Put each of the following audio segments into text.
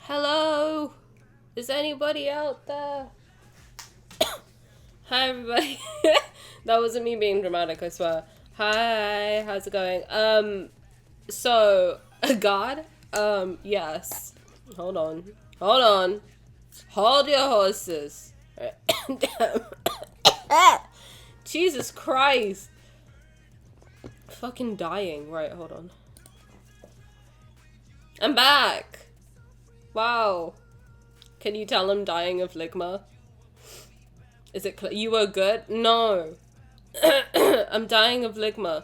Hello? Is anybody out there? Hi, everybody. That wasn't me being dramatic, I swear. Hi, how's it going? So, God? Yes. Hold on. Hold on. Hold your horses. Jesus Christ. Fucking dying. Right, hold on. I'm back. Wow. Can you tell I'm dying of ligma? Is it you were good? No. I'm dying of ligma.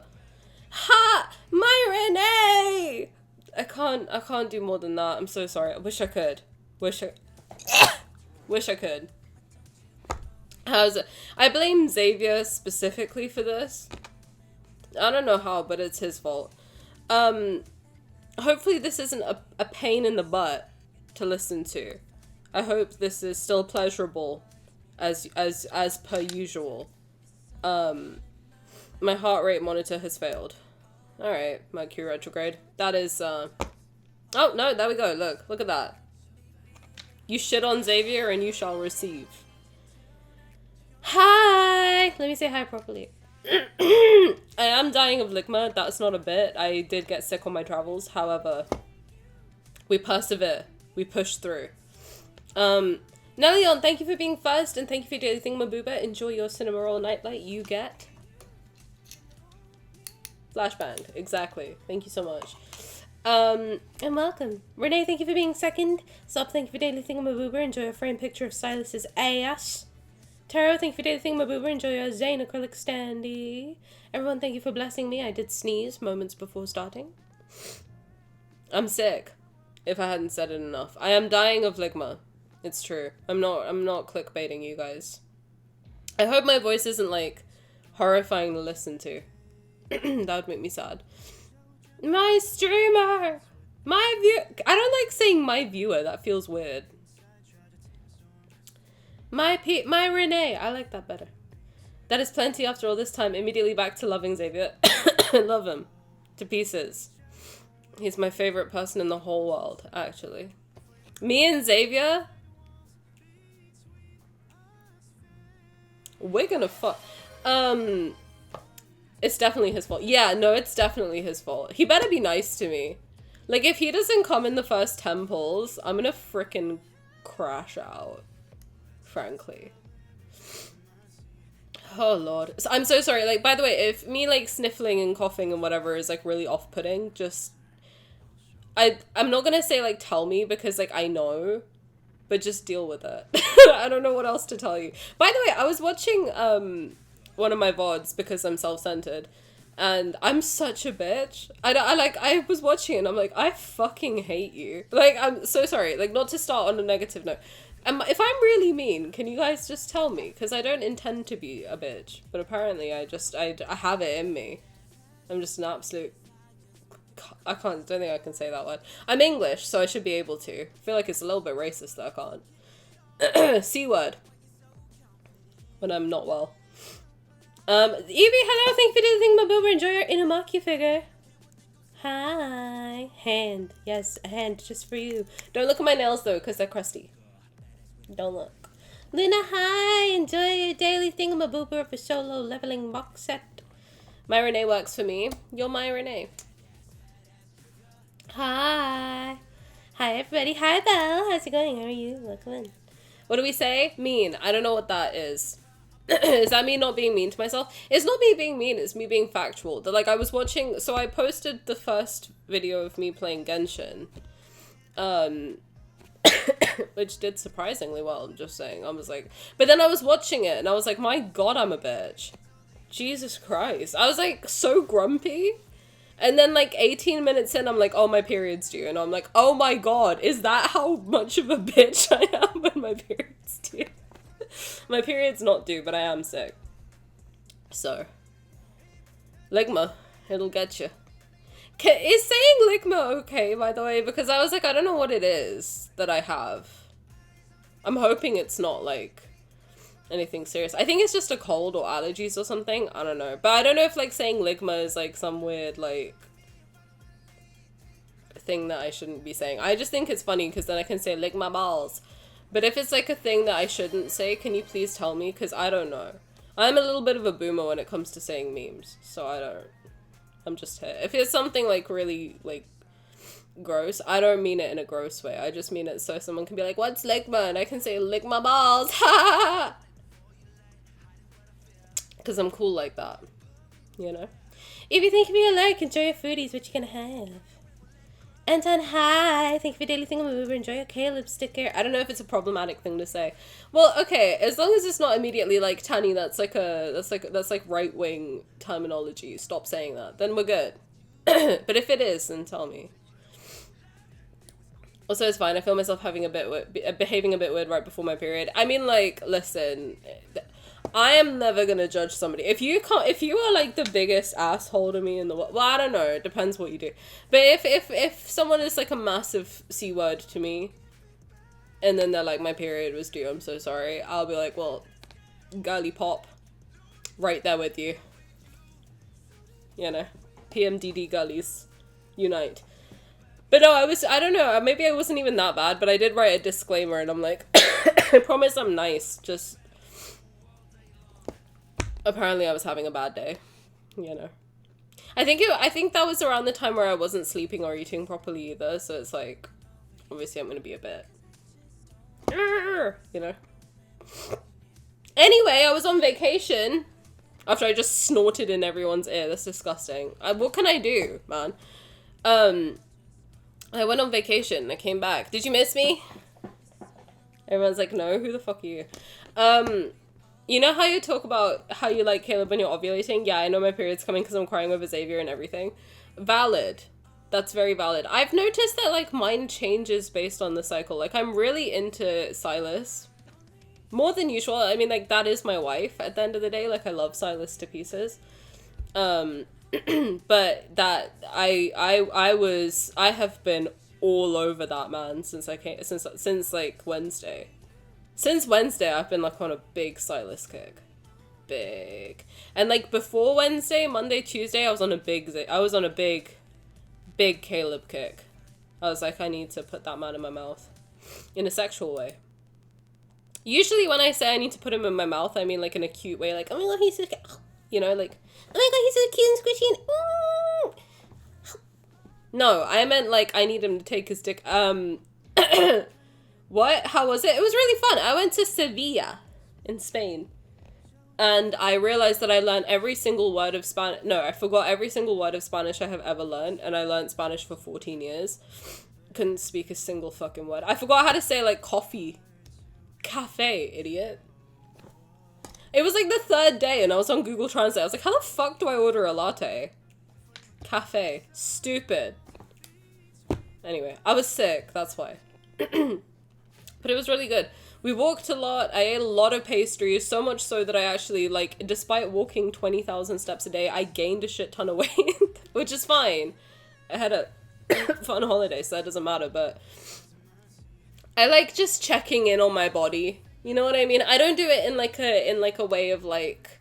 Ha! My Renee! I can't do more than that. I'm so sorry. I wish I could. Wish I could. How's it? I blame Xavier specifically for this. I don't know how, but it's his fault. Hopefully this isn't a pain in the butt to listen to. I hope this is still pleasurable as per usual. My heart rate monitor has failed. Alright, Mercury retrograde. That is, oh, no, there we go. Look at that. You shit on Xavier and you shall receive. Hi! Let me say hi properly. I am dying of ligma. That's not a bit. I did get sick on my travels. However, we persevere. We push through. Nellion, thank you for being first, and thank you for daily thingamabooba. Enjoy your cinema roll nightlight. You get flashbang. Exactly. Thank you so much. And welcome. Renee, thank you for being second. Sup, thank you for daily thingamabooba. Enjoy your framed picture of Silas's ass. Taro, thank you for daily thingamabooba. Enjoy your Zane acrylic standee. Everyone, thank you for blessing me. I did sneeze moments before starting. I'm sick. If I hadn't said it enough. I am dying of ligma. It's true. I'm not clickbaiting you guys. I hope my voice isn't, like, horrifying to listen to. That would make me sad. My streamer! My I don't like saying my viewer. That feels weird. My Renee. I like that better. That is plenty after all this time. Immediately back to loving Xavier. I love him. To pieces. He's my favorite person in the whole world, actually. Me and Xavier... We're gonna fuck. It's definitely his fault. Yeah, no, it's definitely his fault. He better be nice to me. Like, if he doesn't come in the first 10 pulls, I'm gonna frickin' crash out. Frankly. Oh, Lord. So, I'm so sorry. Like, by the way, if me, like, sniffling and coughing and whatever is, like, really off-putting, just... I'm not gonna say, like, tell me, because, like, I know... But just deal with it. I don't know what else to tell you. By the way, I was watching one of my VODs because I'm self-centered. And I'm such a bitch. I was watching it and I'm like, I fucking hate you. Like, I'm so sorry. Like, not to start on a negative note. If I'm really mean, can you guys just tell me? Because I don't intend to be a bitch. But apparently I have it in me. I'm just an absolute... don't think I can say that word. I'm English, so I should be able to. I feel like it's a little bit racist that I can't. C word. When I'm not well. Evie, hello, thank you for doing my boober. Enjoy your Inumaki figure. Hi. Hand. Yes, a hand just for you. Don't look at my nails though, because they're crusty. Don't look. Luna, hi. Enjoy your daily thingamaboober for solo leveling box set. My Renee works for me. You're my Renee. Hi. Hi, everybody. Hi, Belle. How's it going? How are you? Welcome in. What do we say? Mean. I don't know what that is. Is that me not being mean to myself? It's not me being mean. It's me being factual. Like, I was watching... So I posted the first video of me playing Genshin. Which did surprisingly well, I'm just saying. I was like... But then I was watching it, and I was like, my god, I'm a bitch. Jesus Christ. I was, like, so grumpy. And then, like, 18 minutes in, I'm like, oh, my period's due. And I'm like, oh my god, is that how much of a bitch I am when my period's due? My period's not due, but I am sick. So. Ligma. It'll get you. Is saying ligma okay, by the way? Because I was like, I don't know what it is that I have. I'm hoping it's not, like... anything serious. I think it's just a cold or allergies or something. I don't know. But I don't know if, like, saying ligma is, like, some weird, like, thing that I shouldn't be saying. I just think it's funny because then I can say lick my balls. But if it's like a thing that I shouldn't say, can you please tell me? Because I don't know. I'm a little bit of a boomer when it comes to saying memes, so I'm just here. If it's something like really like gross, I don't mean it in a gross way. I just mean it so someone can be like, what's ligma? And I can say lick my balls. Ha! Because I'm cool like that, you know? If you think of me alike, enjoy your foodies, what you gonna have? Anton, hi! Thank you for daily thingamaboober. Enjoy your Caleb sticker. I don't know if it's a problematic thing to say. Well, okay, as long as it's not immediately like Tani, that's like right wing terminology. Stop saying that. Then we're good. But if it is, then tell me. Also, it's fine. I feel myself behaving a bit weird right before my period. I mean, like, listen. I am never gonna judge somebody. If you are like the biggest asshole to me in the world, well, I don't know, it depends what you do. But if someone is like a massive C word to me, and then they're like, my period was due, I'm so sorry, I'll be like, well, girly pop, right there with you. You know, PMDD girlies, unite. But no, I don't know, maybe I wasn't even that bad, but I did write a disclaimer, and I'm like, I promise I'm nice, just... Apparently I was having a bad day, you know. I think that was around the time where I wasn't sleeping or eating properly either, so it's like, obviously I'm gonna be a bit, you know. Anyway, I was on vacation after I just snorted in everyone's ear. That's disgusting. What can I do, man? I went on vacation. I came back. Did you miss me? Everyone's like, no, who the fuck are you? You know how you talk about how you like Caleb when you're ovulating? Yeah, I know my period's coming because I'm crying over Xavier and everything. Valid. That's very valid. I've noticed that, like, mine changes based on the cycle. Like, I'm really into Silas. More than usual. I mean, like, that is my wife at the end of the day. Like, I love Silas to pieces. But that, I have been all over that man since like, Wednesday. Since Wednesday, I've been, like, on a big Silas kick. Big. And, like, before Wednesday, Monday, Tuesday, I was on a big Caleb kick. I was like, I need to put that man in my mouth. In a sexual way. Usually when I say I need to put him in my mouth, I mean, like, in a cute way. Like, oh my god, he's so cute. You know, like, oh my god, he's so cute and squishy and... No, I meant, like, I need him to take his dick. What? How was it? It was really fun. I went to Sevilla in Spain. And I realized that I learned every single word of Spanish. No, I forgot every single word of Spanish I have ever learned. And I learned Spanish for 14 years. Couldn't speak a single fucking word. I forgot how to say, like, coffee. Cafe, idiot. It was, like, the third day and I was on Google Translate. I was like, how the fuck do I order a latte? Cafe. Stupid. Anyway, I was sick. That's why. But it was really good. We walked a lot. I ate a lot of pastries, so much so that I actually, like, despite walking 20,000 steps a day, I gained a shit ton of weight, which is fine. I had a fun holiday, so that doesn't matter, but I like just checking in on my body. You know what I mean? I don't do it in like a way of, like,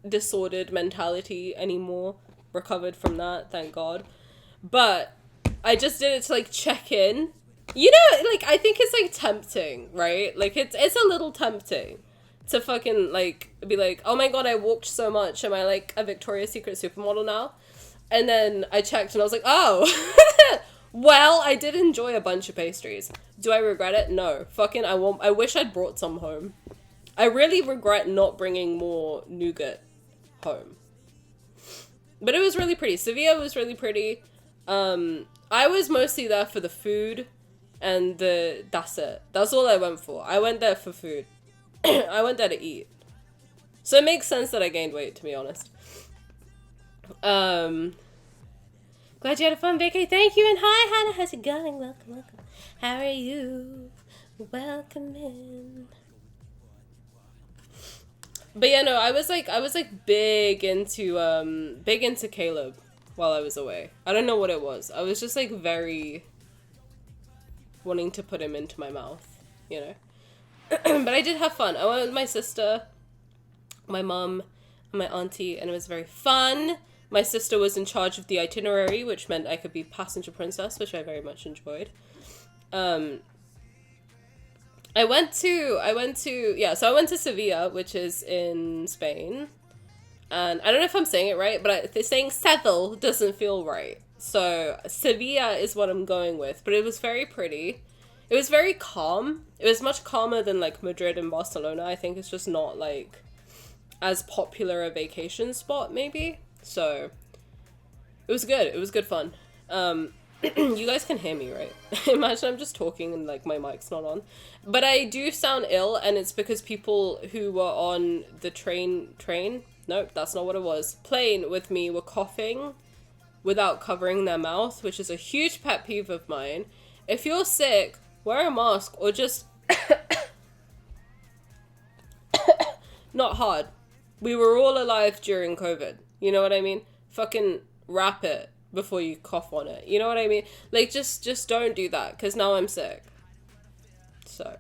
disordered mentality anymore. Recovered from that, thank God. But I just did it to, like, check in. You know, like, I think it's, like, tempting, right? Like, it's a little tempting to fucking, like, be like, oh my god, I walked so much, am I, like, a Victoria's Secret supermodel now? And then I checked and I was like, oh, well, I did enjoy a bunch of pastries. Do I regret it? No. Fucking, I wish I'd brought some home. I really regret not bringing more nougat home. But it was really pretty. Sevilla was really pretty. I was mostly there for the food. And that's it. That's all I went for. I went there for food. I went there to eat. So it makes sense that I gained weight, to be honest. Glad you had a fun vacation. Thank you, and hi, Hannah. How's it going? Welcome, welcome. How are you? Welcome in. But yeah, no, I was big into Caleb while I was away. I don't know what it was. I was just, like, very wanting to put him into my mouth, you know. But I did have fun. I went with my sister, my mum, and my auntie, and it was very fun. My sister was in charge of the itinerary, which meant I could be passenger princess, which I very much enjoyed. I went to Sevilla, which is in Spain. And I don't know if I'm saying it right, but saying Seville doesn't feel right. So Sevilla is what I'm going with. But it was very pretty. It was very calm. It was much calmer than like Madrid and Barcelona. I think it's just not like as popular a vacation spot maybe. So it was good. It was good fun. You guys can hear me, right? Imagine I'm just talking and like my mic's not on. But I do sound ill, and it's because people who were on the train, nope, that's not what it was, plane with me were coughing without covering their mouth, which is a huge pet peeve of mine. If you're sick, wear a mask or just not hard. We were all alive during COVID. You know what I mean? Fucking wrap it before you cough on it. You know what I mean? Like, just don't do that, because now I'm sick. So.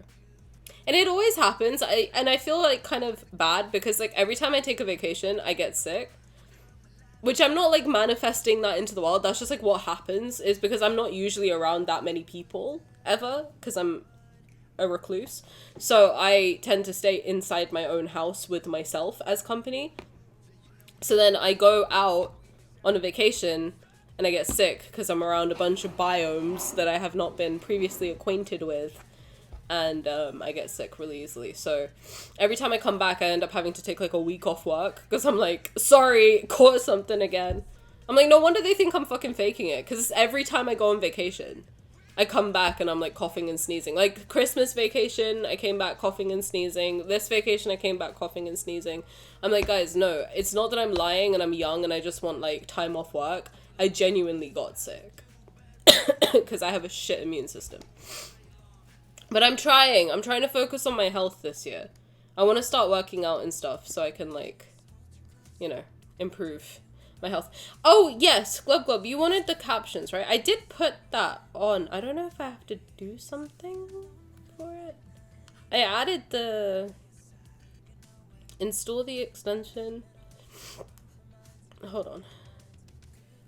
And it always happens. I feel like kind of bad, because like every time I take a vacation, I get sick. Which I'm not like manifesting that into the world. That's just like what happens, is because I'm not usually around that many people ever, because I'm a recluse. So I tend to stay inside my own house with myself as company. So then I go out on a vacation and I get sick because I'm around a bunch of biomes that I have not been previously acquainted with. And I get sick really easily. So every time I come back, I end up having to take like a week off work because I'm like, sorry, caught something again. I'm like, no wonder they think I'm fucking faking it, because every time I go on vacation, I come back and I'm like coughing and sneezing. Like Christmas vacation, I came back coughing and sneezing. This vacation, I came back coughing and sneezing. I'm like, guys, no, it's not that I'm lying and I'm young and I just want like time off work. I genuinely got sick because I have a shit immune system. But I'm trying to focus on my health this year. I want to start working out and stuff so I can like, you know, improve my health. Oh, yes, Glub, you wanted the captions, right? I did put that on. I don't know if I have to do something for it. I added the install the extension. Hold on.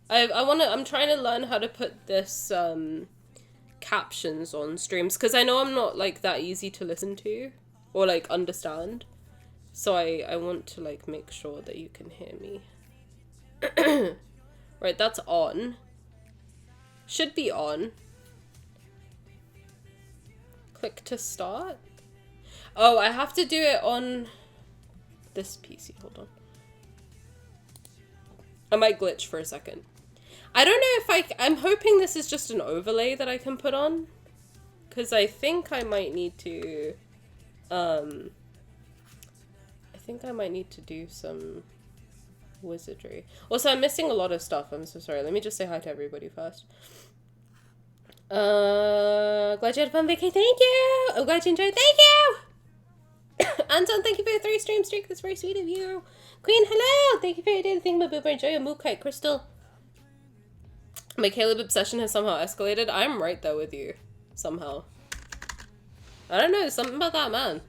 I'm trying to learn how to put this captions on streams, because I know I'm not like that easy to listen to or like understand. So I want to like make sure that you can hear me. Right, that's on. Should be on. Click to start. Oh, I have to do it on this PC. Hold on. I might glitch for a second. I don't know if I'm hoping this is just an overlay that I can put on, because I think I might need to, do some wizardry. Also, I'm missing a lot of stuff. I'm so sorry. Let me just say hi to everybody first. Glad you had a fun vacation. Thank you. I'm glad you enjoyed. Thank you. Anton, thank you for your 3 stream streak. That's very sweet of you. Queen, hello. Thank you for your daily thing, my boober. Enjoy your mood kite, Crystal. My Caleb obsession has somehow escalated. I'm right there with you. Somehow. I don't know. Something about that man.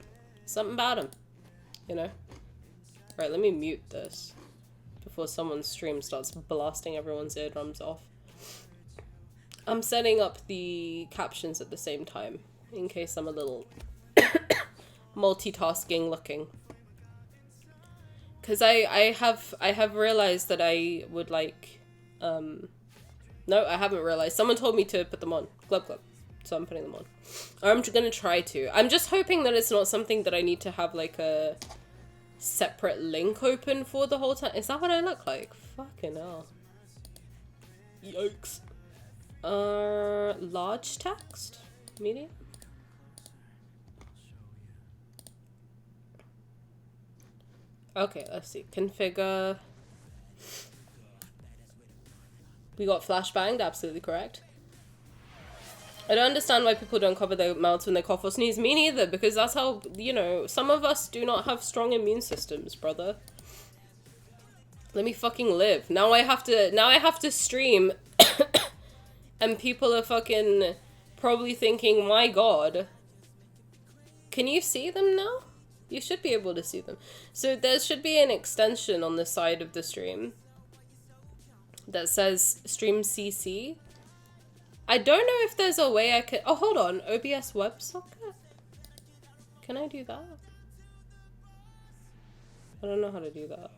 Something about him. You know? Right, let me mute this before someone's stream starts blasting everyone's eardrums off. I'm setting up the captions at the same time, in case I'm a little multitasking looking. Because I have realized that I would like, no, I haven't realized. Someone told me to put them on. Glub. So I'm putting them on. Or I'm gonna try to. I'm just hoping that it's not something that I need to have like a separate link open for the whole time. Is that what I look like? Fucking hell. Yikes. Large text? Medium? Okay, let's see. Configure. We got flashbanged, absolutely correct. I don't understand why people don't cover their mouths when they cough or sneeze. Me neither, because that's how, you know, some of us do not have strong immune systems, brother. Let me fucking live. Now I have to stream and people are fucking probably thinking, my god. Can you see them now? You should be able to see them. So there should be an extension on the side of the stream that says stream CC. I don't know if there's a way I could, oh, hold on, OBS WebSocket? Can I do that? I don't know how to do that.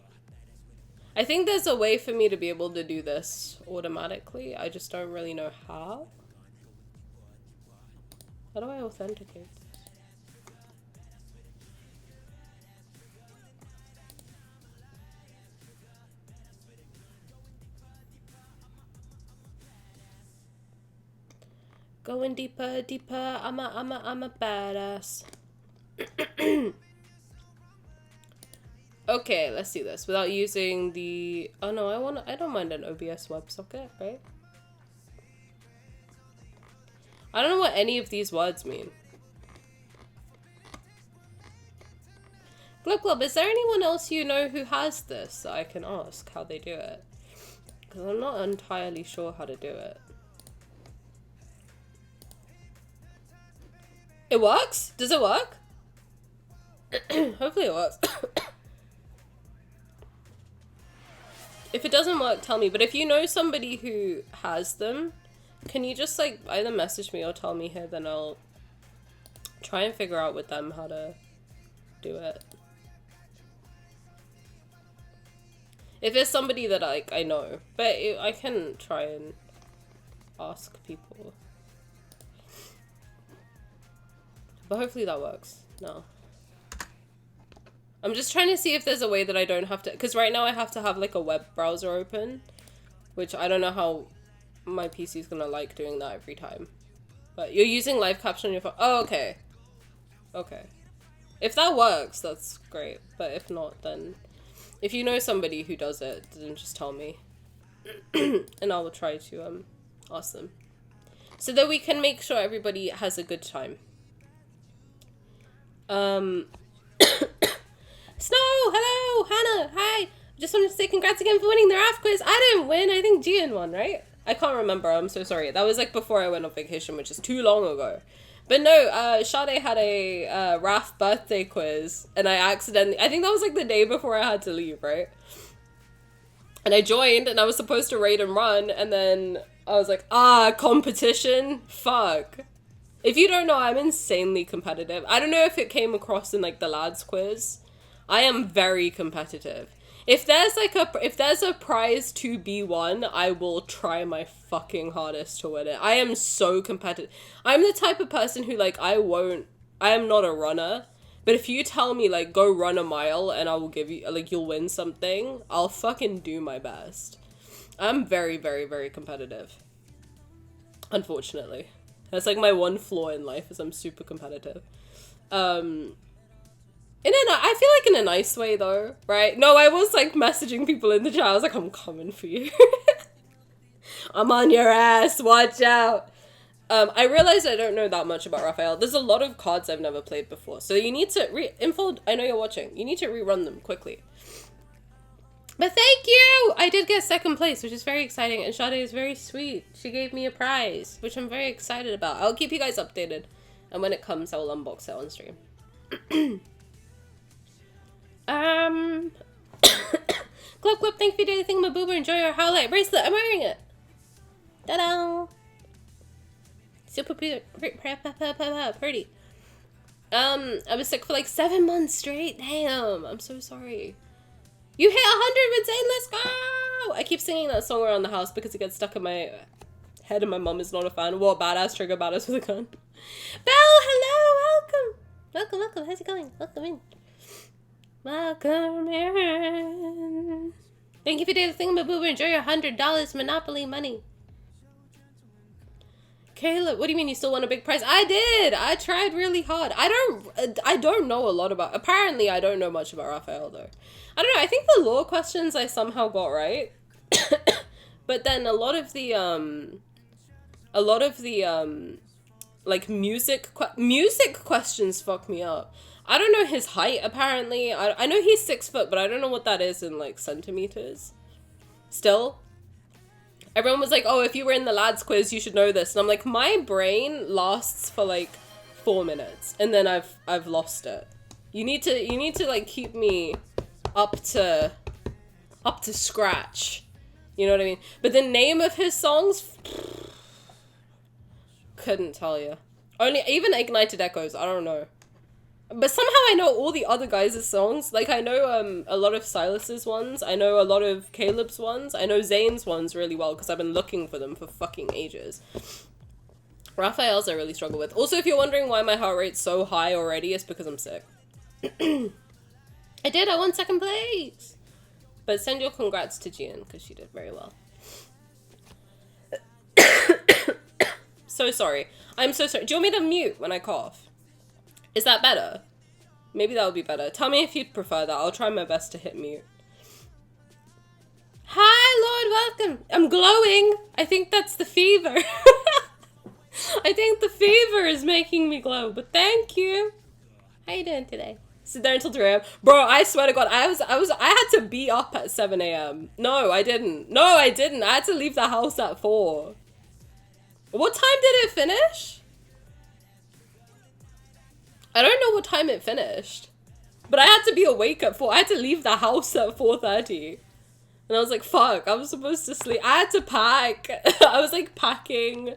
I think there's a way for me to be able to do this automatically. I just don't really know how. How do I authenticate? Going deeper, deeper. I'm a badass. Okay, let's do this without using the. Oh no, I don't mind an OBS WebSocket, right? I don't know what any of these words mean. Glub, is there anyone else you know who has this that I can ask how they do it? Because I'm not entirely sure how to do it. It works? Does it work? Hopefully it works. If it doesn't work, tell me. But if you know somebody who has them, can you just like either message me or tell me here, then I'll try and figure out with them how to do it. If it's somebody that I know, but I can try and ask people. But hopefully that works. No. I'm just trying to see if there's a way that I don't have to, because right now I have to have like a web browser open, which I don't know how my PC's gonna like doing that every time. But you're using live caption on your phone. Oh, okay. Okay. If that works, that's great. But if not, then if you know somebody who does it, then just tell me. And I will try to ask them. So that we can make sure everybody has a good time. Snow, hello, Hannah, hi. Just wanted to say congrats again for winning the RAF quiz. I didn't win, I think Gian won, right? I can't remember, I'm so sorry. That was like before I went on vacation, which is too long ago. But no, Sade had a RAF birthday quiz, and I think that was like the day before I had to leave, right? And I joined, and I was supposed to raid and run, and then I was like, competition? Fuck. If you don't know, I'm insanely competitive. I don't know if it came across in like the lads quiz. I am very competitive. If there's a prize to be won, I will try my fucking hardest to win it. I am so competitive. I'm the type of person who like I am not a runner, but if you tell me like go run a mile and I will give you like you'll win something, I'll fucking do my best. I'm very, very, very competitive. Unfortunately. That's like my one flaw in life is I'm super competitive. I feel like in a nice way though, right? No, I was like messaging people in the chat. I was like, I'm coming for you. I'm on your ass. Watch out. I realized I don't know that much about Raphael. There's a lot of cards I've never played before. So you need to I know you're watching. You need to rerun them quickly. But thank you! I did get second place, which is very exciting. And Sade is very sweet. She gave me a prize, which I'm very excited about. I'll keep you guys updated. And when it comes, I will unbox it on stream. Glub, thank you for doing my boober. Enjoy your Howlite bracelet. I'm wearing it. Ta-da! Super pretty. I was sick for like 7 months straight. Damn, I'm so sorry. You hit 100 with Zane, let's go! I keep singing that song around the house because it gets stuck in my head and my mum is not a fan. What badass trigger badass with a gun. Belle, hello, welcome. Welcome, how's it going? Welcome in. Welcome in. Thank you for doing the thing, my boober. Enjoy your $100 Monopoly money. Caleb, what do you mean you still won a big prize? I did! I tried really hard. I don't know a lot about... Apparently, I don't know much about Raphael, though. I don't know, I think the lore questions I somehow got right. But then a lot of the like, music questions fuck me up. I don't know his height, apparently. I know he's 6 foot, but I don't know what that is in, like, centimeters. Still. Everyone was like, oh, if you were in the lads quiz, you should know this. And I'm like, my brain lasts for, like, 4 minutes. And then I've lost it. You need to, like, keep me up to scratch. You know what I mean? But the name of his songs, couldn't tell you. Only, even Ignited Echoes, I don't know. But somehow I know all the other guys' songs. Like, I know a lot of Silas's ones. I know a lot of Caleb's ones. I know Zayn's ones really well because I've been looking for them for fucking ages. Raphael's I really struggle with. Also, if you're wondering why my heart rate's so high already, it's because I'm sick. I won 2nd place! But send your congrats to Gian, because she did very well. So sorry. I'm so sorry. Do you want me to mute when I cough? Is that better? Maybe that would be better. Tell me if you'd prefer that. I'll try my best to hit mute. Hi, Lord, welcome. I'm glowing. I think that's the fever. I think the fever is making me glow, but thank you. How you doing today? Sit there until 3 a.m. Bro, I swear to God, I had to be up at 7 a.m. No, I didn't. No, I didn't. I had to leave the house at 4. What time did it finish? I don't know what time it finished, but I had to be awake at 4. I had to leave the house at 4:30. And I was like, fuck, I'm supposed to sleep. I had to pack. I was like packing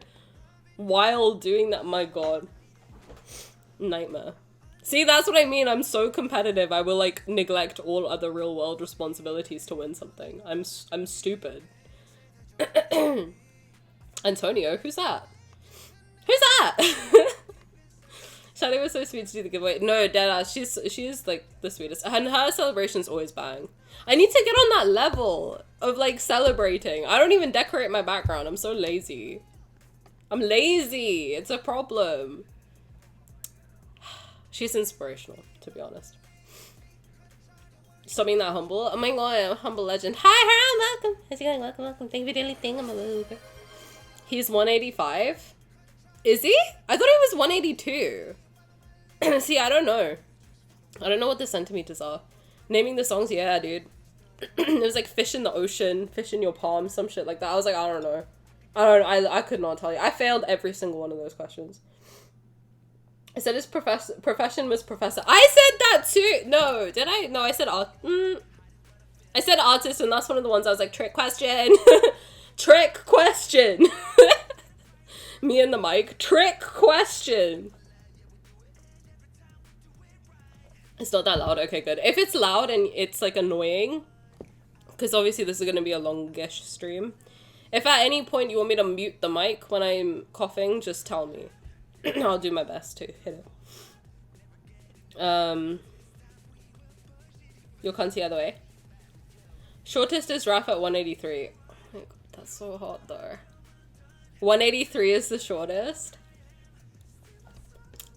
while doing that. My God. Nightmare. See, that's what I mean. I'm so competitive. I will like neglect all other real world responsibilities to win something. I'm stupid. Antonio, who's that? Who's that? Shadi was so sweet to do the giveaway. No, deadass, she's like the sweetest. And her celebrations always bang. I need to get on that level of like celebrating. I don't even decorate my background. I'm so lazy. I'm lazy. It's a problem. She's inspirational, to be honest. Stop being that humble. Oh my God, I'm a humble legend. Hi, Harold, welcome. How's it going? Welcome, welcome. Thank you for the thing. I'm a little. He's 185. Is he? I thought he was 182. See, I don't know. I don't know what the centimeters are. Naming the songs, yeah, dude. It was like fish in the ocean, fish in your palm, some shit like that. I was like, I don't know. I could not tell you. I failed every single one of those questions. I said his profession was professor. I said that too! No, did I? No, I said art. I said artist, and that's one of the ones I was like, trick question. Trick question. Me and the mic. Trick question. It's not that loud. Okay, good. If it's loud and it's like annoying, because obviously this is going to be a longish stream. If at any point you want me to mute the mic when I'm coughing, just tell me. I'll do my best to hit it. Your cunt the other way. Shortest is Raph at 183. Oh my God, that's so hot though. 183 is the shortest.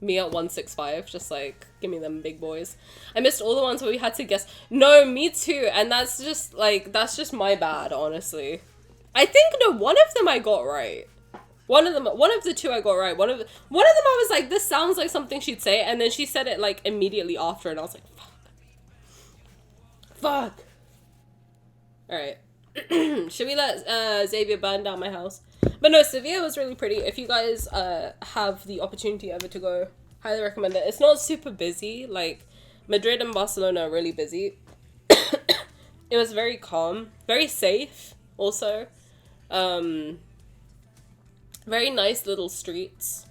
Me at 165, just like, give me them big boys. I missed all the ones where we had to guess. No, me too, and that's just like, that's just my bad, honestly. I think, no, one of them I got right. One of the two I got right. One of them I was like, this sounds like something she'd say, and then she said it like immediately after, and I was like, fuck. Alright. Should we let Xavier burn down my house? But no, Sevilla was really pretty. If you guys have the opportunity ever to go, highly recommend it. It's not super busy. Like, Madrid and Barcelona are really busy. It was very calm. Very safe, also. Very nice little streets.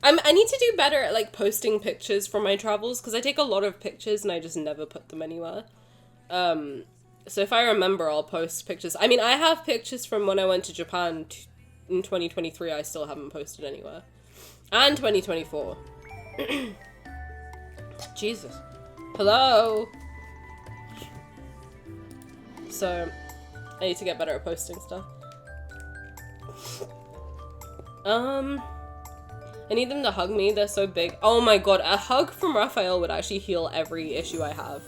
I need to do better at, like, posting pictures from my travels, because I take a lot of pictures and I just never put them anywhere. So if I remember, I'll post pictures. I mean, I have pictures from when I went to Japan in 2023 I still haven't posted anywhere. And 2024. Jesus. Hello? So, I need to get better at posting stuff. I need them to hug me, they're so big. Oh my God, a hug from Raphael would actually heal every issue I have.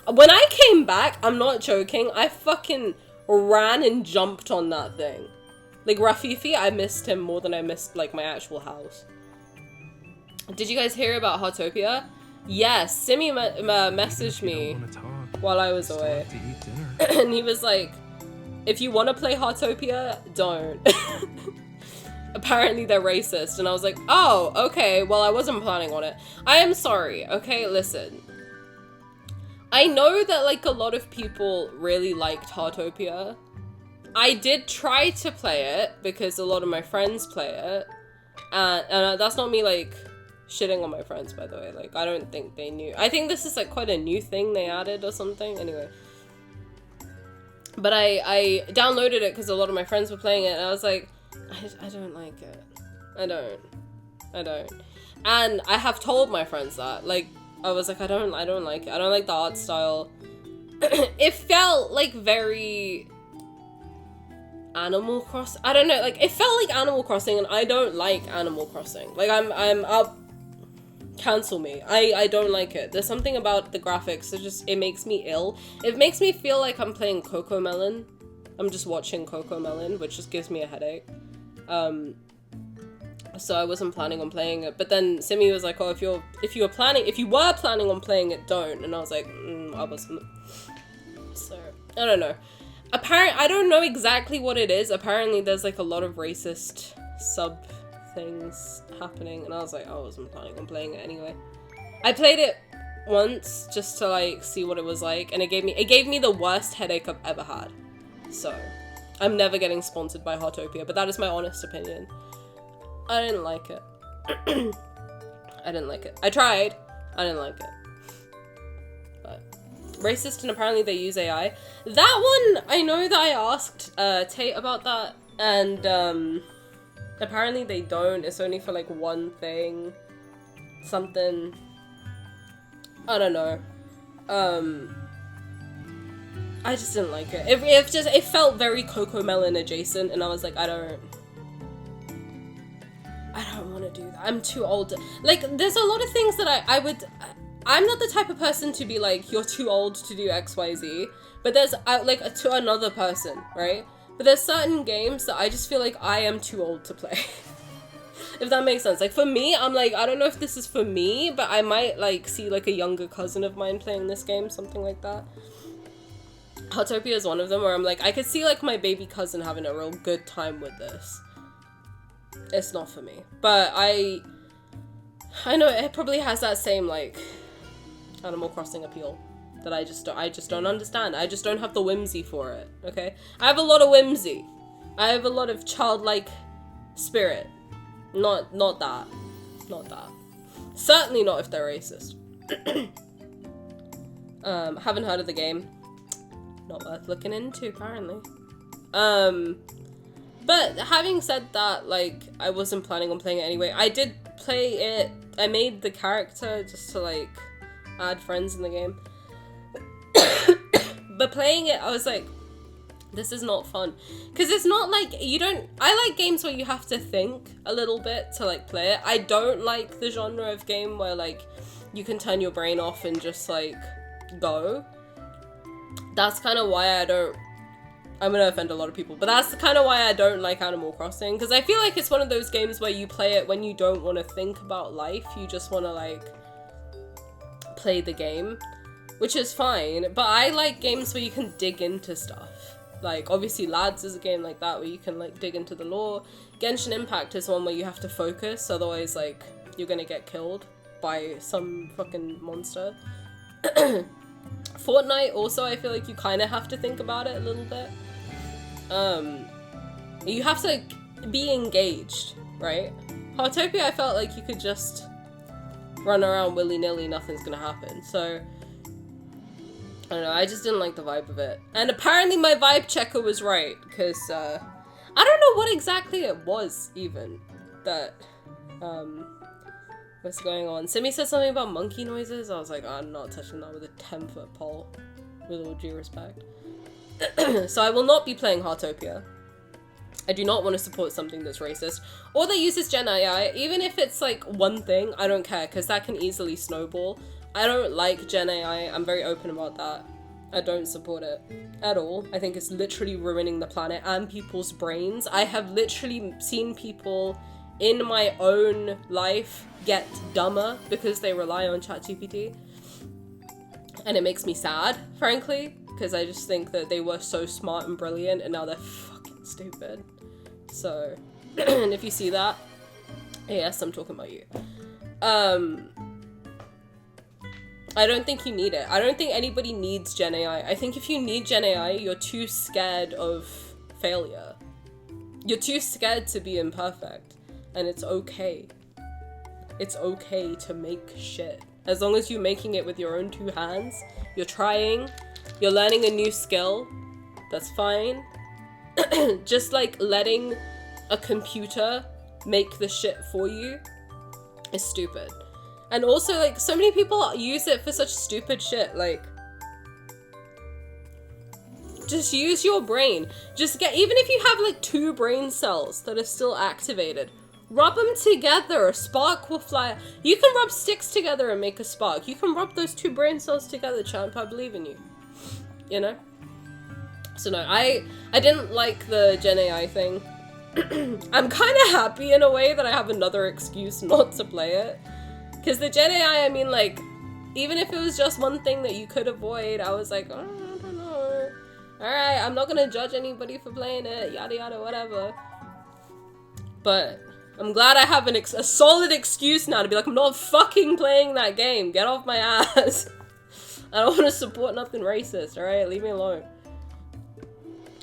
When I came back, I'm not joking, I fucking ran and jumped on that thing. Like, Rafifi, I missed him more than I missed, like, my actual house. Did you guys hear about Hotopia? Yes, Simi messaged me while I was away. And he was like, if you want to play Hotopia, don't. Apparently they're racist. And I was like, oh, okay, well, I wasn't planning on it. I am sorry, okay? Listen. I know that, like, a lot of people really liked Heartopia. I did try to play it because a lot of my friends play it. And that's not me, like, shitting on my friends, by the way. Like, I don't think they knew. I think this is, like, quite a new thing they added or something. Anyway. But I downloaded it because a lot of my friends were playing it, and I was like, I don't like it. I don't. And I have told my friends that. Like, I was like, I don't like it. I don't like the art style. It felt, like, very Animal Crossing. I don't know, like, it felt like Animal Crossing, and I don't like Animal Crossing. Like, I'm up. Cancel me. I don't like it. There's something about the graphics that it makes me ill. It makes me feel like I'm playing CoComelon. I'm just watching CoComelon, which just gives me a headache. So I wasn't planning on playing it. But then Simi was like, oh, if you were planning on playing it, don't. And I was like, I wasn't. So, I don't know. I don't know exactly what it is. Apparently there's like a lot of racist sub things happening, and I was like, I wasn't planning on playing it anyway. I played it once just to like see what it was like, and it gave me the worst headache I've ever had. So I'm never getting sponsored by Heartopia, but that is my honest opinion. I didn't like it. I didn't like it. I tried. I didn't like it. But racist, and apparently they use AI. That one, I know that I asked Tate about that, and apparently they don't. It's only for like one thing. Something. I don't know. I just didn't like it. It felt very CoComelon adjacent, and I was like, I don't want to do that. I'm too old. Like, there's a lot of things that I'm not the type of person to be like, you're too old to do XYZ. But there's, to another person, right? But there's certain games that I just feel like I am too old to play. If that makes sense. Like, for me, I'm like, I don't know if this is for me, but I might, like, see, like, a younger cousin of mine playing this game, something like that. Heartopia is one of them where I'm like, I could see, like, my baby cousin having a real good time with this. It's not for me. But I know it probably has that same, like, Animal Crossing appeal that I just don't understand. I just don't have the whimsy for it, okay? I have a lot of whimsy. I have a lot of childlike spirit. Not that. Not that. Certainly not if they're racist. Haven't heard of the game. Not worth looking into, apparently. But having said that, like, I wasn't planning on playing it anyway. I did play it. I made the character just to, like, add friends in the game. But playing it, I was like, this is not fun. Because it's not like, I like games where you have to think a little bit to, like, play it. I don't like the genre of game where, like, you can turn your brain off and just, like, go. That's kind of why I'm gonna offend a lot of people, but that's kind of why I don't like Animal Crossing. Because I feel like it's one of those games where you play it when you don't want to think about life. You just want to, like, play the game. Which is fine, but I like games where you can dig into stuff. Like, obviously Lads is a game like that where you can, like, dig into the lore. Genshin Impact is one where you have to focus, otherwise, like, you're gonna get killed by some fucking monster. Fortnite also, I feel like you kind of have to think about it a little bit. You have to, like, be engaged, right? Heartopia, I felt like you could just run around willy-nilly, nothing's gonna happen, so I don't know, I just didn't like the vibe of it. And apparently my vibe checker was right, because, I don't know what exactly it was, even, that, what's going on. Simi said something about monkey noises. I was like, I'm not touching that with a 10-foot pole, with all due respect. So I will not be playing Heartopia. I do not want to support something that's racist, or that uses Gen AI. Even if it's, like, one thing, I don't care, because that can easily snowball. I don't like Gen AI, I'm very open about that. I don't support it at all. I think it's literally ruining the planet and people's brains. I have literally seen people in my own life get dumber because they rely on ChatGPT. And it makes me sad, frankly, because I just think that they were so smart and brilliant and now they're fucking stupid. So, and if you see that, yes, I'm talking about you. I don't think you need it. I don't think anybody needs Gen AI. I think if you need Gen AI, you're too scared of failure. You're too scared to be imperfect, and it's okay. It's okay to make shit. As long as you're making it with your own two hands, you're trying, you're learning a new skill, that's fine. Just like letting a computer make the shit for you is stupid. And also, like, so many people use it for such stupid shit, like, just use your brain. Just even if you have like 2 brain cells that are still activated, rub them together, a spark will fly. You can rub sticks together and make a spark. You can rub those 2 brain cells together, champ, I believe in you. You know? So no, I didn't like the Gen AI thing. I'm kind of happy in a way that I have another excuse not to play it. Because the Gen AI, I mean, like, even if it was just one thing that you could avoid, I was like, oh, I don't know. Alright, I'm not gonna judge anybody for playing it, yada yada, whatever. But I'm glad I have a solid excuse now to be like, I'm not fucking playing that game. Get off my ass. I don't want to support nothing racist, alright? Leave me alone.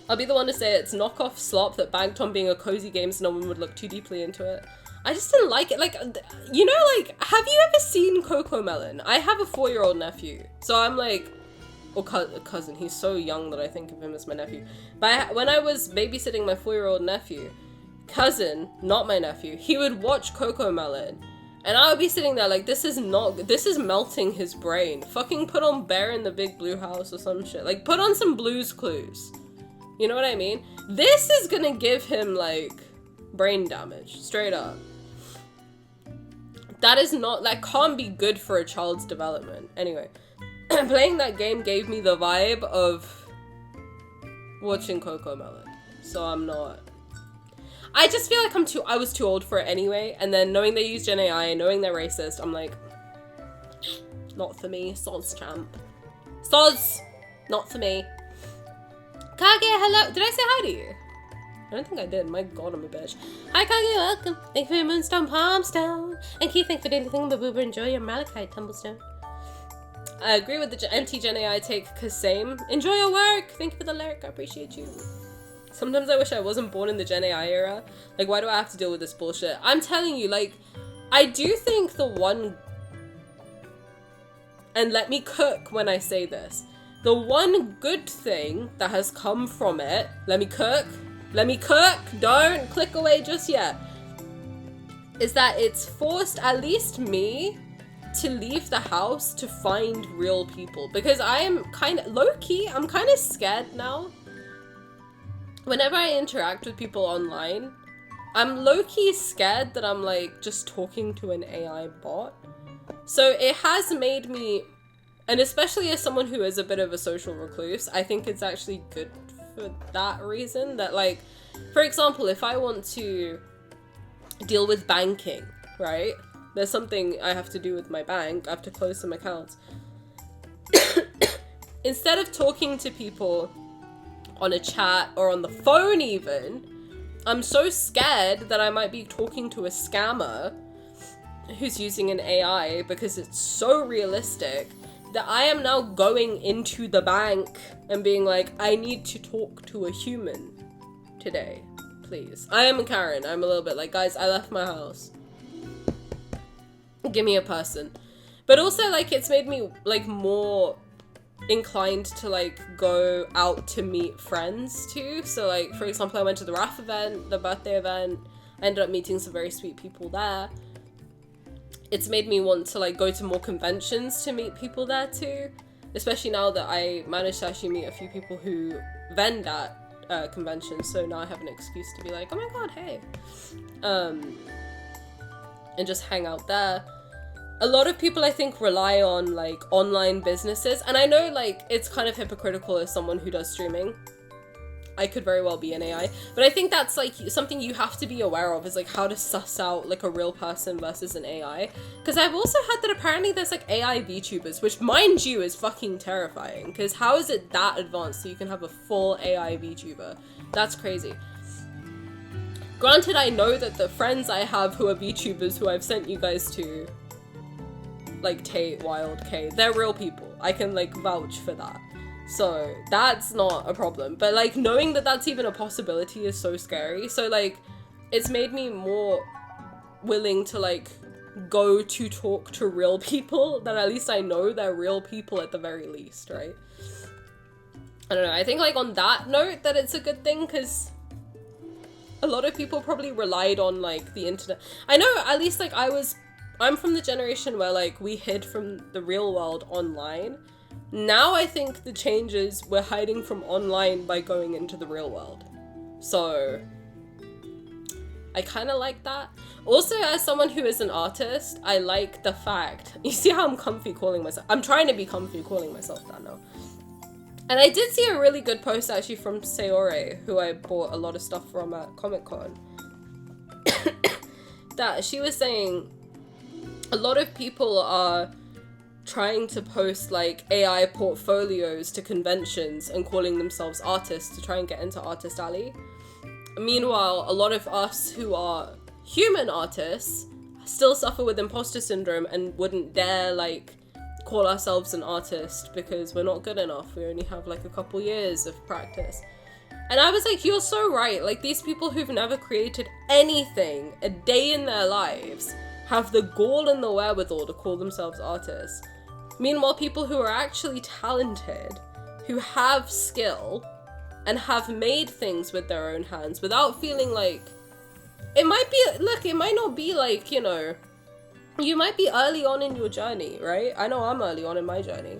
I'll be the one to say it's knockoff slop that banked on being a cozy game so no one would look too deeply into it. I just didn't like it. Like, you know, like, have you ever seen Cocomelon? I have a 4-year-old nephew. So I'm like, or cousin, he's so young that I think of him as my nephew. But when I was babysitting my 4-year-old nephew, cousin, not my nephew, he would watch Cocomelon. And I would be sitting there like, this is melting his brain. Fucking put on Bear in the Big Blue House or some shit. Like, put on some Blue's Clues. You know what I mean? This is gonna give him, like, brain damage. Straight up. That can't be good for a child's development. Anyway, playing that game gave me the vibe of watching Cocomelon. So I'm not... I just feel like I was too old for it anyway, and then knowing they use Gen AI, knowing they're racist, I'm like, not for me, sods champ. Sods! Not for me. Kage, hello! Did I say hi to you? I don't think I did, my god, I'm a bitch. Hi Kage, welcome! Thank you for your Moonstone Palmstone! And Keith, thank you for anything but Boober, enjoy your Malachite Tumblestone. I agree with the anti-Gen AI take, cause same. Enjoy your work! Thank you for the lyric, I appreciate you. Sometimes I wish I wasn't born in the Gen AI era. Like, why do I have to deal with this bullshit? I'm telling you, like, I do think the one... And let me cook when I say this. The one good thing that has come from it... Let me cook. Don't click away just yet. Is that it's forced, at least me, to leave the house to find real people. Because I am kind of... Low-key, I'm kind of scared now. Whenever I interact with people online, I'm low-key scared that I'm like just talking to an AI bot. So it has made me, and especially as someone who is a bit of a social recluse, I think it's actually good for that reason. That, like, for example, if I want to deal with banking, right? There's something I have to do with my bank. I have to close some accounts. Instead of talking to people on a chat or on the phone even, I'm so scared that I might be talking to a scammer who's using an AI because it's so realistic that I am now going into the bank and being like, I need to talk to a human today, please. I am Karen. I'm a little bit like, guys, I left my house. Give me a person. But also, like, it's made me, like, more inclined to, like, go out to meet friends too. So, like, for example, I went to the RAF event, the birthday event. I ended up meeting some very sweet people there. It's made me want to, like, go to more conventions to meet people there too, especially now that I managed to actually meet a few people who vend at conventions. So now I have an excuse to be like, oh my god, hey, and just hang out there. A lot of people, I think, rely on, like, online businesses. And I know, like, it's kind of hypocritical as someone who does streaming. I could very well be an AI. But I think that's, like, something you have to be aware of, is, like, how to suss out, like, a real person versus an AI. Because I've also heard that apparently there's, like, AI VTubers, which, mind you, is fucking terrifying. Because how is it that advanced so you can have a full AI VTuber? That's crazy. Granted, I know that the friends I have who are VTubers who I've sent you guys to, like Tate, Wild, K, they're real people. I can, like, vouch for that. So that's not a problem. But like knowing that that's even a possibility is so scary. So like it's made me more willing to like go to talk to real people that at least I know they're real people at the very least, right? I don't know, I think like on that note that it's a good thing because a lot of people probably relied on like the internet. I know at least like I'm from the generation where like we hid from the real world online. Now I think the change is we're hiding from online by going into the real world. So I kind of like that. Also, as someone who is an artist, I like the fact... You see how I'm comfy calling myself... I'm trying to be comfy calling myself that now. And I did see a really good post actually from Sayore, who I bought a lot of stuff from at Comic-Con. That she was saying a lot of people are trying to post like AI portfolios to conventions and calling themselves artists to try and get into Artist Alley. Meanwhile, a lot of us who are human artists still suffer with imposter syndrome and wouldn't dare like call ourselves an artist because we're not good enough. We only have like a couple years of practice. And I was like, you're so right. Like these people who've never created anything a day in their lives have the gall and the wherewithal to call themselves artists. Meanwhile, people who are actually talented, who have skill, and have made things with their own hands without feeling like... It might be... Look, it might not be like, you know... You might be early on in your journey, right? I know I'm early on in my journey.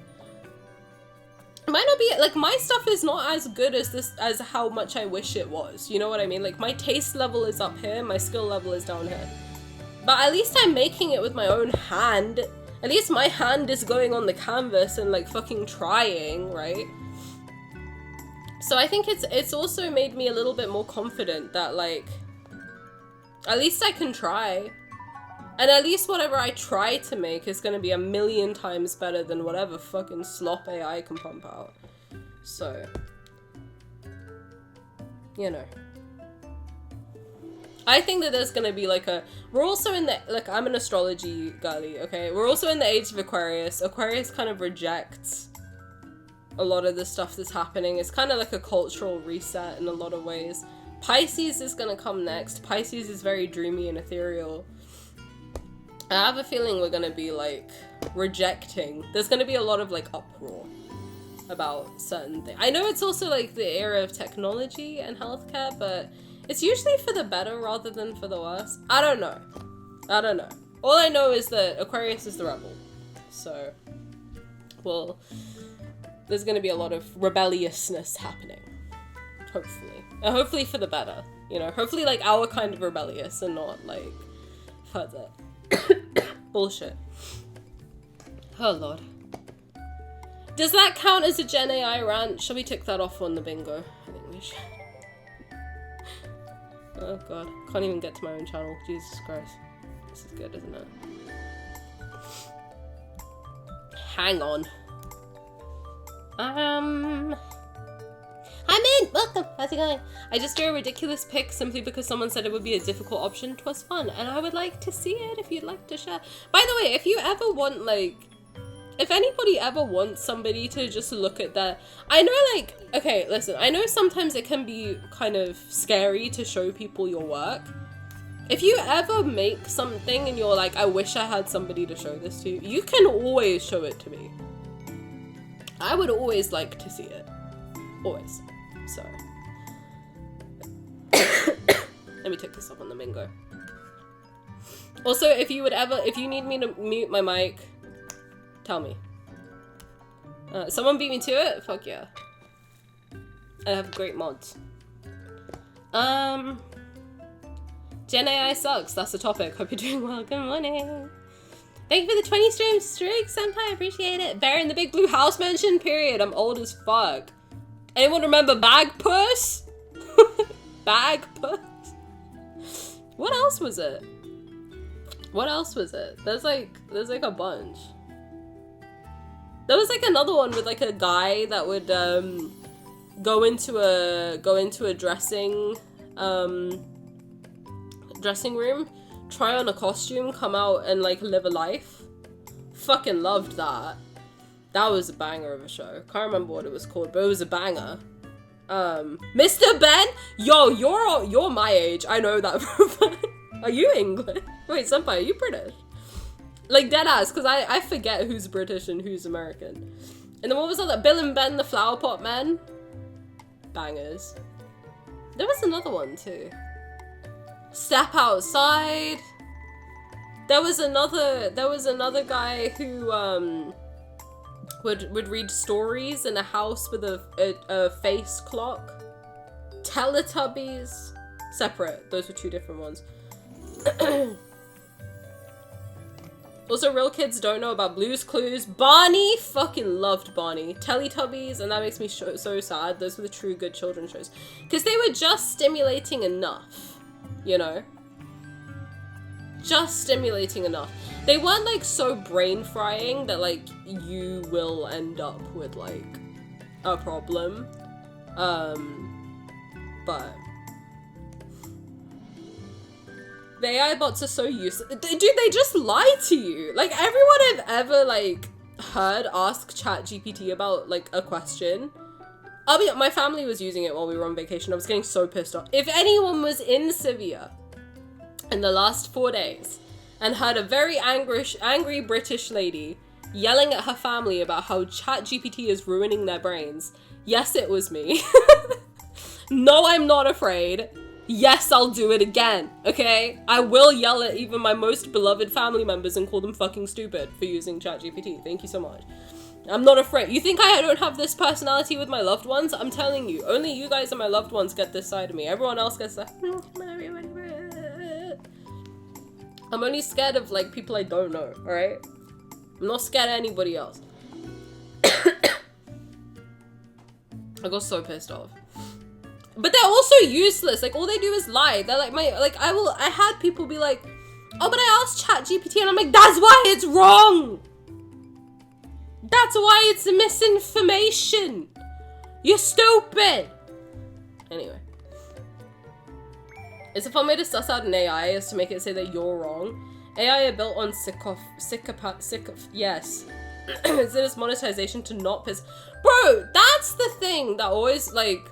It might not be... Like, my stuff is not as good as how much I wish it was. You know what I mean? Like, my taste level is up here, my skill level is down here. But at least I'm making it with my own hand. At least my hand is going on the canvas and, like, fucking trying, right? So I think it's also made me a little bit more confident that, like, at least I can try. And at least whatever I try to make is going to be 1,000,000 times better than whatever fucking slop AI can pump out. So, you know. I think that there's going to be, like, we're also in the... Like, I'm an astrology girly, okay? We're also in the age of Aquarius. Aquarius kind of rejects a lot of the stuff that's happening. It's kind of like a cultural reset in a lot of ways. Pisces is gonna come next. Pisces is very dreamy and ethereal. I have a feeling we're gonna be like rejecting. There's gonna be a lot of like uproar about certain things. I know it's also like the era of technology and healthcare, but it's usually for the better rather than for the worse. I don't know. All I know is that Aquarius is the rebel. So, well... There's going to be a lot of rebelliousness happening, hopefully. And hopefully for the better, you know? Hopefully, like, our kind of rebellious and not, like, further bullshit. Oh, Lord. Does that count as a Gen AI rant? Shall we tick that off on the bingo? I think we should. Oh, God. Can't even get to my own channel. Jesus Christ. This is good, isn't it? Hang on. Hi Mint! Welcome! How's it going? I just drew a ridiculous pic simply because someone said it would be a difficult option. 'Twas fun, and I would like to see it if you'd like to share. By the way, if you ever want, like... If anybody ever wants somebody to just look at that... I know, like... Okay, listen. I know sometimes it can be kind of scary to show people your work. If you ever make something and you're like, I wish I had somebody to show this to, you can always show it to me. I would always like to see it. Always. So. Let me take this off on the Mingo. Also, if you need me to mute my mic, tell me. Someone beat me to it? Fuck yeah. I have great mods. Gen AI sucks. That's the topic. Hope you're doing well. Good morning. Thank you for the 20 streak, senpai. Appreciate it. Bear in the big blue house mansion, period. I'm old as fuck. Anyone remember Bag Puss? Bag Puss? What else was it? There's like a bunch. There was like another one with like a guy that would go into a dressing room, try on a costume, come out and like live a life. Fucking loved that. That was a banger of a show. Can't remember what it was called, but it was a banger. Mr. Ben? Yo, you're my age. I know that for a fact. Are you English? Wait, senpai, are you British? Like, deadass, because I forget who's British and who's American. And then what was all that? Bill and Ben, the Flower Pot Men? Bangers. There was another one, too. Step Outside. There was another guy who, would read stories in a house with a face clock. Teletubbies. Separate. Those were two different ones. Also, real kids don't know about Blue's Clues. Barney! Fucking loved Barney. Teletubbies, and that makes me so sad. Those were the true good children's shows. Because they were just stimulating enough. You know? Just stimulating enough. They weren't, like, so brain-frying that, like, you will end up with, like, a problem. But... the AI bots are so useless. Dude, they just lie to you. Like, everyone I've ever, like, heard ask ChatGPT about, like, a question. My family was using it while we were on vacation. I was getting so pissed off. If anyone was in Sevilla in the last 4 days and heard a very angry British lady yelling at her family about how ChatGPT is ruining their brains, yes, it was me. No, I'm not afraid. Yes, I'll do it again, okay? I will yell at even my most beloved family members and call them fucking stupid for using ChatGPT. Thank you so much. I'm not afraid. You think I don't have this personality with my loved ones? I'm telling you, only you guys and my loved ones get this side of me. Everyone else gets that. I'm only scared of, like, people I don't know, alright? I'm not scared of anybody else. I got so pissed off. But they're also useless. Like, all they do is lie. They're like, I had people be like, oh, but I asked ChatGPT, and I'm like, that's why it's wrong. That's why it's misinformation. You're stupid. Anyway. It's a fun way to suss out an AI is to make it say that you're wrong. AI are built on yes. It's its monetization to not piss. Bro, that's the thing that always, like,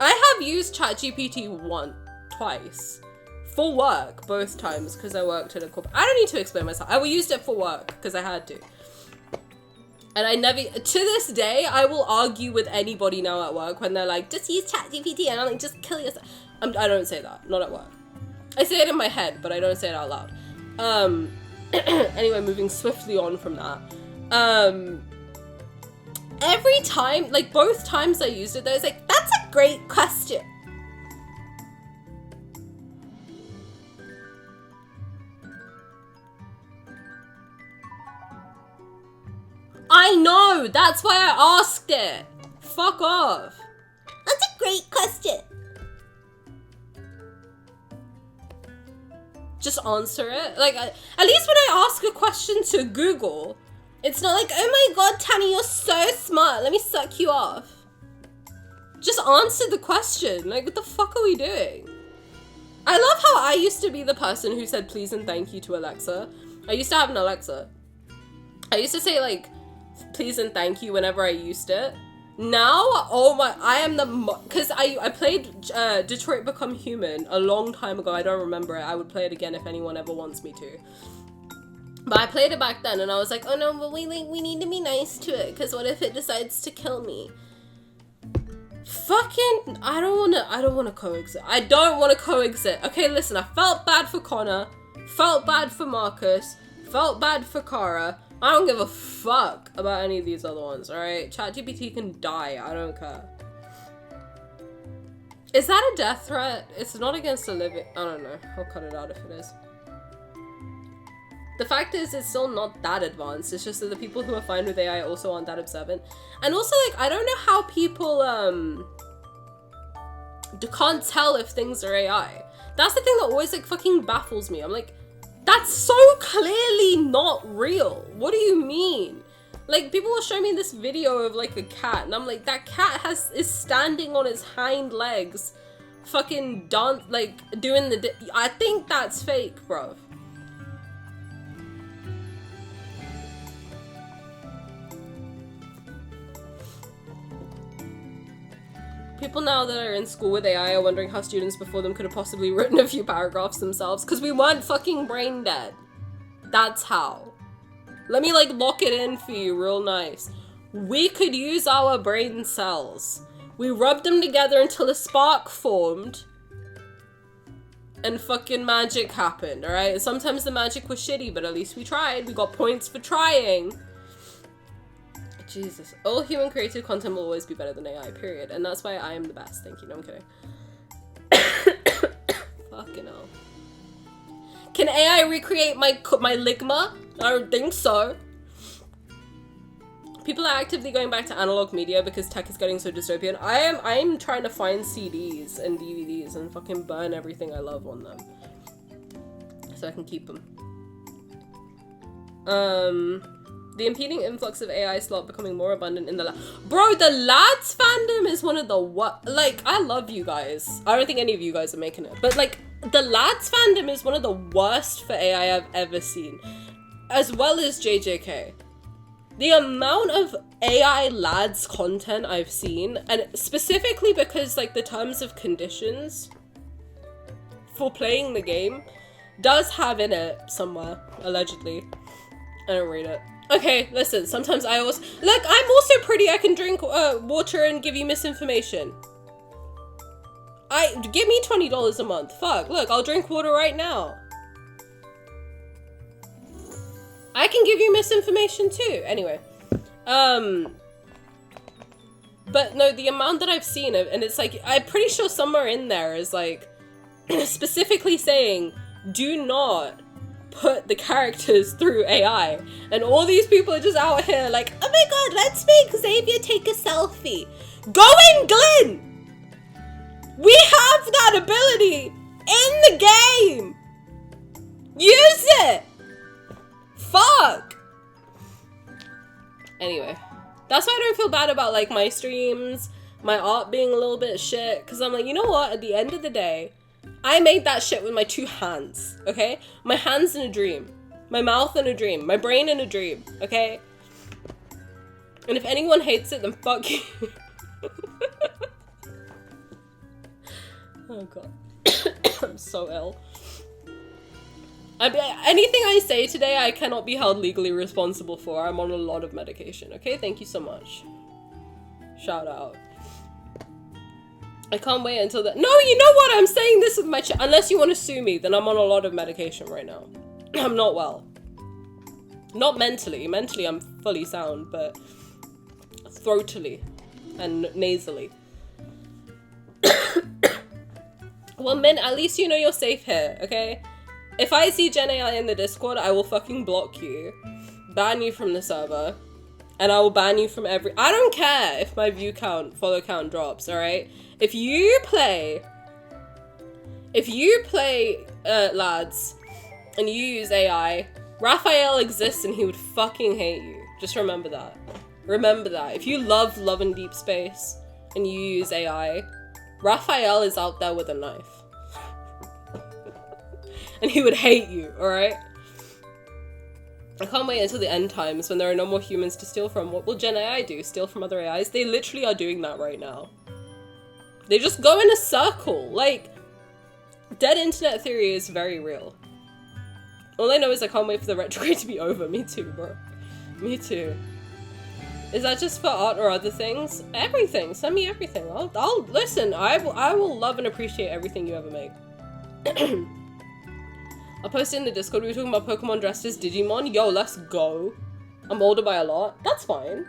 I have used ChatGPT twice. For work, both times, because I worked at a corporate. I don't need to explain myself. I used it for work, because I had to. And I never, to this day, I will argue with anybody now at work when they're like, just use ChatGPT, and I'm like, just kill yourself. I don't say that, not at work. I say it in my head, but I don't say it out loud. Anyway, moving swiftly on from that. Every time, like, both times I used it, I was like, that's a great question. I know, that's why I asked it. Fuck off. That's a great question. Just answer it. Like, at least when I ask a question to Google, it's not like, oh my god, Tani, you're so smart. Let me suck you off. Just answer the question. Like, what the fuck are we doing? I love how I used to be the person who said please and thank you to Alexa. I used to have an Alexa. I used to say, like, please and thank you whenever I used it. Now, oh my, I am the, because I played Detroit Become Human a long time ago. I don't remember it. I would play it again if anyone ever wants me to. But I played it back then and I was like, oh no, but we need to be nice to it, because what if it decides to kill me? Fucking, I don't wanna coexist. I don't wanna coexist. Okay, listen, I felt bad for Connor, felt bad for Marcus, felt bad for Kara. I don't give a fuck about any of these other ones, alright? ChatGPT can die, I don't care. Is that a death threat? It's not against a living, I don't know. I'll cut it out if it is. The fact is, it's still not that advanced. It's just that the people who are fine with AI also aren't that observant. And also, like, I don't know how people, can't tell if things are AI. That's the thing that always, like, fucking baffles me. I'm like, that's so clearly not real. What do you mean? Like, people will show me this video of, like, a cat, and I'm like, that cat is standing on its hind legs, fucking doing the, I think that's fake, bro. People now that are in school with AI are wondering how students before them could have possibly written a few paragraphs themselves, because we weren't fucking brain dead. That's how. Let me like lock it in for you real nice. We could use our brain cells. We rubbed them together until a spark formed and fucking magic happened, alright? Sometimes the magic was shitty, but at least we tried. We got points for trying. Jesus. All human created content will always be better than AI, period. And that's why I am the best. Thank you. No, I'm kidding. Fucking hell. Can AI recreate my ligma? I don't think so. People are actively going back to analog media because tech is getting so dystopian. I'm trying to find CDs and DVDs and fucking burn everything I love on them. So I can keep them. The impeding influx of AI slot becoming more abundant in the Bro, the lads fandom is one of the like, I love you guys. I don't think any of you guys are making it. But like, the lads fandom is one of the worst for AI I've ever seen. As well as JJK. The amount of AI lads content I've seen, and specifically because like the terms of conditions for playing the game does have in it somewhere, allegedly. I don't read it. Okay, listen, sometimes I also- Look, I'm also pretty, I can drink water and give you misinformation. Give me $20 a month. Fuck, look, I'll drink water right now. I can give you misinformation too. Anyway. But no, the amount that I've seen, and it's like, I'm pretty sure somewhere in there is like, specifically saying, do not put the characters through AI. And all these people are just out here like, oh my god, let's make Xavier take a selfie. Go in, Glenn! We have that ability in the game! Use it! Fuck! Anyway, that's why I don't feel bad about like my streams, my art being a little bit shit, because I'm like, you know what, at the end of the day, I made that shit with my 2 hands, okay? My hands in a dream. My mouth in a dream. My brain in a dream, okay? And if anyone hates it, then fuck you. Oh god. I'm so ill. Anything I say today, I cannot be held legally responsible for. I'm on a lot of medication, okay? Thank you so much. Shout out. I can't wait until that. No, you know what? I'm saying this with my unless you want to sue me, then I'm on a lot of medication right now. I'm not well. Not mentally. Mentally, I'm fully sound, but throatily and nasally. Well, Min, at least you know you're safe here, okay? If I see Gen AI in the Discord, I will fucking block you, ban you from the server, and I will ban you from every- I don't care if my view count, follow count drops, alright? If you play, lads, and you use AI, Raphael exists and he would fucking hate you. Just remember that. Remember that. If you love and Deepspace, and you use AI, Raphael is out there with a knife. And he would hate you, alright? I can't wait until the end times when there are no more humans to steal from. What will Gen AI do? Steal from other AIs? They literally are doing that right now. They just go in a circle. Like, dead internet theory is very real. All I know is I can't wait for the retrograde to be over. Me too, bro. Me too. Is that just for art or other things? Everything. Send me everything. I'll listen. I will love and appreciate everything you ever make. I'll post it in the Discord. We were talking about Pokemon dressed as Digimon. Yo, let's go. I'm older by a lot. That's fine.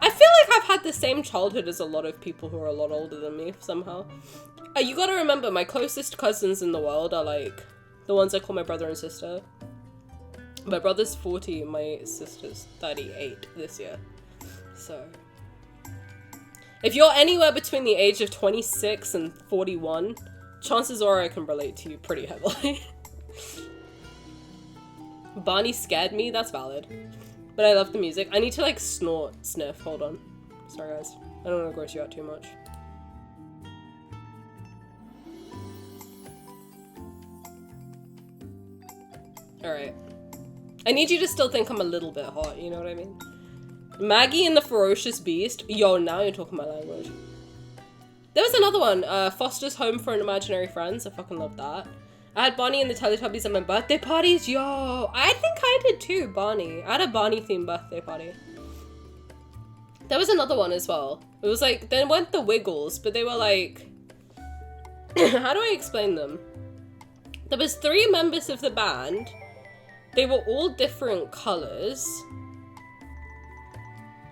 I feel like I've had the same childhood as a lot of people who are a lot older than me, somehow. You gotta remember, my closest cousins in the world are, like, the ones I call my brother and sister. My brother's 40, my sister's 38 this year. So, if you're anywhere between the age of 26 and 41, chances are I can relate to you pretty heavily. Barney scared me, that's valid. But I love the music. I need to like sniff, hold on. Sorry guys, I don't want to gross you out too much. Alright. I need you to still think I'm a little bit hot, you know what I mean? Maggie and the Ferocious Beast. Yo, now you're talking my language. There was another one, Foster's Home for an Imaginary Friends. I fucking love that. I had Barney and the Teletubbies at my birthday parties. Yo, I think I did too, Barney. I had a Barney themed birthday party. There was another one as well. It was like, then went the Wiggles, but they were like, how do I explain them? There was 3 members of the band. They were all different colors.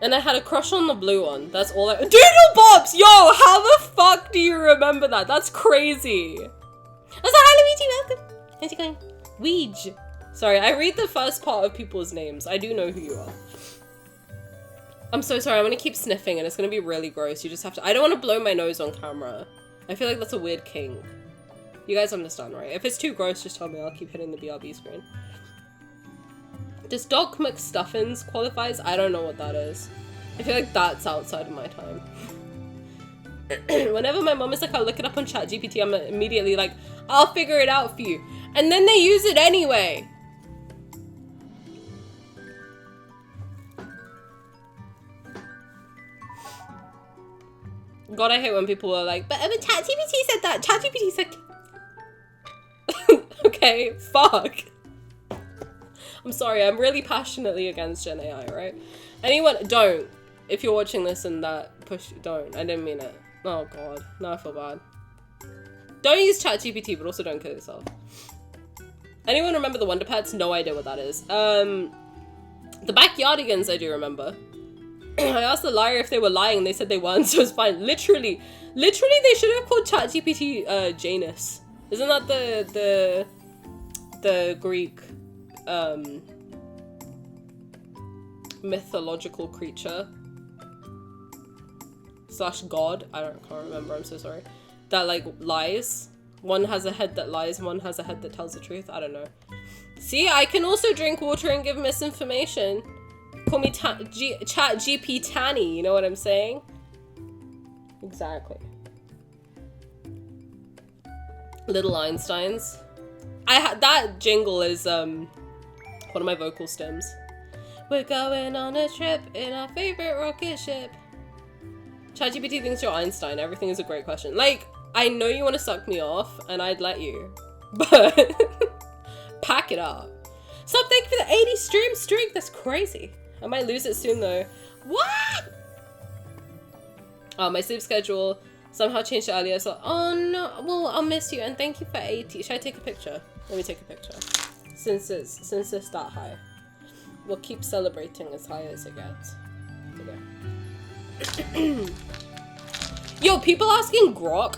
And I had a crush on the blue one. That's all I- Doodle Bobs! Yo, how the fuck do you remember that? That's crazy. I was like, hi Luigi, welcome. How's it going? Weege. Sorry, I read the first part of people's names. I do know who you are. I'm so sorry, I'm gonna keep sniffing and it's gonna be really gross. You just have to- I don't want to blow my nose on camera. I feel like that's a weird kink. You guys understand, right? If it's too gross, just tell me. I'll keep hitting the BRB screen. Does Doc McStuffins qualifies? I don't know what that is. I feel like that's outside of my time. Whenever my mom is like, I'll look it up on ChatGPT, I'm immediately like, I'll figure it out for you. And then they use it anyway. God, I hate when people are like, but ChatGPT said that. ChatGPT said... Okay, fuck. I'm sorry, I'm really passionately against Gen AI, right? Anyone, don't. If you're watching this and that, don't. I didn't mean it. Oh god, now I feel bad. Don't use ChatGPT, but also don't kill yourself. Anyone remember the Wonder Pets? No idea what that is. The Backyardigans I do remember. I asked the liar if they were lying, they said they weren't, so it's fine. Literally, they should have called ChatGPT Janus. Isn't that the Greek mythological creature / god? I can't remember, I'm so sorry. That like lies. One has a head that lies, one has a head that tells the truth. I don't know. See, I can also drink water and give misinformation. Call me ChatGP Tani, you know what I'm saying? Exactly. Little Einsteins. That jingle is one of my vocal stems. We're going on a trip in our favorite rocket ship. ChatGPT thinks you're Einstein. Everything is a great question. Like, I know you want to suck me off, and I'd let you, but pack it up. Stop, thank you for the 80 streak. That's crazy. I might lose it soon though. What? Oh, my sleep schedule somehow changed earlier, so oh no. Well, I'll miss you, and thank you for 80. Should I take a picture? Let me take a picture. Since it's that high, we'll keep celebrating as high as it gets. Okay. Yo, people asking Grok,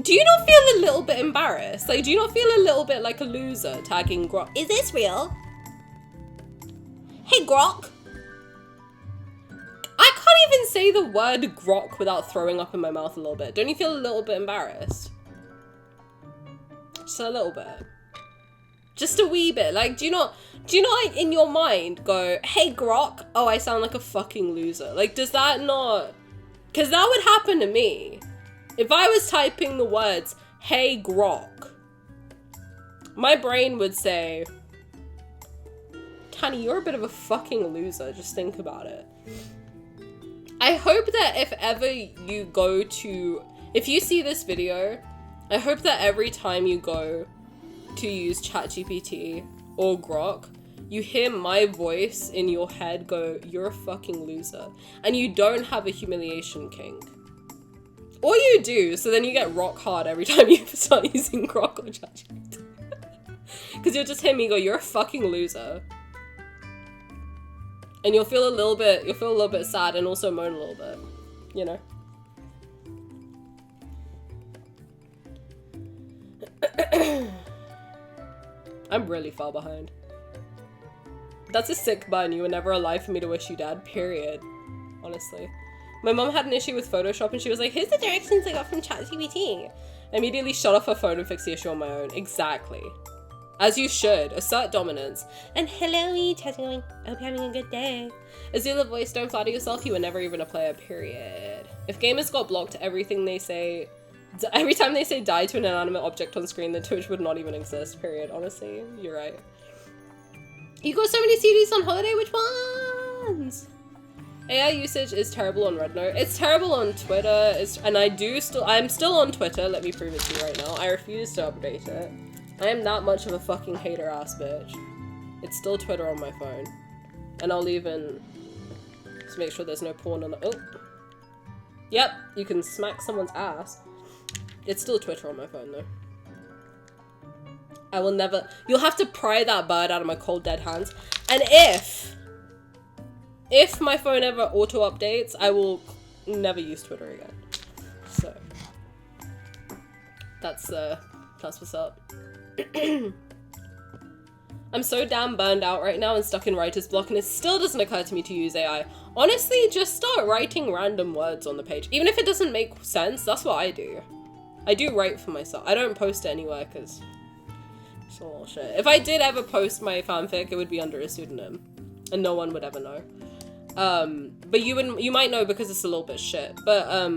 do you not feel a little bit embarrassed? Like, do you not feel a little bit like a loser tagging Grok? Is this real? Hey, Grok. I can't even say the word grok without throwing up in my mouth a little bit. Don't you feel a little bit embarrassed? Just a little bit. Just a wee bit. Like, do you not like in your mind go, hey grok, oh I sound like a fucking loser. Like, does that not, because that would happen to me. If I was typing the words, hey grok, my brain would say, Tani, you're a bit of a fucking loser, just think about it. I hope that if ever you go to, if you see this video, I hope that every time you go to use ChatGPT or Grok, you hear my voice in your head go, you're a fucking loser. And you don't have a humiliation kink. Or you do, so then you get rock hard every time you start using Grok or ChatGPT. Because you'll just hear me go, you're a fucking loser. And you'll feel a little bit sad and also moan a little bit, you know? I'm really far behind. That's a sick bun. You were never alive for me to wish you dad, period. Honestly. My mom had an issue with Photoshop and she was like, here's the directions I got from ChatGPT. I immediately shut off her phone and fixed the issue on my own. Exactly. As you should. Assert dominance. And hello, how's it going? I hope you're having a good day. Azula voice, don't flatter yourself. You were never even a player, period. If gamers got blocked, every time they say die to an inanimate object on screen, then Twitch would not even exist, period. Honestly, you're right. You got so many CDs on holiday, which ones? AI usage is terrible on Rednote. It's terrible on Twitter. I'm still on Twitter. Let me prove it to you right now. I refuse to update it. I am that much of a fucking hater ass bitch. It's still Twitter on my phone. And I'll even just make sure there's no porn on the— oh. Yep, you can smack someone's ass. It's still Twitter on my phone though. I will never— you'll have to pry that bird out of my cold dead hands. And if my phone ever auto updates, I will never use Twitter again. So that's what's up. I'm so damn burned out right now and stuck in writer's block, and it still doesn't occur to me to use AI. Honestly, just start writing random words on the page. Even if it doesn't make sense, that's what I do. I do write for myself. I don't post it anywhere because it's all shit. If I did ever post my fanfic, it would be under a pseudonym and no one would ever know. But you might know because it's a little bit shit. But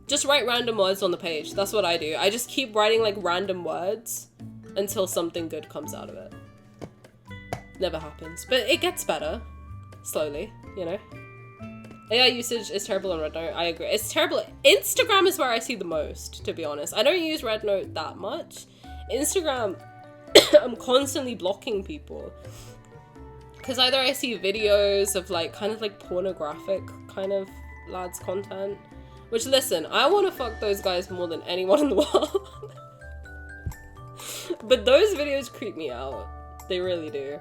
just write random words on the page. That's what I do. I just keep writing like random words until something good comes out of it. Never happens, but it gets better slowly, you know. AI usage is terrible on Rednote. I agree. It's terrible. Instagram is where I see the most, to be honest. I don't use Rednote that much. Instagram, I'm constantly blocking people because either I see videos of like kind of like pornographic kind of lads content, which, listen, I want to fuck those guys more than anyone in the world. But those videos creep me out. They really do.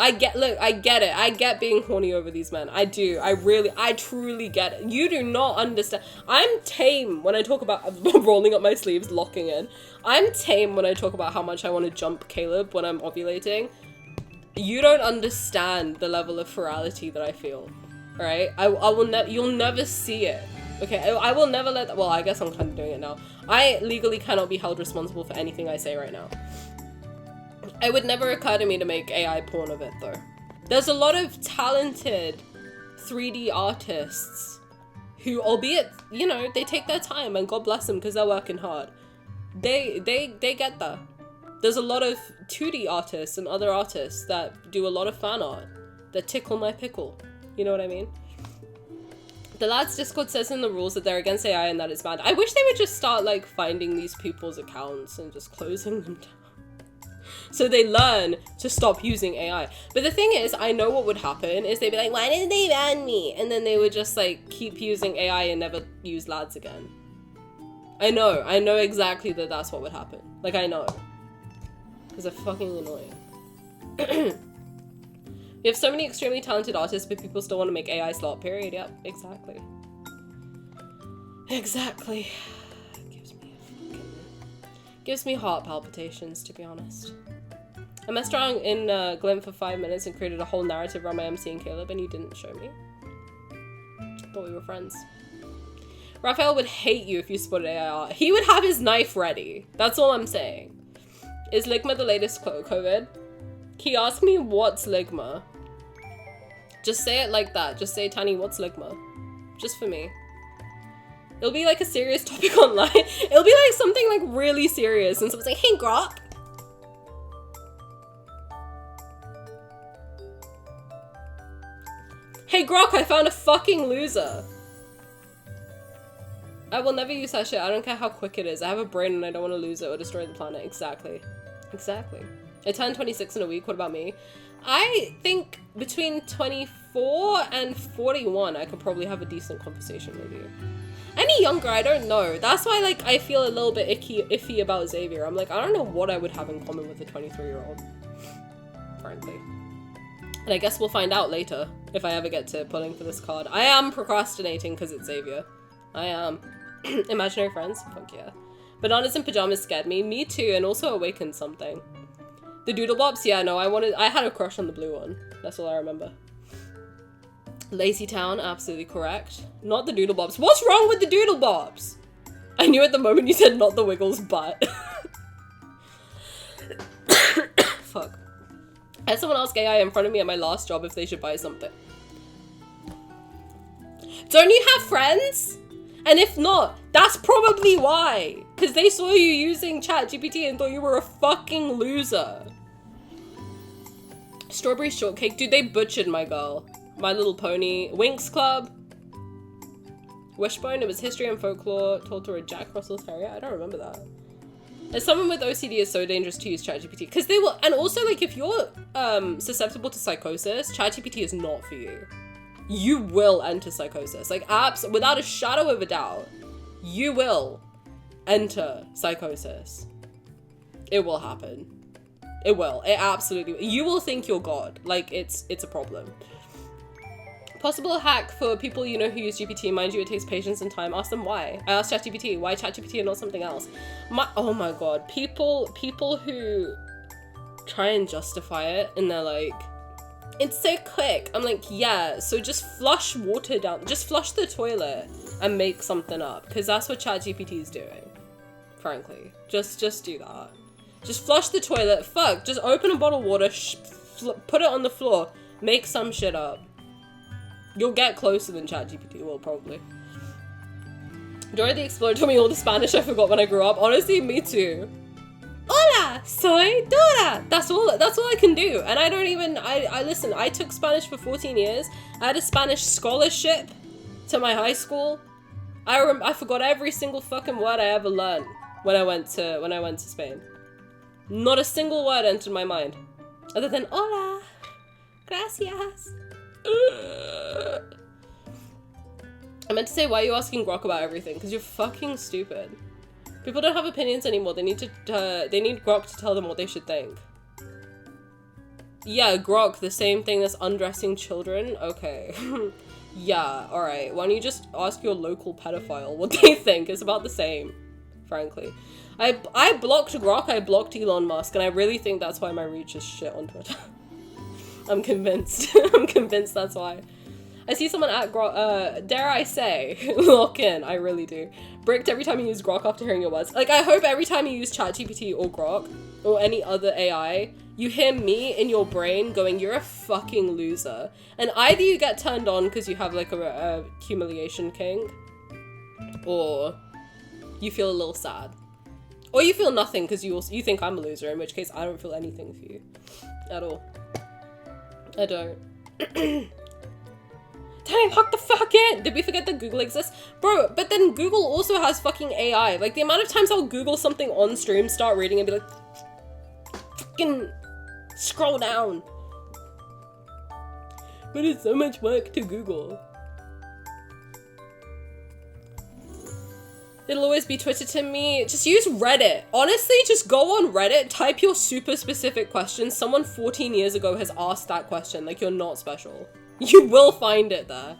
I get it. I get being horny over these men. I do. I truly get it. You do not understand. I'm tame when I talk about rolling up my sleeves, locking in. I'm tame when I talk about how much I want to jump Caleb when I'm ovulating. You don't understand the level of ferality that I feel. Alright? You'll never see it. Okay, I will never let that— well, I guess I'm kind of doing it now. I legally cannot be held responsible for anything I say right now. It would never occur to me to make AI porn of it, though. There's a lot of talented 3D artists who, albeit, you know, they take their time, and God bless them because they're working hard. They get that. There's a lot of 2D artists and other artists that do a lot of fan art that tickle my pickle. You know what I mean? The lads Discord says in the rules that they're against AI and that it's banned. I wish they would just start like finding these people's accounts and just closing them down, so they learn to stop using AI. But the thing is, I know what would happen is they'd be like, why didn't they ban me? And then they would just like keep using AI and never use lads again. I know exactly that's what would happen. Like, I know. Because they're fucking annoying. We have so many extremely talented artists, but people still want to make AI slot, period. Yep, exactly. Exactly. Gives me heart palpitations, to be honest. I messed around in Glim for 5 minutes and created a whole narrative around my MC and Caleb, and you didn't show me. Thought we were friends. Raphael would hate you if you spotted AI art. He would have his knife ready. That's all I'm saying. Is Ligma the latest COVID? He asked me, what's Ligma? Just say it like that. Just say, Tani, what's Ligma? Just for me. It'll be like a serious topic online. It'll be like something like really serious and someone's like, hey, Grok. Hey, Grok, I found a fucking loser. I will never use that shit. I don't care how quick it is. I have a brain and I don't want to lose it or destroy the planet. Exactly. Exactly. I turned 26 in a week. What about me? I think between 24 and 41, I could probably have a decent conversation with you. Any younger, I don't know. That's why, like, I feel a little bit iffy about Xavier. I'm like, I don't know what I would have in common with a 23-year-old, frankly. And I guess we'll find out later if I ever get to pulling for this card. I am procrastinating because it's Xavier. I am. Imaginary friends? Fuck yeah. Bananas in pajamas scared me. Me too, and also awakened something. The Doodle Bops? Yeah, no, I had a crush on the blue one. That's all I remember. Lazy Town, absolutely correct. Not the Doodle Bops. What's wrong with the Doodle Bops? I knew at the moment you said not the Wiggles, but... Fuck. I had someone ask AI in front of me at my last job if they should buy something. Don't you have friends? And if not, that's probably why. Because they saw you using ChatGPT and thought you were a fucking loser. Strawberry shortcake. Dude, they butchered my girl. My Little Pony, Winx Club, Wishbone, it was history and folklore told through a Jack Russell Terrier. I don't remember that. As someone with OCD, is so dangerous to use ChatGPT because they will, and also like if you're susceptible to psychosis, ChatGPT is not for you. You will enter psychosis, like apps without a shadow of a doubt. You will enter psychosis. It will happen. It will. It absolutely will. You will think you're God. Like it's a problem. Possible hack for people you know who use GPT. Mind you, it takes patience and time. Ask them why. I asked ChatGPT, why ChatGPT and not something else? Oh my god. People who try and justify it and they're like, it's so quick. I'm like, yeah, so just flush water down. Just flush the toilet and make something up. Because that's what ChatGPT is doing. Frankly. Just do that. Just flush the toilet. Fuck. Just open a bottle of water. Put it on the floor. Make some shit up. You'll get closer than ChatGPT will, probably. Dora the Explorer told me all the Spanish I forgot when I grew up. Honestly, me too. Hola, soy Dora. That's all I can do. And I don't even, I listen, I took Spanish for 14 years. I had a Spanish scholarship to my high school. I forgot every single fucking word I ever learned when I went to Spain. Not a single word entered my mind. Other than, hola, gracias. I meant to say, why are you asking Grok about everything? Because you're fucking stupid. People don't have opinions anymore. They need Grok to tell them what they should think. Yeah, Grok, the same thing as undressing children? Okay. Yeah, alright. Why don't you just ask your local pedophile what they think? It's about the same, frankly. I blocked Grok, I blocked Elon Musk, and I really think that's why my reach is shit on Twitter. I'm convinced. I'm convinced that's why. I see someone at Grok, dare I say, lock in, I really do. Bricked every time you use Grok after hearing your words. Like, I hope every time you use ChatGPT or Grok, or any other AI, you hear me in your brain going, you're a fucking loser. And either you get turned on because you have like a humiliation king, or you feel a little sad. Or you feel nothing because you think I'm a loser, in which case I don't feel anything for you. At all. I don't. Tani, fuck the fuck in! Did we forget that Google exists? Bro, but then Google also has fucking AI. Like, the amount of times I'll Google something on stream, start reading, and be like, fucking scroll down. But it's so much work to Google. It'll always be Twitter to me. Just use Reddit. Honestly, just go on Reddit, type your super specific question. Someone 14 years ago has asked that question. Like, you're not special. You will find it there.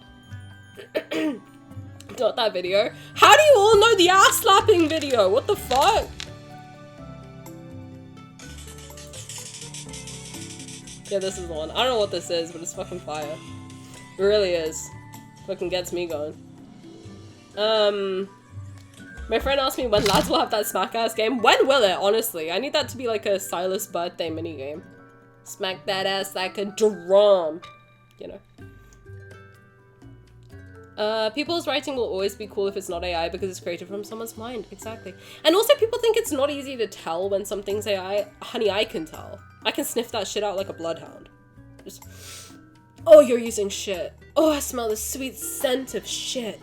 Not that video. How do you all know the ass slapping video? What the fuck? Yeah, this is the one. I don't know what this is, but it's fucking fire. It really is. Fucking gets me going. My friend asked me when lads will have that smack ass game. When will it, honestly? I need that to be like a Silas birthday minigame. Smack that ass like a drum. You know. People's writing will always be cool if it's not AI because it's created from someone's mind. Exactly. And also people think it's not easy to tell when something's AI. Honey, I can tell. I can sniff that shit out like a bloodhound. Just, oh, you're using shit. Oh, I smell the sweet scent of shit.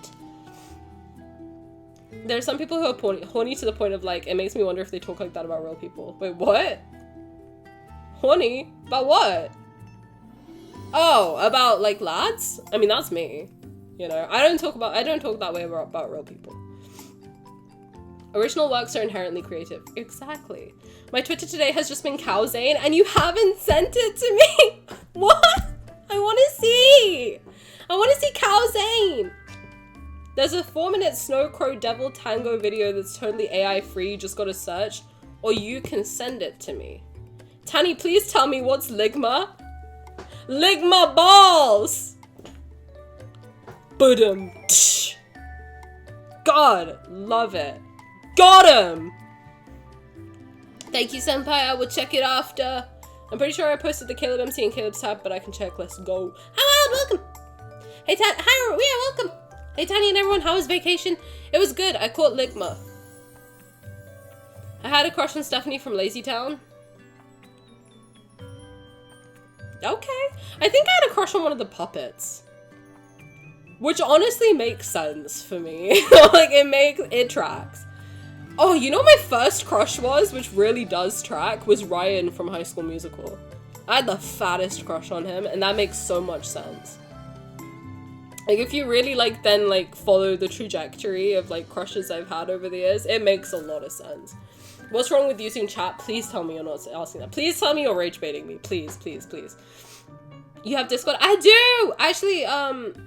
There are some people who are horny to the point of like, it makes me wonder if they talk like that about real people. Wait, what? Horny? About what? Oh, about like lads? I mean, that's me. You know, I don't talk that way about real people. Original works are inherently creative. Exactly. My Twitter today has just been Cow Zane and you haven't sent it to me. What? I want to see. I want to see Cow Zane. There's a 4-minute Snow Crow Devil Tango video that's totally AI free. You just gotta search, or you can send it to me. Tani, please tell me what's Ligma. Ligma balls. Boom. God, love it. Got him. Thank you, senpai. I will check it after. I'm pretty sure I posted the Caleb MC and Caleb's tab, but I can check. Let's go. Hello, welcome. Hey, hi, yeah, welcome. Hey, Tani and everyone, how was vacation? It was good. I caught Ligma. I had a crush on Stephanie from Lazy Town. Okay. I think I had a crush on one of the puppets. Which honestly makes sense for me. Like, it tracks. Oh, you know what my first crush was, which really does track, was Ryan from High School Musical. I had the fattest crush on him, and that makes so much sense. Like, if you really, like, then, like, follow the trajectory of, like, crushes I've had over the years, it makes a lot of sense. What's wrong with using chat? Please tell me you're not asking that. Please tell me you're rage baiting me. Please, please, please. You have Discord? I do! Actually,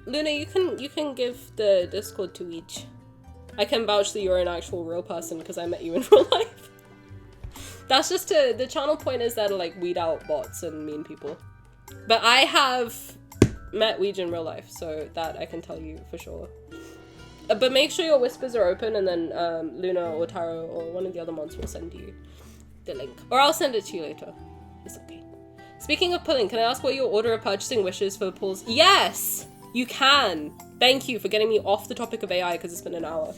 Luna, you can give the Discord to each. I can vouch that you're an actual real person because I met you in real life. That's just the channel point is there to, like, weed out bots and mean people. But I have met Ouija in real life, so that I can tell you for sure. But make sure your whispers are open, and then Luna or Taro or one of the other mods will send you the link. Or I'll send it to you later. It's okay. Speaking of pulling, can I ask what your order of purchasing wishes for the pulls? Yes! You can! Thank you for getting me off the topic of AI because it's been an hour.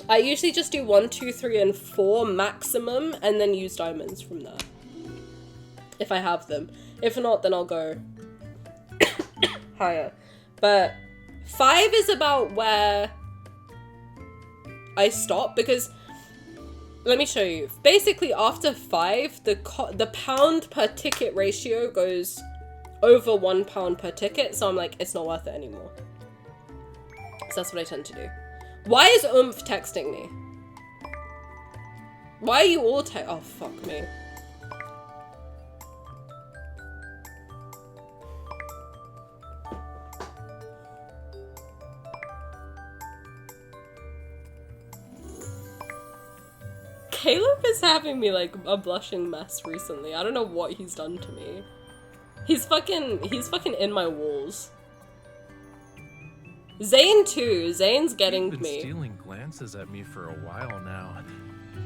I usually just do 1, 2, 3, and 4 maximum, and then use diamonds from there. If I have them. If not, then I'll go higher. But 5 is about where I stop, because let me show you. Basically, after 5, the pound per ticket ratio goes over £1 per ticket, so I'm like, it's not worth it anymore. So that's what I tend to do. Why is Oomph texting me? Why are you all oh, fuck me. Caleb is having me like a blushing mess recently. I don't know what he's done to me. He's fucking in my walls. Zane too. Zane's getting You've been me. Stealing glances at me for a while now.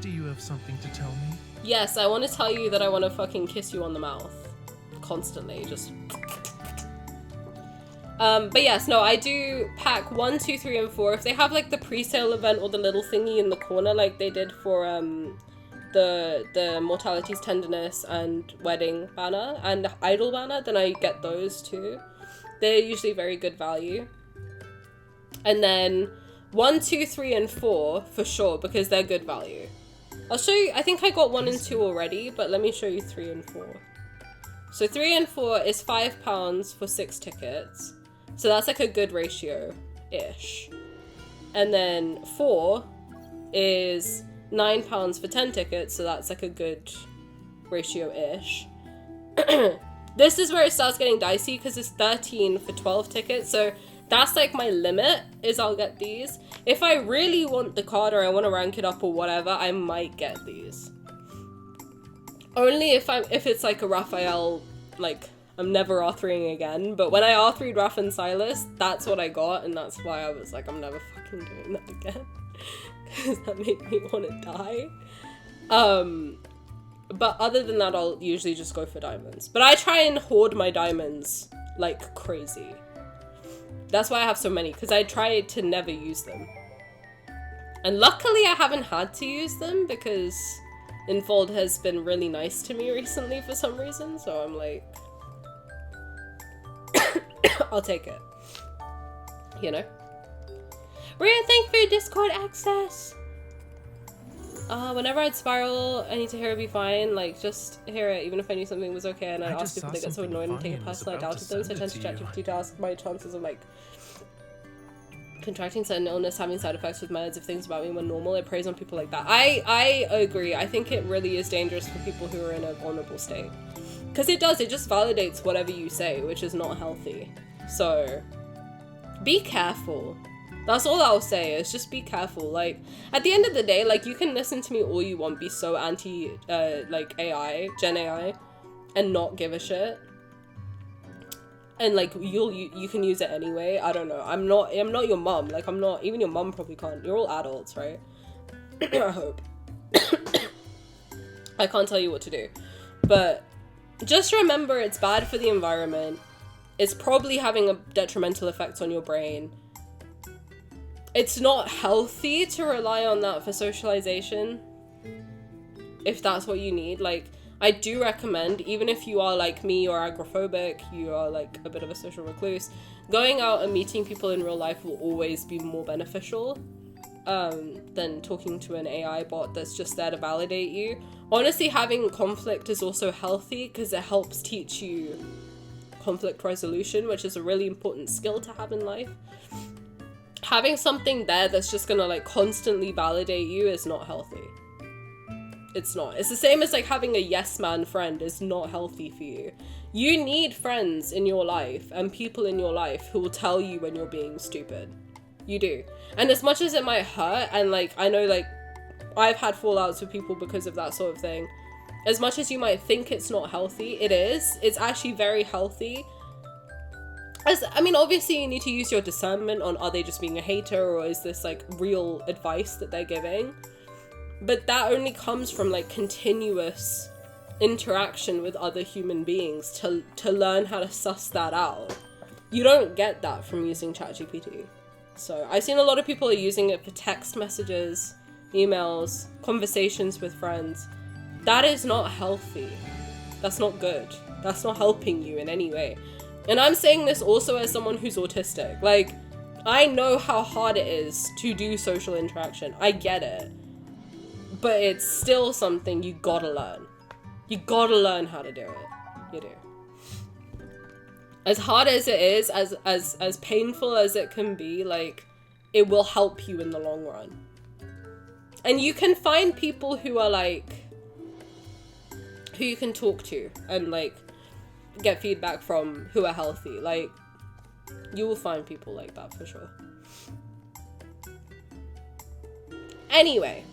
Do you have something to tell me? Yes, I want to tell you that I want to fucking kiss you on the mouth. Constantly, just... but yes, no, I do pack 1, 2, 3, and 4. If they have like the pre-sale event or the little thingy in the corner like they did for the Mortality's Tenderness and Wedding banner and Idol banner, then I get those too. They're usually very good value. And then 1, 2, 3, and 4 for sure because they're good value. I'll show you, I think I got 1 and 2 already, but let me show you 3 and 4. So 3 and 4 is £5 for 6 tickets. So that's like a good ratio-ish. And then 4 is £9 for 10 tickets, so that's like a good ratio-ish. This is where it starts getting dicey because it's 13 for 12 tickets, so that's like my limit, is I'll get these. If I really want the card or I want to rank it up or whatever, I might get these. Only if it's like a Raphael, like, I'm never R3ing again, but when I R3'd Raph and Silas, that's what I got, and that's why I was like, I'm never fucking doing that again. Because that made me want to die. But other than that, I'll usually just go for diamonds. But I try and hoard my diamonds like crazy. That's why I have so many, because I try to never use them. And luckily I haven't had to use them, because Infold has been really nice to me recently for some reason, so I'm like... I'll take it. You know? Rhea, thank you for your Discord access! Whenever I'd spiral, I need to hear it be fine. Like, just hear it, even if I knew something was okay, and I'd ask people that get so annoyed and take it personal, I doubted them, so I tend to ChatGPT to ask my chances of, like, contracting certain illness, having side effects with meds, if things about me were normal. It preys on people like that. I agree. I think it really is dangerous for people who are in a vulnerable state. Because it just validates whatever you say, which is not healthy. So, be careful. That's all I'll say, is just be careful. Like, at the end of the day, like, you can listen to me all you want, be so anti, like, AI, Gen AI, and not give a shit. And, like, you can use it anyway. I don't know. I'm not your mum. Like, I'm not, even your mum probably can't. You're all adults, right? I hope. I can't tell you what to do. But just remember, it's bad for the environment. It's probably having a detrimental effect on your brain. It's not healthy to rely on that for socialization, if that's what you need. Like, I do recommend, even if you are like me or agoraphobic, you are like a bit of a social recluse, going out and meeting people in real life will always be more beneficial than talking to an AI bot that's just there to validate you. Honestly, having conflict is also healthy because it helps teach you conflict resolution, which is a really important skill to have in life. Having something there that's just gonna like constantly validate you is not healthy. It's not. It's the same as like having a yes man friend is not healthy for you. You need friends in your life and people in your life who will tell you when you're being stupid. You do. And as much as it might hurt, and like I know like I've had fallouts with people because of that sort of thing, as much as you might think it's not healthy, it is. It's actually very healthy. I mean, obviously you need to use your discernment on, are they just being a hater or is this like real advice that they're giving? But that only comes from like continuous interaction with other human beings to learn how to suss that out. You don't get that from using ChatGPT. So I've seen a lot of people are using it for text messages, emails, conversations with friends. That is not healthy. That's not good. That's not helping you in any way. And I'm saying this also as someone who's autistic. Like, I know how hard it is to do social interaction. I get it. But it's still something you gotta learn. You gotta learn how to do it. You do. As hard as it is, as painful as it can be, like, it will help you in the long run. And you can find people who are like, who you can talk to and like get feedback from, who are healthy. Like, you will find people like that for sure. Anyway,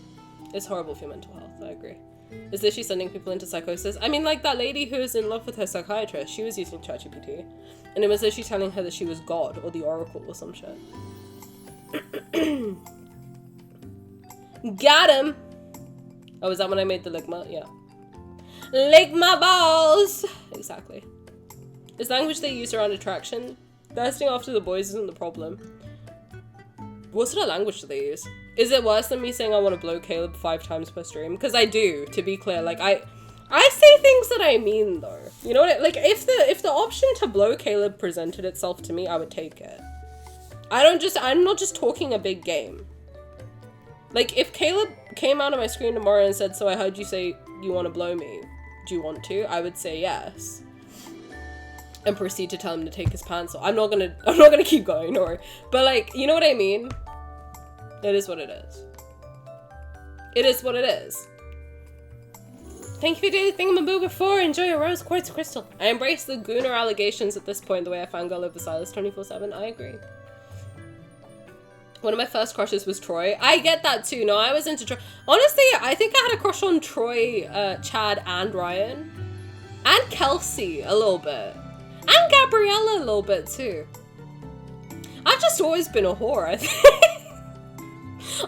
it's horrible for your mental health, I agree. Is literally sending people into psychosis. I mean, like that lady who was in love with her psychiatrist, she was using ChatGPT, and it was literally telling her that she was God or the Oracle or some shit. Got him! Oh, is that when I made the ligma? Yeah. Lick my balls! Exactly. Is language they use around attraction? Thirsting after the boys isn't the problem. What sort of language do they use? Is it worse than me saying I want to blow Caleb 5 times per stream? Because I do, to be clear. Like, I say things that I mean, though. You know what? Like, if the option to blow Caleb presented itself to me, I would take it. I'm not just talking a big game. Like, if Caleb came out of my screen tomorrow and said, so I heard you say you want to blow me. Do you want to? I would say yes. And proceed to tell him to take his pants off. I'm not gonna keep going, don't worry. But like, you know what I mean? It is what it is. It is what it is. Thank you for doing the thingamaboo before. Enjoy your rose quartz crystal. I embrace the Gooner allegations at this point, the way I fangirl over Silas 24/7. I agree. One of my first crushes was Troy. I get that too. No, I was into Troy. Honestly, I think I had a crush on Troy, Chad, and Ryan. And Kelsey, a little bit. And Gabriella, a little bit too. I've just always been a whore, I think.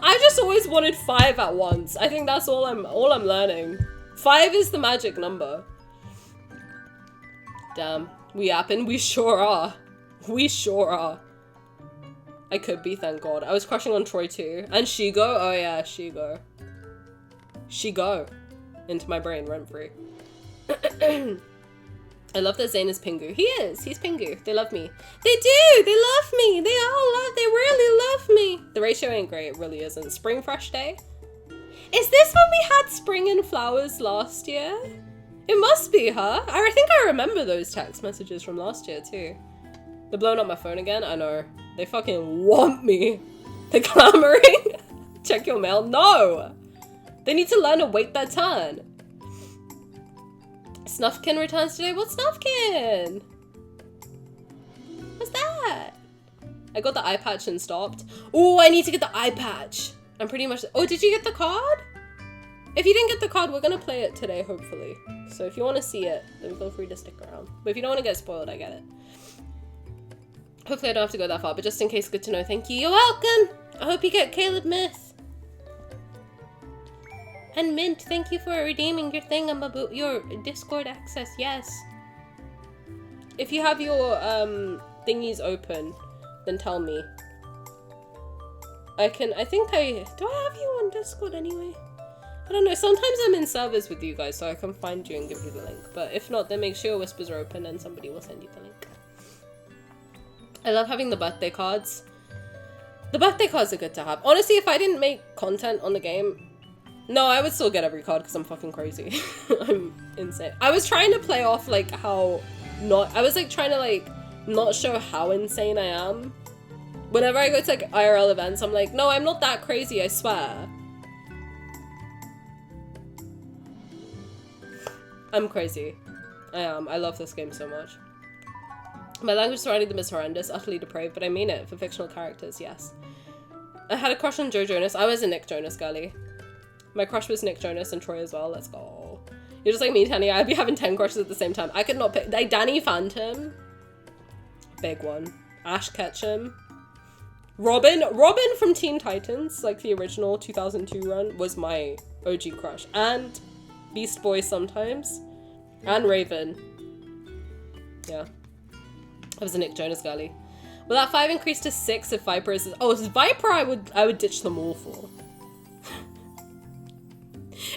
I've just always wanted 5 at once. I think that's all I'm learning. 5 is the magic number. Damn. We yapping? We sure are. We sure are. I could be, thank God. I was crushing on Troy too. And Shigo? Oh yeah, Shigo. Shigo. Into my brain, rent free. I love that Zayn is Pingu. He is. He's Pingu. They love me. They do. They love me. They really love me. The ratio ain't great. It really isn't. Spring Fresh Day? Is this when we had spring and flowers last year? It must be, huh? I think I remember those text messages from last year too. They're blowing up my phone again? I know. They fucking want me. They're clamoring. Check your mail. No. They need to learn to wait their turn. Snuffkin returns today. What's Snuffkin? What's that? I got the eye patch and stopped. Oh, I need to get the eye patch. I'm pretty much... Oh, did you get the card? If you didn't get the card, we're going to play it today, hopefully. So if you want to see it, then feel free to stick around. But if you don't want to get spoiled, I get it. Hopefully I don't have to go that far, but just in case, good to know. Thank you. You're welcome. I hope you get Caleb Myth. And Mint, thank you for redeeming your your Discord access. Yes. If you have your thingies open, then tell me. Do I have you on Discord anyway? I don't know, sometimes I'm in servers with you guys so I can find you and give you the link. But if not, then make sure your whispers are open and somebody will send you the link. I love having the birthday cards. The birthday cards are good to have. Honestly, if I didn't make content on the game, no, I would still get every card because I'm fucking crazy. I'm insane. I was trying to play off like how not, I was like trying to like not show how insane I am. Whenever I go to like IRL events, I'm like, no, I'm not that crazy, I swear. I'm crazy. I am. I love this game so much. My language surrounding them is horrendous, utterly depraved, but I mean it for fictional characters, yes. I had a crush on Joe Jonas. I was a Nick Jonas girly. My crush was Nick Jonas and Troy as well. Let's go. You're just like me, Tani. I'd be having 10 crushes at the same time. I could not pick. Like, Danny Phantom. Big one. Ash Ketchum. Robin from Teen Titans, like the original 2002 run, was my OG crush. And Beast Boy sometimes. And Raven. Yeah. I was a Nick Jonas girly. Will that 5 increase to 6 if Viper is... Oh, Viper I would ditch them all for.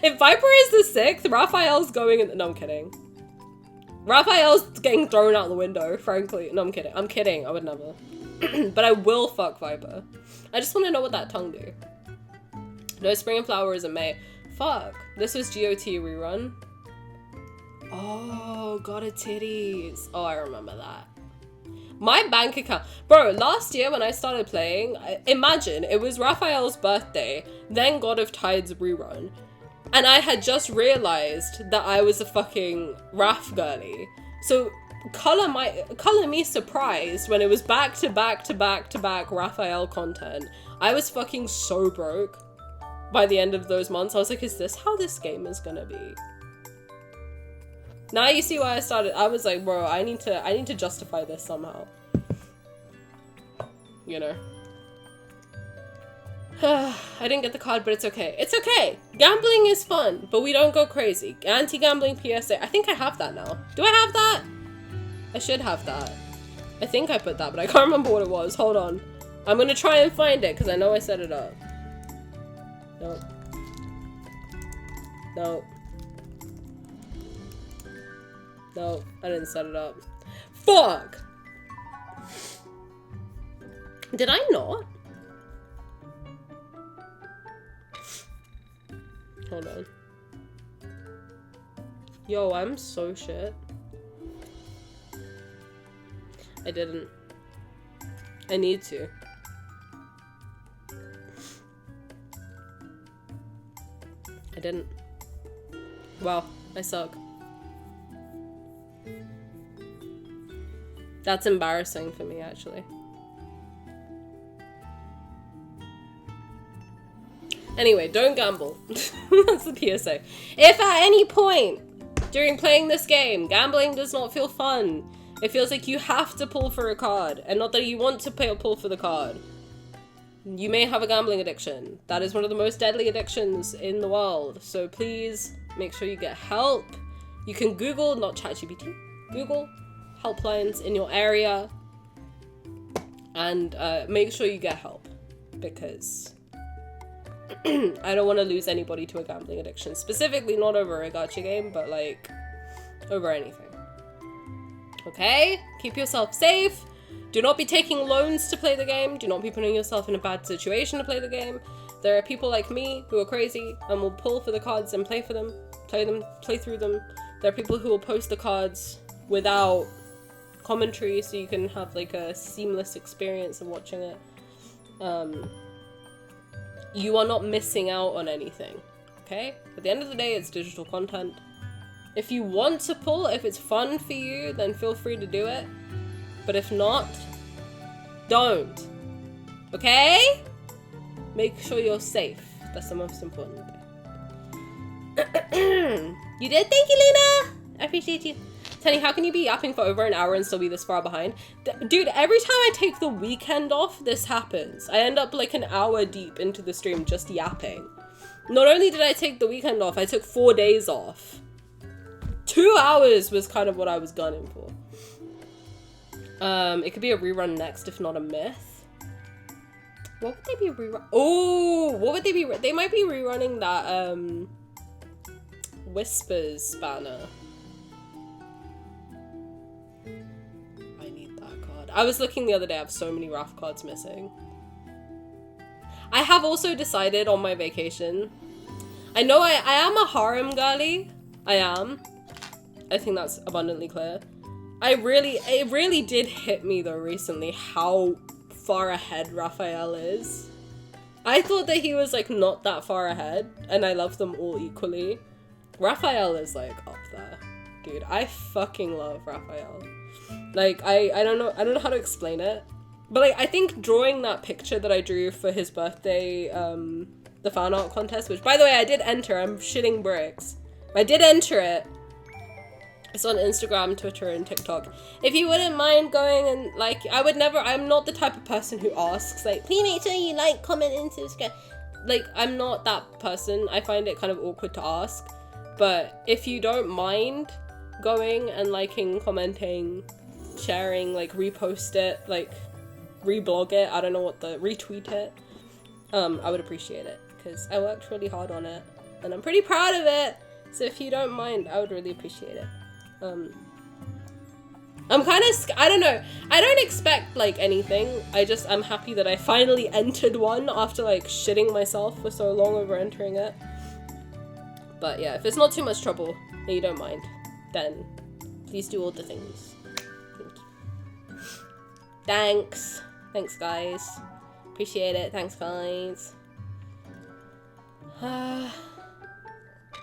If Viper is the 6th, Raphael's going in... No, I'm kidding. Raphael's getting thrown out the window, frankly. No, I'm kidding. I'm kidding. I would never. But I will fuck Viper. I just want to know what that tongue do. No, Spring and Flower is in May. Fuck. This was GOT rerun. Oh, got a titties. Oh, I remember that. My bank account. Bro, last year when I started playing, imagine, it was Raphael's birthday, then God of Tides rerun. And I had just realized that I was a fucking Raph girly. So color me surprised when it was back to back to back to back Raphael content. I was fucking so broke by the end of those months. I was like, is this how this game is gonna be? Now you see why I started. I was like, bro, I need to justify this somehow. You know. I didn't get the card, but it's okay. It's okay. Gambling is fun, but we don't go crazy. Anti-gambling PSA. I think I have that now. Do I have that? I should have that. I think I put that, but I can't remember what it was. Hold on. I'm gonna try and find it, because I know I set it up. Nope. Nope. No, I didn't set it up. Fuck! Did I not? Hold on. Yo, I'm so shit. I didn't. I need to. I didn't. Wow, I suck. That's embarrassing for me, actually. Anyway, don't gamble. That's the PSA. If at any point during playing this game, gambling does not feel fun, it feels like you have to pull for a card, and not that you want to pull for the card, you may have a gambling addiction. That is one of the most deadly addictions in the world. So please make sure you get help. You can Google, not ChatGPT, Google helplines in your area, and make sure you get help, because I don't want to lose anybody to a gambling addiction, specifically not over a gacha game, but like over anything. Okay, keep yourself safe. Do not be taking loans to play the game. Do not be putting yourself in a bad situation to play the game. There are people like me who are crazy and will pull for the cards and play for them, play through them. There are people who will post the cards without commentary so you can have like a seamless experience of watching it. You are not missing out on anything, okay? At the end of the day, it's digital content. If you want to pull, if it's fun for you, then feel free to do it. But if not, don't. Okay? Make sure you're safe. That's the most important thing. You did? Thank you, Lena! I appreciate you. Tani, how can you be yapping for over an hour and still be this far behind? Dude, every time I take the weekend off, this happens. I end up like an hour deep into the stream just yapping. Not only did I take the weekend off, I took 4 days off. 2 hours was kind of what I was gunning for. It could be a rerun next, if not a myth. What would they be rerun? Oh, what would they be? They might be rerunning that, Whispers banner. I need that card. I was looking the other day, I have so many Raph cards missing. I have also decided on my vacation. I know I am a harem girly. I am. I think that's abundantly clear. It really did hit me though recently how far ahead Raphael is. I thought that he was like not that far ahead, and I love them all equally. Raphael is like up there. Dude, I fucking love Raphael. Like I don't know how to explain it. But like I think drawing that picture that I drew for his birthday, the fan art contest, which by the way I did enter, I'm shitting bricks. I did enter it. It's on Instagram, Twitter, and TikTok. If you wouldn't mind going and like, I'm not the type of person who asks like, please make sure you like, comment, and subscribe. Like, I'm not that person. I find it kind of awkward to ask. But if you don't mind going and liking, commenting, sharing, like repost it, like reblog it, I don't know retweet it, I would appreciate it because I worked really hard on it and I'm pretty proud of it. So if you don't mind, I would really appreciate it. I'm kind of, I don't know. I don't expect like anything. I'm happy that I finally entered one after like shitting myself for so long over entering it. But yeah, if it's not too much trouble and you don't mind, then please do all the things. Thank you. Thanks. Thanks guys. Appreciate it. Thanks guys.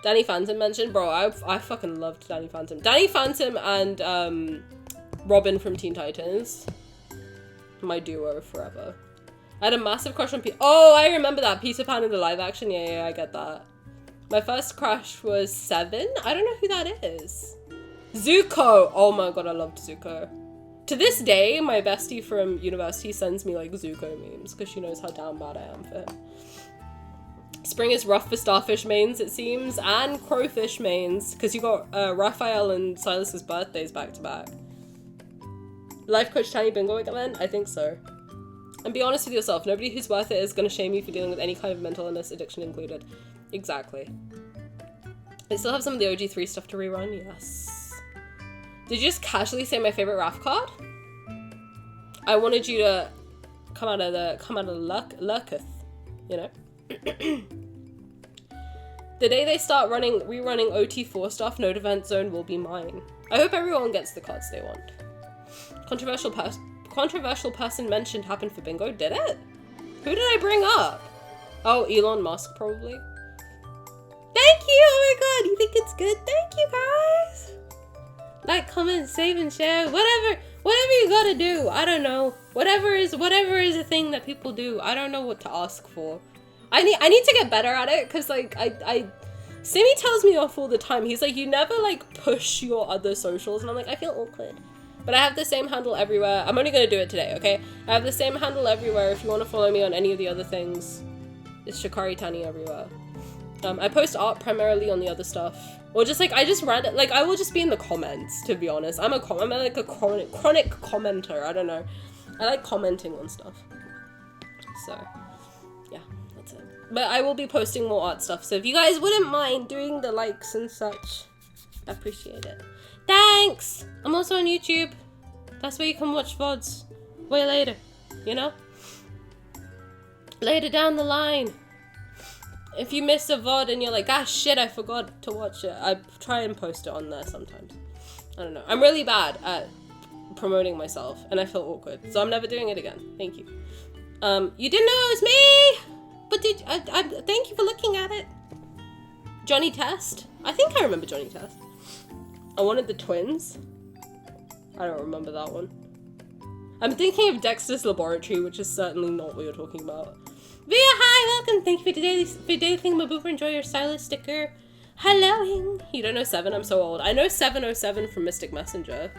Danny Phantom mentioned, bro, I fucking loved Danny Phantom. Danny Phantom and Robin from Teen Titans. My duo forever. I had a massive crush on Oh, I remember that. Peter Pan in the live action. Yeah, I get that. My first crush was 7. I don't know who that is. Zuko. Oh my god, I loved Zuko. To this day, my bestie from university sends me like Zuko memes because she knows how damn bad I am for him. Spring is rough for starfish mains, it seems, and crowfish mains, because you got Raphael and Silas's birthdays back to back. Life coach Tani bingo again? I think so. And be honest with yourself, nobody who's worth it is going to shame you for dealing with any kind of mental illness, addiction included. Exactly. I still have some of the OG3 stuff to rerun, yes. Did you just casually say my favorite Raph card? I wanted you to come out of Lurketh, you know? The day they start rerunning OT4 stuff, Node Event Zone will be mine. I hope everyone gets the cards they want. Controversial person mentioned happened for bingo. Did it? Who did I bring up? Oh, Elon Musk probably. Thank you! Oh my god, you think it's good? Thank you guys! Like, comment, save, and share. Whatever you gotta do. I don't know. Whatever is a thing that people do. I don't know what to ask for. I need to get better at it, because, like, Simi tells me off all the time. He's like, you never, like, push your other socials, and I'm like, I feel awkward. But I have the same handle everywhere. I'm only gonna do it today, okay? I have the same handle everywhere. If you want to follow me on any of the other things, it's Shikari Tani everywhere. I post art primarily on the other stuff. Or just, like, I will just be in the comments, to be honest. I'm like a chronic commenter, I don't know. I like commenting on stuff. So, yeah. But I will be posting more art stuff, so if you guys wouldn't mind doing the likes and such, I appreciate it. Thanks! I'm also on YouTube. That's where you can watch VODs. Way later, you know? Later down the line. If you missed a VOD and you're like, ah shit, I forgot to watch it, I try and post it on there sometimes. I don't know. I'm really bad at promoting myself, and I feel awkward, so I'm never doing it again. Thank you. You didn't know it was me! But thank you for looking at it. Johnny Test? I think I remember Johnny Test. I wanted the twins. I don't remember that one. I'm thinking of Dexter's Laboratory, which is certainly not what you're talking about. Via, hi, welcome. Thank you for today's thingamaboober. Enjoy your stylist sticker. Hello. You don't know 7? I'm so old. I know 707 from Mystic Messenger.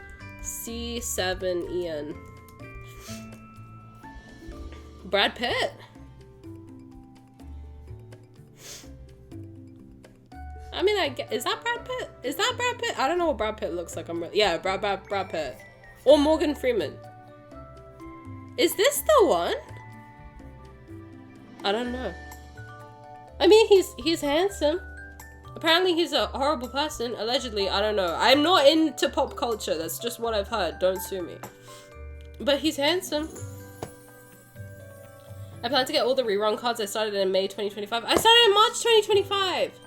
C7EN. Brad Pitt? I mean, is that Brad Pitt? Is that Brad Pitt? I don't know what Brad Pitt looks like. Yeah, Brad Pitt. Or Morgan Freeman. Is this the one? I don't know. I mean, he's handsome. Apparently he's a horrible person, allegedly, I don't know. I'm not into pop culture, that's just what I've heard, don't sue me. But he's handsome. I plan to get all the rerun cards I started in May 2025. I started in March 2025!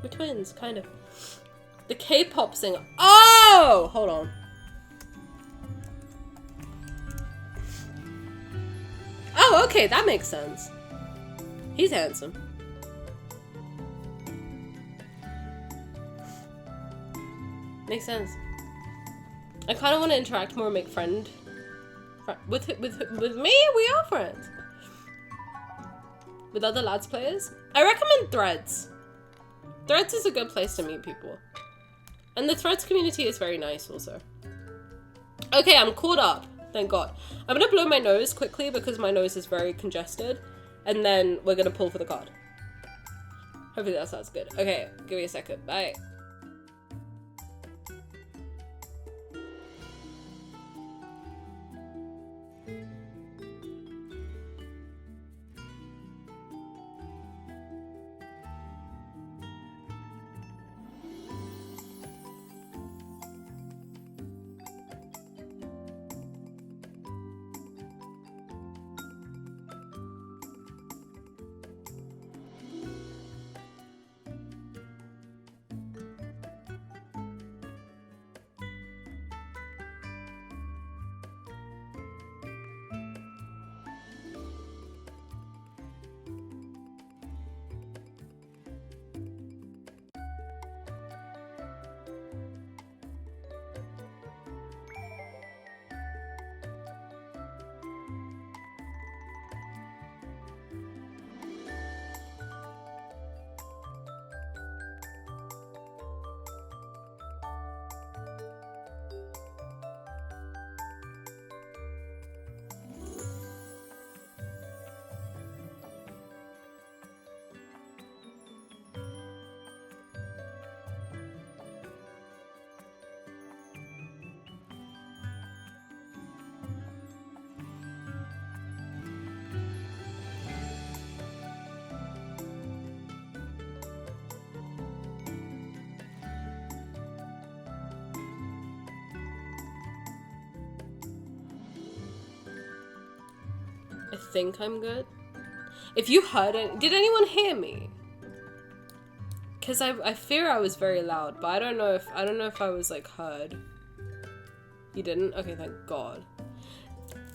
We're twins, kind of. The K-pop singer. Oh! Hold on. Oh, okay, that makes sense. He's handsome. Makes sense. I kind of want to interact more and make friend with me. We are friends with other lads players. I recommend Threads. Threads is a good place to meet people, and the Threads community is very nice also. Okay, I'm caught up. Thank God. I'm gonna blow my nose quickly because my nose is very congested, and then we're gonna pull for the card. Hopefully that sounds good. Okay, give me a second. Bye. I think I'm good. If you heard it, did anyone hear me? Cause I fear I was very loud, but I don't know if I was like heard. You didn't? Okay, thank God.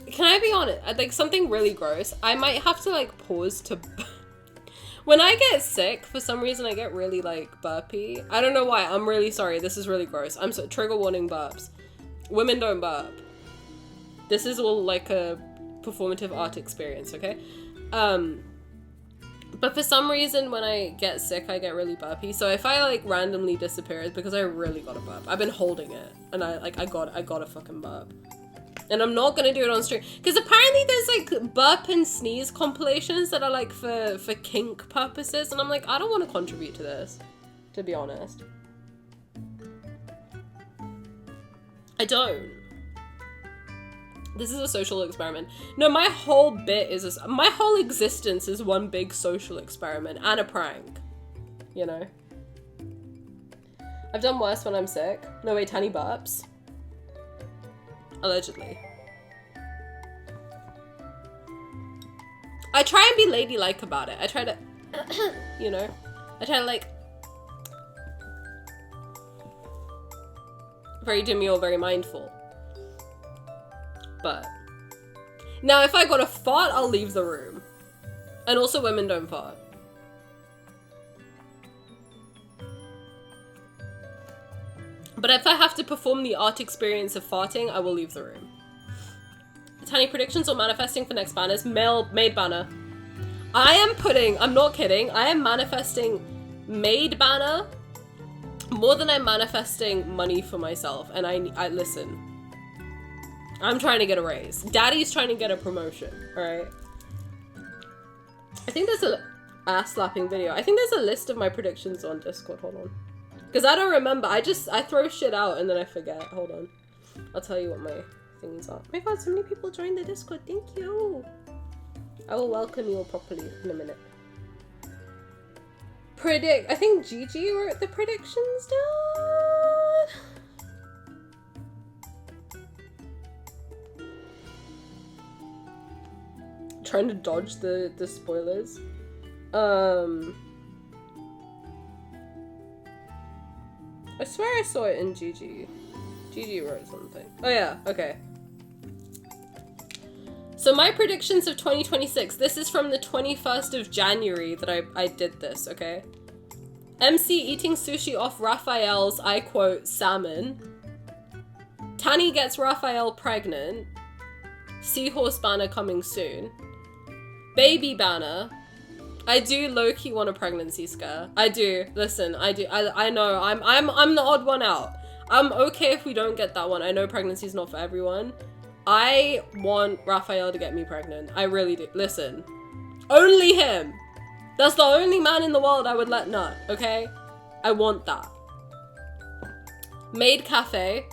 Can I be honest? Like something really gross. I might have to like pause to. When I get sick, for some reason I get really like burpy. I don't know why. I'm really sorry. This is really gross. I'm so trigger warning burps. Women don't burp. This is all like a performative art experience, okay? But for some reason when I get sick I get really burpy, so if I like randomly disappear it's because I really gotta burp. I've been holding it and I gotta fucking burp, and I'm not gonna do it on stream because apparently there's like burp and sneeze compilations that are like for kink purposes, and I'm like, I don't want to contribute to this, to be honest. I don't. This is a social experiment. No, my whole bit is my whole existence is one big social experiment and a prank. You know? I've done worse when I'm sick. No, wait, Tani burps. Allegedly. I try and be ladylike about it. I try to, you know? I try to like, very demure, very mindful. But now if I got a fart, I'll leave the room. And also women don't fart. But if I have to perform the art experience of farting, I will leave the room. Tiny predictions or manifesting for next banners. Made banner. I'm not kidding, I am manifesting made banner more than I'm manifesting money for myself. And I listen. I'm trying to get a raise. Daddy's trying to get a promotion, alright? I think there's a ass slapping video. I think there's a list of my predictions on Discord. Hold on. Because I don't remember. I throw shit out and then I forget. Hold on. I'll tell you what my things are. Oh my God, so many people joined the Discord. Thank you. I will welcome you all properly in a minute. I think Gigi wrote the predictions down. Trying to dodge the spoilers. I swear I saw it in Gigi. Gigi wrote something. Oh yeah, okay. So my predictions of 2026. This is from the 21st of January that I did this, okay? MC eating sushi off Raphael's, I quote, salmon. Tani gets Raphael pregnant. Seahorse banner coming soon. Baby banner. I do low-key want a pregnancy scare. I do. Listen, I do. I know. I'm the odd one out. I'm okay if we don't get that one. I know pregnancy's not for everyone. I want Raphael to get me pregnant. I really do. Listen. Only him. That's the only man in the world I would let nut, okay? I want that. Maid Cafe.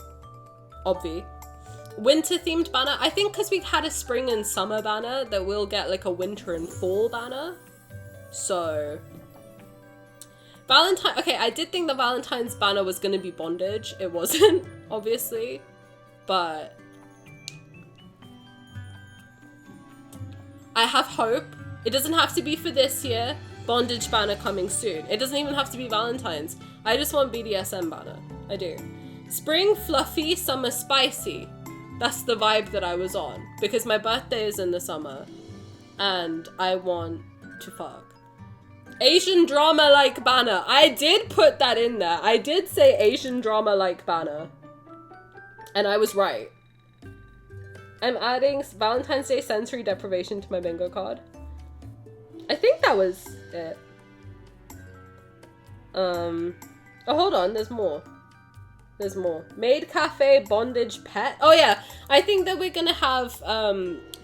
Obvi. Winter-themed banner. I think because we had a spring and summer banner that we'll get like a winter and fall banner. So, Valentine. Okay, I did think the Valentine's banner was gonna be bondage. It wasn't, obviously, but I have hope. It doesn't have to be for this year. Bondage banner coming soon. It doesn't even have to be Valentine's. I just want BDSM banner. I do. Spring fluffy, summer spicy. That's the vibe that I was on because my birthday is in the summer, and I want to fuck. Asian drama-like banner. I did put that in there. I did say Asian drama-like banner. And I was right. I'm adding Valentine's Day sensory deprivation to my bingo card. I think that was it. Oh, hold on. There's more. There's more. Maid cafe, bondage, pet. Oh, yeah. I think that we're gonna have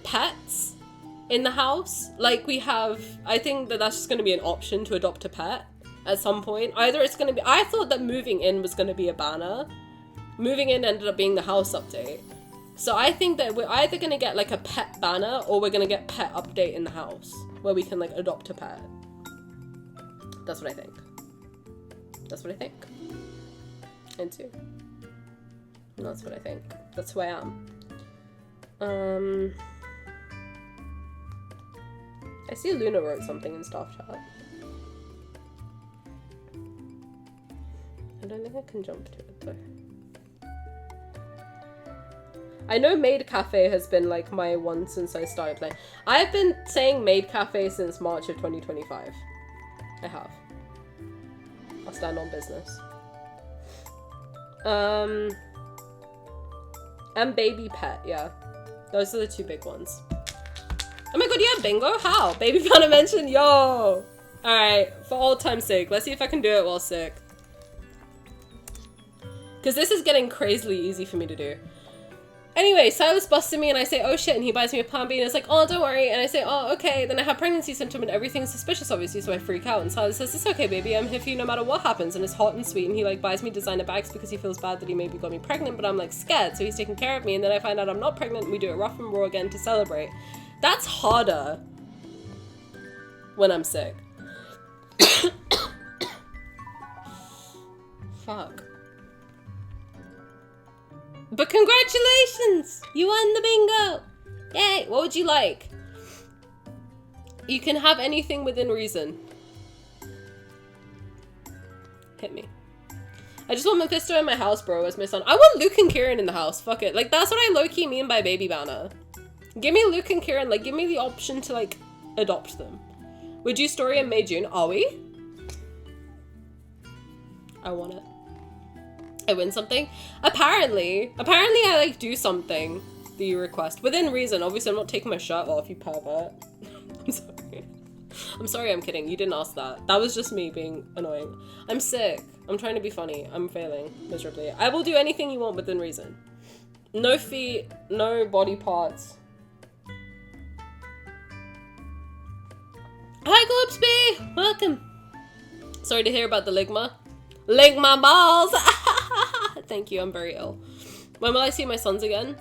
pets in the house. Like we have, I think that that's just going to be an option to adopt a pet at some point. Either it's going to be, I thought that moving in was going to be a banner. Moving in ended up being the house update. So I think that we're either going to get like a pet banner or we're going to get pet update in the house where we can like adopt a pet. That's what I think. That's what I think. Into. And that's what I think. That's who I am. I see Luna wrote something in staff chat. I don't think I can jump to it though. I know Maid Cafe has been like my one since I started playing. I've been saying Maid Cafe since March of 2025. I have. I'll stand on business. And baby pet, yeah. Those are the two big ones. Oh my god, you have bingo? How? Baby banner mention? Yo! Alright, for old time's sake, let's see if I can do it while sick. Because this is getting crazily easy for me to do. Anyway, Silas busted me and I say, oh shit, and he buys me a Plan B and it's like, oh, don't worry. And I say, oh, okay. Then I have pregnancy symptom and everything's suspicious, obviously, so I freak out. And Silas says, it's okay, baby, I'm here for you no matter what happens. And it's hot and sweet. And he like buys me designer bags because he feels bad that he maybe got me pregnant, but I'm like scared, so he's taking care of me. And then I find out I'm not pregnant and we do it rough and raw again to celebrate. That's harder when I'm sick. Fuck. But congratulations! You won the bingo! Yay! What would you like? You can have anything within reason. Hit me. I just want Mephisto in my house, bro, as my son. I want Luke and Kieran in the house. Fuck it. Like, that's what I low-key mean by baby banner. Give me Luke and Kieran. Like, give me the option to, like, adopt them. We're due story in May, June. Are we? I want it. I win something? Apparently I, like, do something that you request. Within reason. Obviously, I'm not taking my shirt off, you pervert. I'm sorry. I'm sorry, I'm kidding. You didn't ask that. That was just me being annoying. I'm sick. I'm trying to be funny. I'm failing miserably. I will do anything you want within reason. No feet, no body parts. Hi, Globsby! Welcome. Sorry to hear about the ligma. Ligma balls! Thank you, I'm very ill. When will I see my sons again?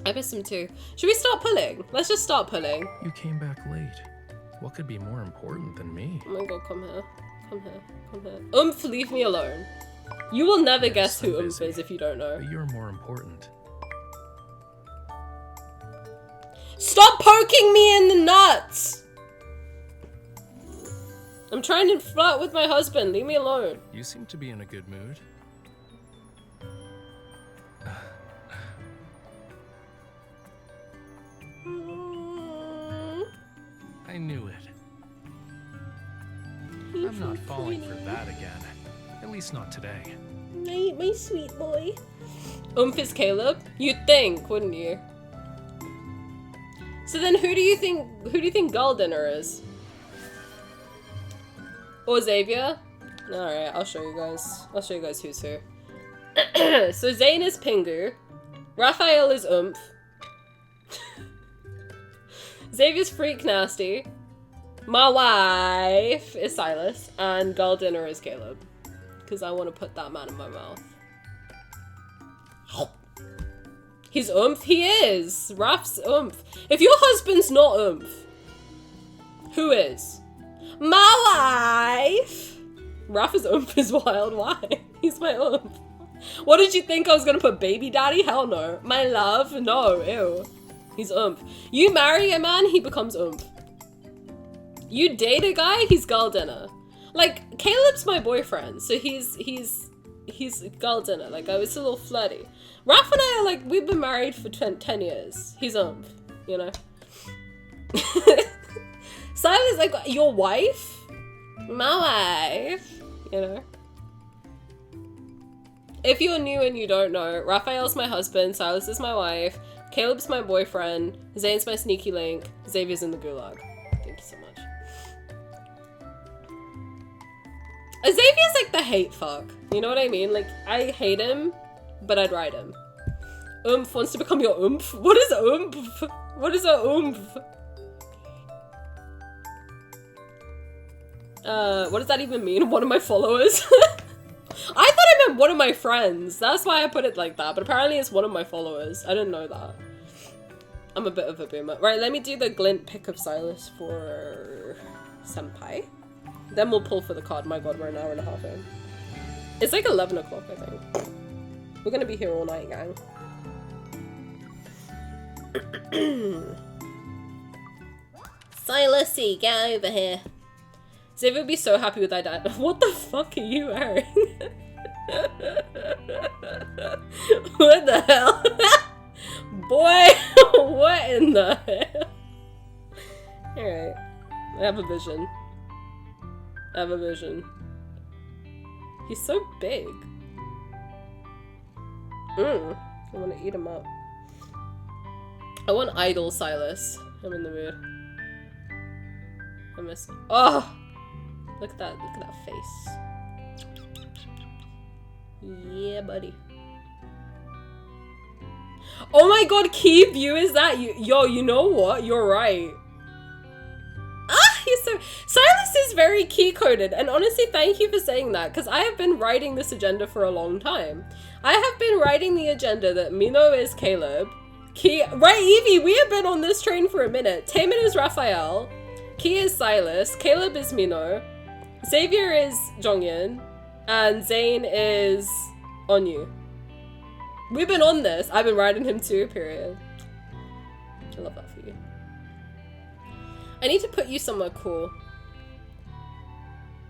I miss them too. Should we start pulling? Let's just start pulling. You came back late. What could be more important than me? Oh my god, come here. Come here. Come here. Oomph, leave me alone. You will never guess who Oomph is if you don't know. But you're more important. Stop poking me in the nuts! I'm trying to flirt with my husband. Leave me alone. You seem to be in a good mood. I knew it. I'm not falling for that again. At least not today. My sweet boy. Oomph is Caleb? You'd think, wouldn't you? So then who do you think girl dinner is? Or Xavier? Alright, I'll show you guys. I'll show you guys who's who. So Zane is Pingu. Raphael is Oomph. Xavier's Freak Nasty. My wife is Silas. And girl dinner is Caleb. Because I want to put that man in my mouth. He's Oomph? He is! Raph's Oomph. If your husband's not Oomph, who is? My wife! Raph is Oomph is wild. Why? He's my Oomph. What did you think I was gonna put baby daddy? Hell no. My love? No. Ew. He's Oomph. You marry a man, he becomes Oomph. You date a guy, he's girl dinner. Like, Caleb's my boyfriend, so he's girl dinner. Like, I was a little flirty. Raph and I are like, we've been married for 10 years. He's Oomph, you know? Silas like, your wife? My wife, you know? If you're new and you don't know, Raphael's my husband, Silas is my wife, Caleb's my boyfriend, Zane's my sneaky link, Xavier's in the gulag. Thank you so much. Xavier's like the hate fuck. You know what I mean? Like, I hate him, but I'd ride him. Oomph wants to become your Oomph? What is Oomph? What is a Oomph? What does that even mean? One of my followers? I thought I meant one of my friends. That's why I put it like that, but apparently it's one of my followers. I didn't know that. I'm a bit of a boomer. Right, let me do the glint pick of Silas for Senpai. Then we'll pull for the card. My god, we're an hour and a half in. It's like 11 o'clock, I think. We're gonna be here all night, gang. Silas-y, get over here. Xavier would be so happy with that dad. What the fuck are you wearing? What the hell? Boy, what in the hell? Alright. I have a vision. I have a vision. He's so big. I want to eat him up. I want idol Silas. I'm in the mood. I miss. Oh! Look at that face. Yeah, buddy. Oh my god, key view is that? Yo, you know what? You're right. Ah, he's so... Silas is very key-coded, and honestly, thank you for saying that, because I have been writing this agenda for a long time. I have been writing the agenda that Mino is Caleb, right, Evie, we have been on this train for a minute. Taman is Raphael, Key is Silas, Caleb is Mino, Xavier is Jonghyun, and Zane is Onyu. We've been on this. I've been writing him too, period. I love that for you. I need to put you somewhere cool.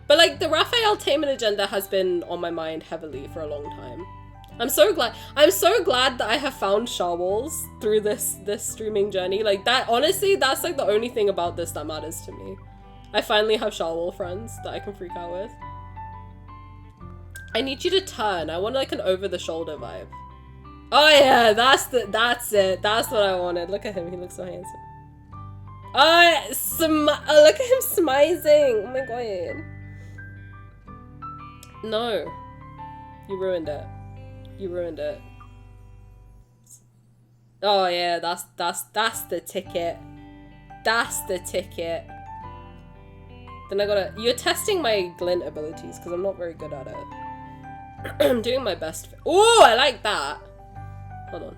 But like, the Raphael Taman agenda has been on my mind heavily for a long time. I'm so glad that I have found Shawwalls through this streaming journey. Like, that, honestly, that's like the only thing about this that matters to me. I finally have Shawwall friends that I can freak out with. I need you to turn. I want like an over-the-shoulder vibe. Oh yeah, that's it. That's what I wanted. Look at him. He looks so handsome. Oh, look at him smizing. Oh my god. No. You ruined it. You ruined it. Oh yeah, that's the ticket. That's the ticket. Then I gotta... You're testing my glint abilities because I'm not very good at it. I'm doing my best. Oh, I like that. Hold on.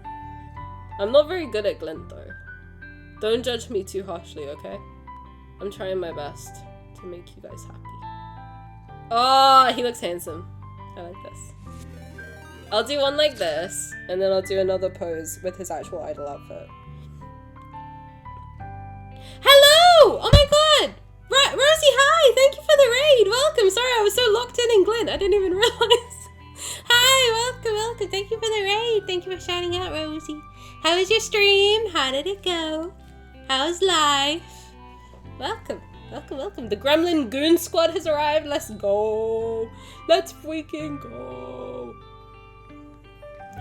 I'm not very good at glint though. Don't judge me too harshly, okay? I'm trying my best to make you guys happy. Oh, he looks handsome. I like this. I'll do one like this, and then I'll do another pose with his actual idol outfit. Hello! Oh my god! Rosie, hi! Thank you for the raid! Welcome! Sorry, I was so locked in Glint, I didn't even realize. Hi, welcome. Thank you for the raid. Thank you for shouting out, Rosie. How was your stream? How did it go? How's life? Welcome. The Gremlin Goon Squad has arrived. Let's go. Let's freaking go.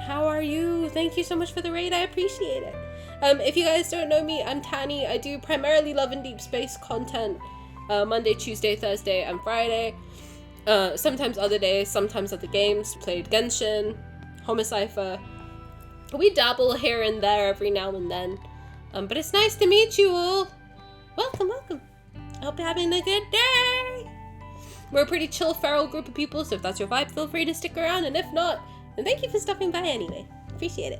How are you? Thank you so much for the raid. I appreciate it. If you guys don't know me, I'm Tani. I do primarily Love and Deepspace content Monday, Tuesday, Thursday, and Friday. Sometimes other days, sometimes other games. Played Genshin, Homicipher. We dabble here and there every now and then. But it's nice to meet you all. Welcome. I hope you're having a good day. We're a pretty chill, feral group of people, so if that's your vibe, feel free to stick around, and if not, then thank you for stopping by anyway. Appreciate it.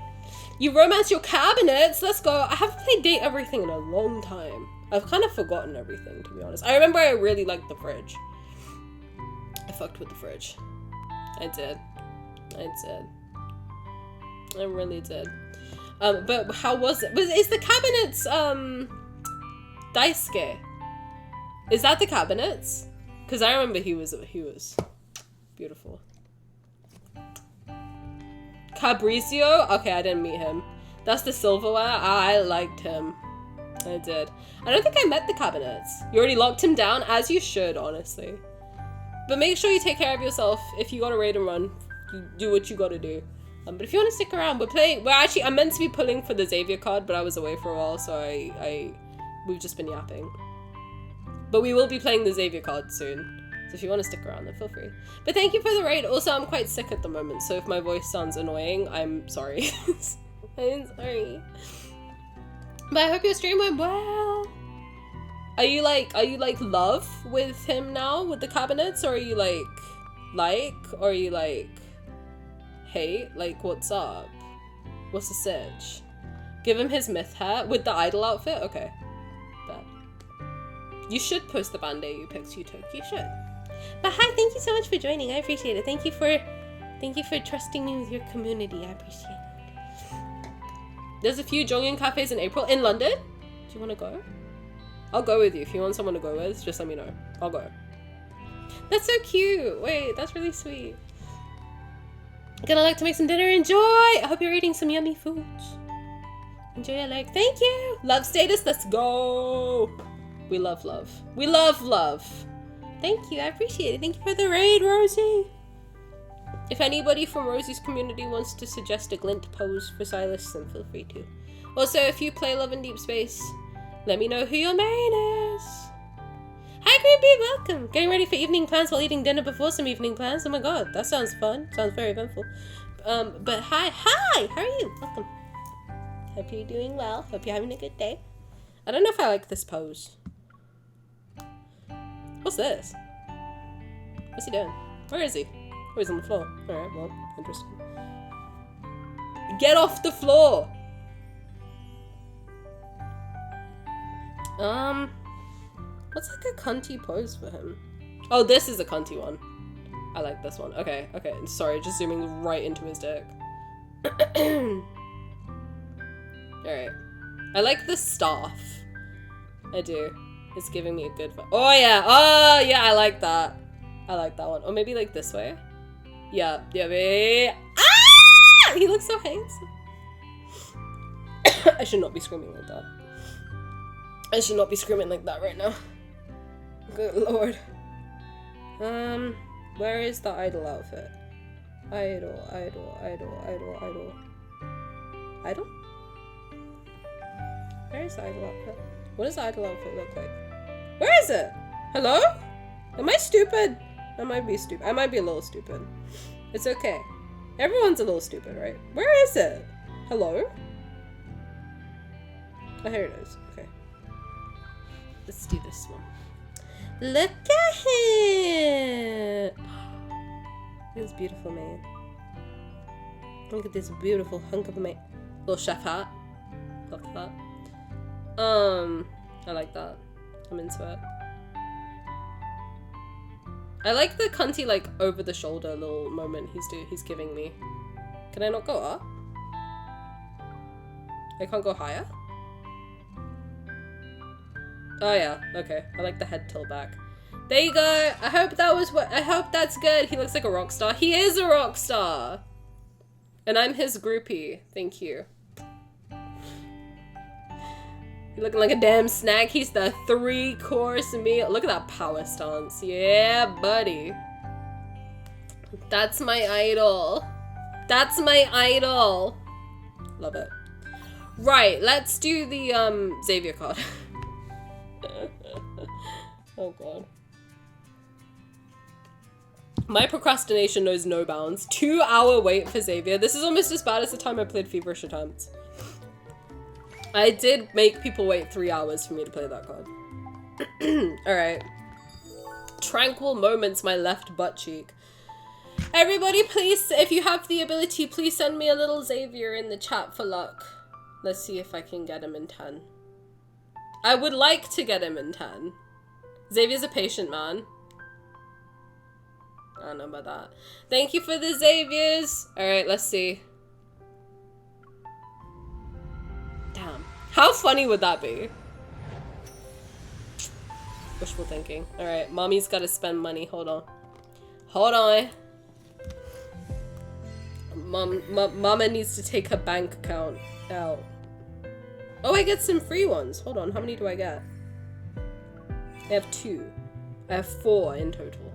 You romance your cabinets, let's go. I haven't played Date Everything in a long time. I've kind of forgotten everything, to be honest. I remember I really liked the fridge. I fucked with the fridge. I did. I really did. But how was it? Is the cabinets, Daisuke? Is that the cabinets? Because I remember he was beautiful. Fabrizio? Okay, I didn't meet him. That's the silverware? I liked him. I did. I don't think I met the cabinets. You already locked him down, as you should, honestly. But make sure you take care of yourself. If you got a raid and run, you do what you gotta do. But if you want to stick around, I'm meant to be pulling for the Xavier card, but I was away for a while, so we've just been yapping. But we will be playing the Xavier card soon. So if you want to stick around, then feel free. But thank you for the raid. Also, I'm quite sick at the moment, so if my voice sounds annoying, I'm sorry. I'm sorry. But I hope your stream went well. Are you like love with him now, with the cabinets? Or are you or are you hate? Like, what's up? What's the sitch? Give him his myth hat with the idol outfit? Okay. Bet. You should post the band-aid you picked, you took. You should. But hi, thank you so much for joining. I appreciate it. Thank you for trusting me with your community. I appreciate it. There's a few Jongyun cafes in April in London. Do you want to go? I'll go with you. If you want someone to go with, just let me know. I'll go. That's so cute. Wait, that's really sweet. Gonna like to make some dinner. Enjoy. I hope you're eating some yummy foods. Enjoy your leg. Thank you. Love status. Let's go. We love love. We love love. Thank you. I appreciate it. Thank you for the raid, Rosie. If anybody from Rosie's community wants to suggest a glint pose for Silas, then feel free to. Also, if you play Love and Deepspace, let me know who your main is. Hi, Green Bee. Welcome. Getting ready for evening plans while eating dinner before some evening plans. Oh my god, that sounds fun. Sounds very eventful. But hi. How are you? Welcome. Hope you're doing well. Hope you're having a good day. I don't know if I like this pose. What's this? What's he doing? Where is he? Oh, he's on the floor. Alright, well, interesting. Get off the floor! What's like a cunty pose for him? Oh, this is a cunty one. I like this one. Okay. Sorry, just zooming right into his dick. Alright. I like the staff. I do. It's giving me a good vibe. Oh yeah, I like that. I like that one. Or maybe like this way. Yeah, baby. Ah! He looks so handsome. I should not be screaming like that. I should not be screaming like that right now. Good lord. Where is the idol outfit? Idol? Where is the idol outfit? What does the idol outfit look like? Where is it? Hello? Am I stupid? I might be stupid. I might be a little stupid. It's okay. Everyone's a little stupid, right? Where is it? Hello? Oh, here it is. Okay. Let's do this one. Look at him! This beautiful man. Look at this beautiful hunk of a man. Little chef hat. Look at that. I like that. I'm into it. I like the cunty, like, over the shoulder little moment he's giving me. Can I not go up? I can't go higher? Oh yeah, okay. I like the head tilt back. There you go. I hope that's good. He looks like a rock star. He is a rock star. And I'm his groupie. Thank you. You're looking like a damn snack. He's the 3-course meal. Look at that power stance. Yeah, buddy. That's my idol. That's my idol. Love it. Right, let's do the Xavier card. Oh god. My procrastination knows no bounds. 2-hour wait for Xavier. This is almost as bad as the time I played Feverish Attempts. I did make people wait 3 hours for me to play that card. Alright. Tranquil Moments, my left butt cheek. Everybody, please, if you have the ability, please send me a little Xavier in the chat for luck. Let's see if I can get him in 10. I would like to get him in 10. Xavier's a patient man. I don't know about that. Thank you for the Xaviers. Alright, let's see. Damn. How funny would that be? Wishful thinking. Alright, mommy's gotta spend money. Hold on. Hold on. Mama needs to take her bank account out. Oh, I get some free ones. Hold on, how many do I get? I have 2. I have 4 in total.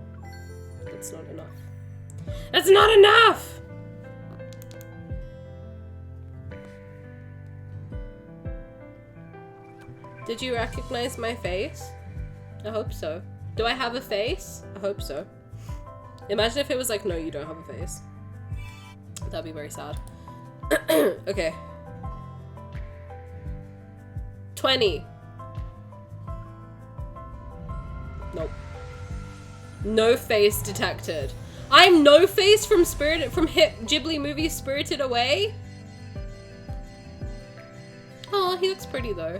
That's not enough. That's not enough! Did you recognize my face? I hope so. Do I have a face? I hope so. Imagine if it was like, no, you don't have a face. That'd be very sad. Okay. 20. Nope. No face detected. I'm No Face from hit Ghibli movie Spirited Away? Oh, he looks pretty though.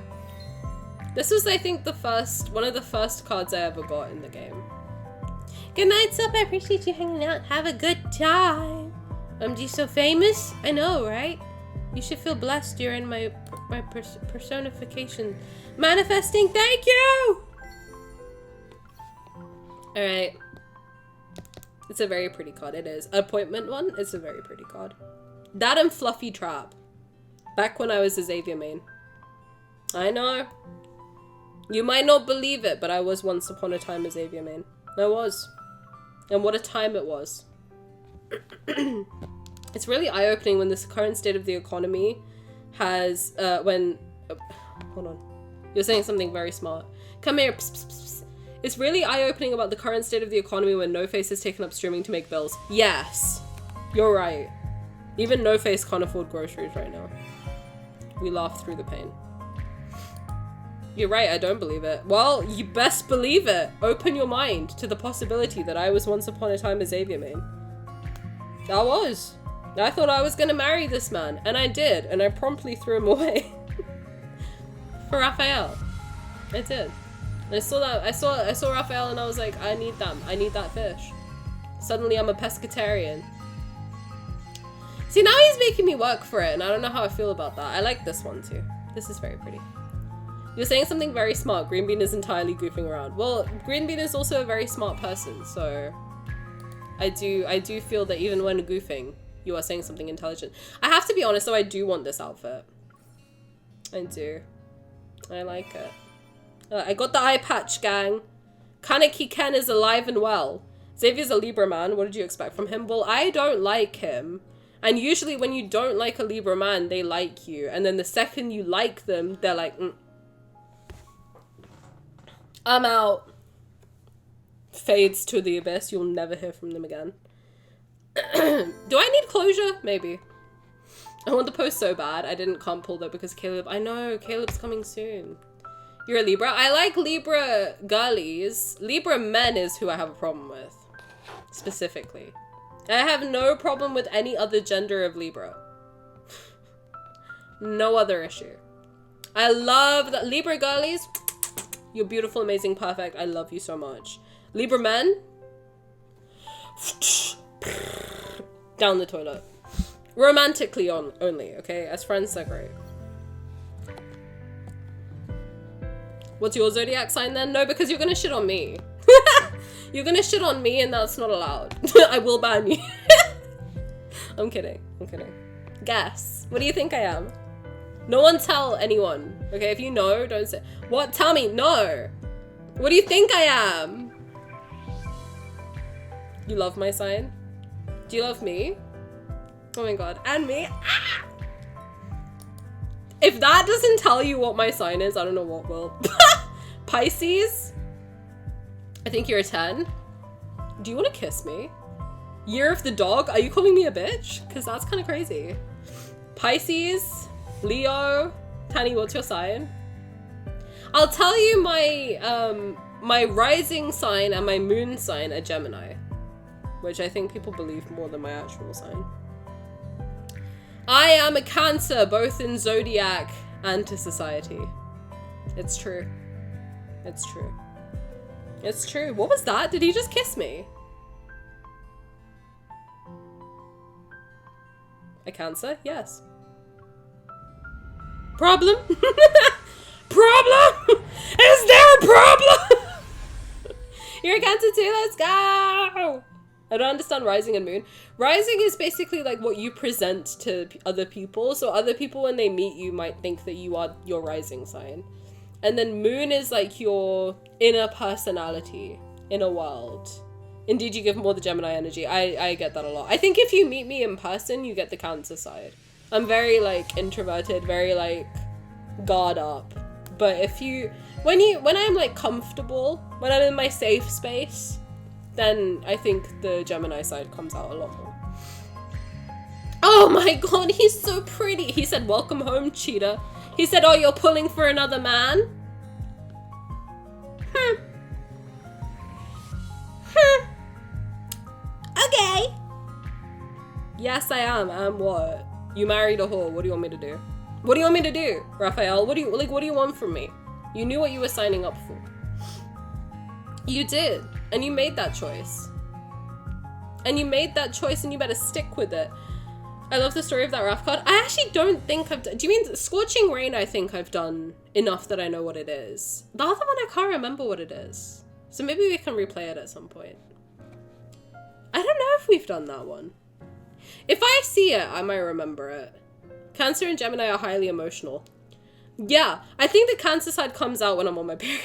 This was, I think, one of the first cards I ever got in the game. Good night, Sup. I appreciate you hanging out. Have a good time. OMG, so famous? I know, right? You should feel blessed you're in my personification. Manifesting, thank you! Alright. It's a very pretty card, it is. Appointment one, it's a very pretty card. That and Fluffy Trap. Back when I was a Xavier main. I know. You might not believe it, but I was once upon a time a Xavier main. I was. And what a time it was. It's really eye-opening when this current state of the economy has, hold on. You're saying something very smart. Come here. Psst, psst, psst. It's really eye-opening about the current state of the economy when No Face has taken up streaming to make bills. Yes. You're right. Even No Face can't afford groceries right now. We laugh through the pain. You're right, I don't believe it. Well, you best believe it. Open your mind to the possibility that I was once upon a time a Xavier main. I was. I thought I was gonna marry this man, and I did, and I promptly threw him away. For Raphael. I did. I saw that, I saw Raphael and I was like, I need that fish. Suddenly I'm a pescatarian. See, now he's making me work for it, and I don't know how I feel about that. I like this one too. This is very pretty. You're saying something very smart. Green Bean is entirely goofing around. Well, Green Bean is also a very smart person, so I do feel that even when goofing, you are saying something intelligent. I have to be honest though, I do want this outfit. I do. I like it. I got the eye patch, gang. Kaneki Ken is alive and well. Xavier's a Libra man. What did you expect from him? Well, I don't like him. And usually when you don't like a Libra man, they like you. And then the second you like them, they're like, I'm out. Fades to the abyss. You'll never hear from them again. Do I need closure? Maybe. I want the post so bad. I can't pull that because Caleb. I know, Caleb's coming soon. You're a Libra? I like Libra girlies. Libra men is who I have a problem with. Specifically. I have no problem with any other gender of Libra. No other issue. I love that Libra girlies. You're beautiful, amazing, perfect. I love you so much. Libra men. Down the toilet. Romantically only, okay? As friends, they're great. What's your zodiac sign then? No, because you're gonna shit on me. You're gonna shit on me and that's not allowed. I will ban you. I'm kidding. I'm kidding. Guess. What do you think I am? No one tell anyone. Okay, if you know, don't say. What? Tell me. No. What do you think I am? You love my sign? Do you love me? Oh my god. And me? Ah! If that doesn't tell you what my sign is, I don't know what will. Pisces? I think you're a 10. Do you want to kiss me? Year of the dog? Are you calling me a bitch? Because that's kind of crazy. Pisces? Leo? Tani, what's your sign? I'll tell you my, my rising sign and my moon sign are Gemini. Which I think people believe more than my actual sign. I am a Cancer, both in zodiac and to society. It's true. It's true. It's true. What was that? Did he just kiss me? A Cancer? Yes. Problem? Problem? Is there a problem? You're a Cancer too, let's go! I don't understand rising and moon. Rising is basically like what you present to other people. So other people, when they meet you, might think that you are your rising sign. And then moon is like your inner personality, inner world. Indeed, you give more the Gemini energy. I get that a lot. I think if you meet me in person, you get the Cancer side. I'm very like introverted, very like guard up. But if you, when I'm like comfortable, when I'm in my safe space, then I think the Gemini side comes out a lot more. Oh my god, he's so pretty. He said, welcome home, cheetah. He said, oh, you're pulling for another man? Okay. Yes, I am. What? You married a whore. What do you want me to do? What do you want me to do, Raphael? What do you want from me? You knew what you were signing up for. You did. And you made that choice. And you made that choice and you better stick with it. I love the story of that Raph card. I actually don't think I've done... Do you mean Scorching Rain? I think I've done enough that I know what it is. The other one, I can't remember what it is. So maybe we can replay it at some point. I don't know if we've done that one. If I see it, I might remember it. Cancer and Gemini are highly emotional. Yeah, I think the Cancer side comes out when I'm on my period.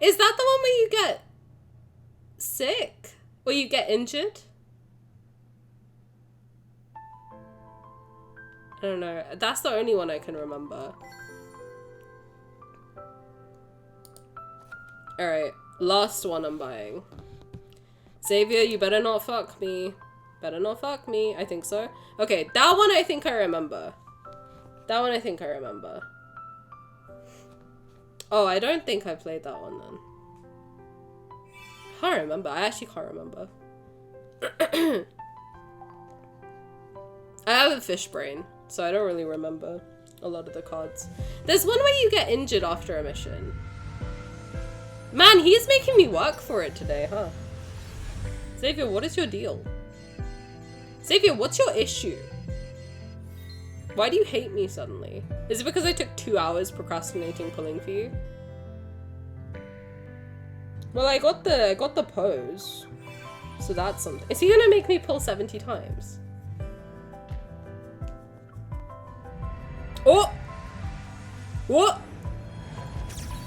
Is that the one where you get sick? Or you get injured? I don't know. That's the only one I can remember. Alright, last one I'm buying. Xavier, you better not fuck me. Better not fuck me. I think so. Okay, that one I think I remember. That one I think I remember. Oh, I don't think I played that one then. I can't remember. I actually can't remember. I have a fish brain, so I don't really remember a lot of the cards. There's one where you get injured after a mission. Man, he's making me work for it today, huh? Xavier, what is your deal? Xavier, what's your issue? Why do you hate me suddenly? Is it because I took 2 hours procrastinating pulling for you? Well, I got the pose. So that's something. Is he gonna make me pull 70 times? Oh! What?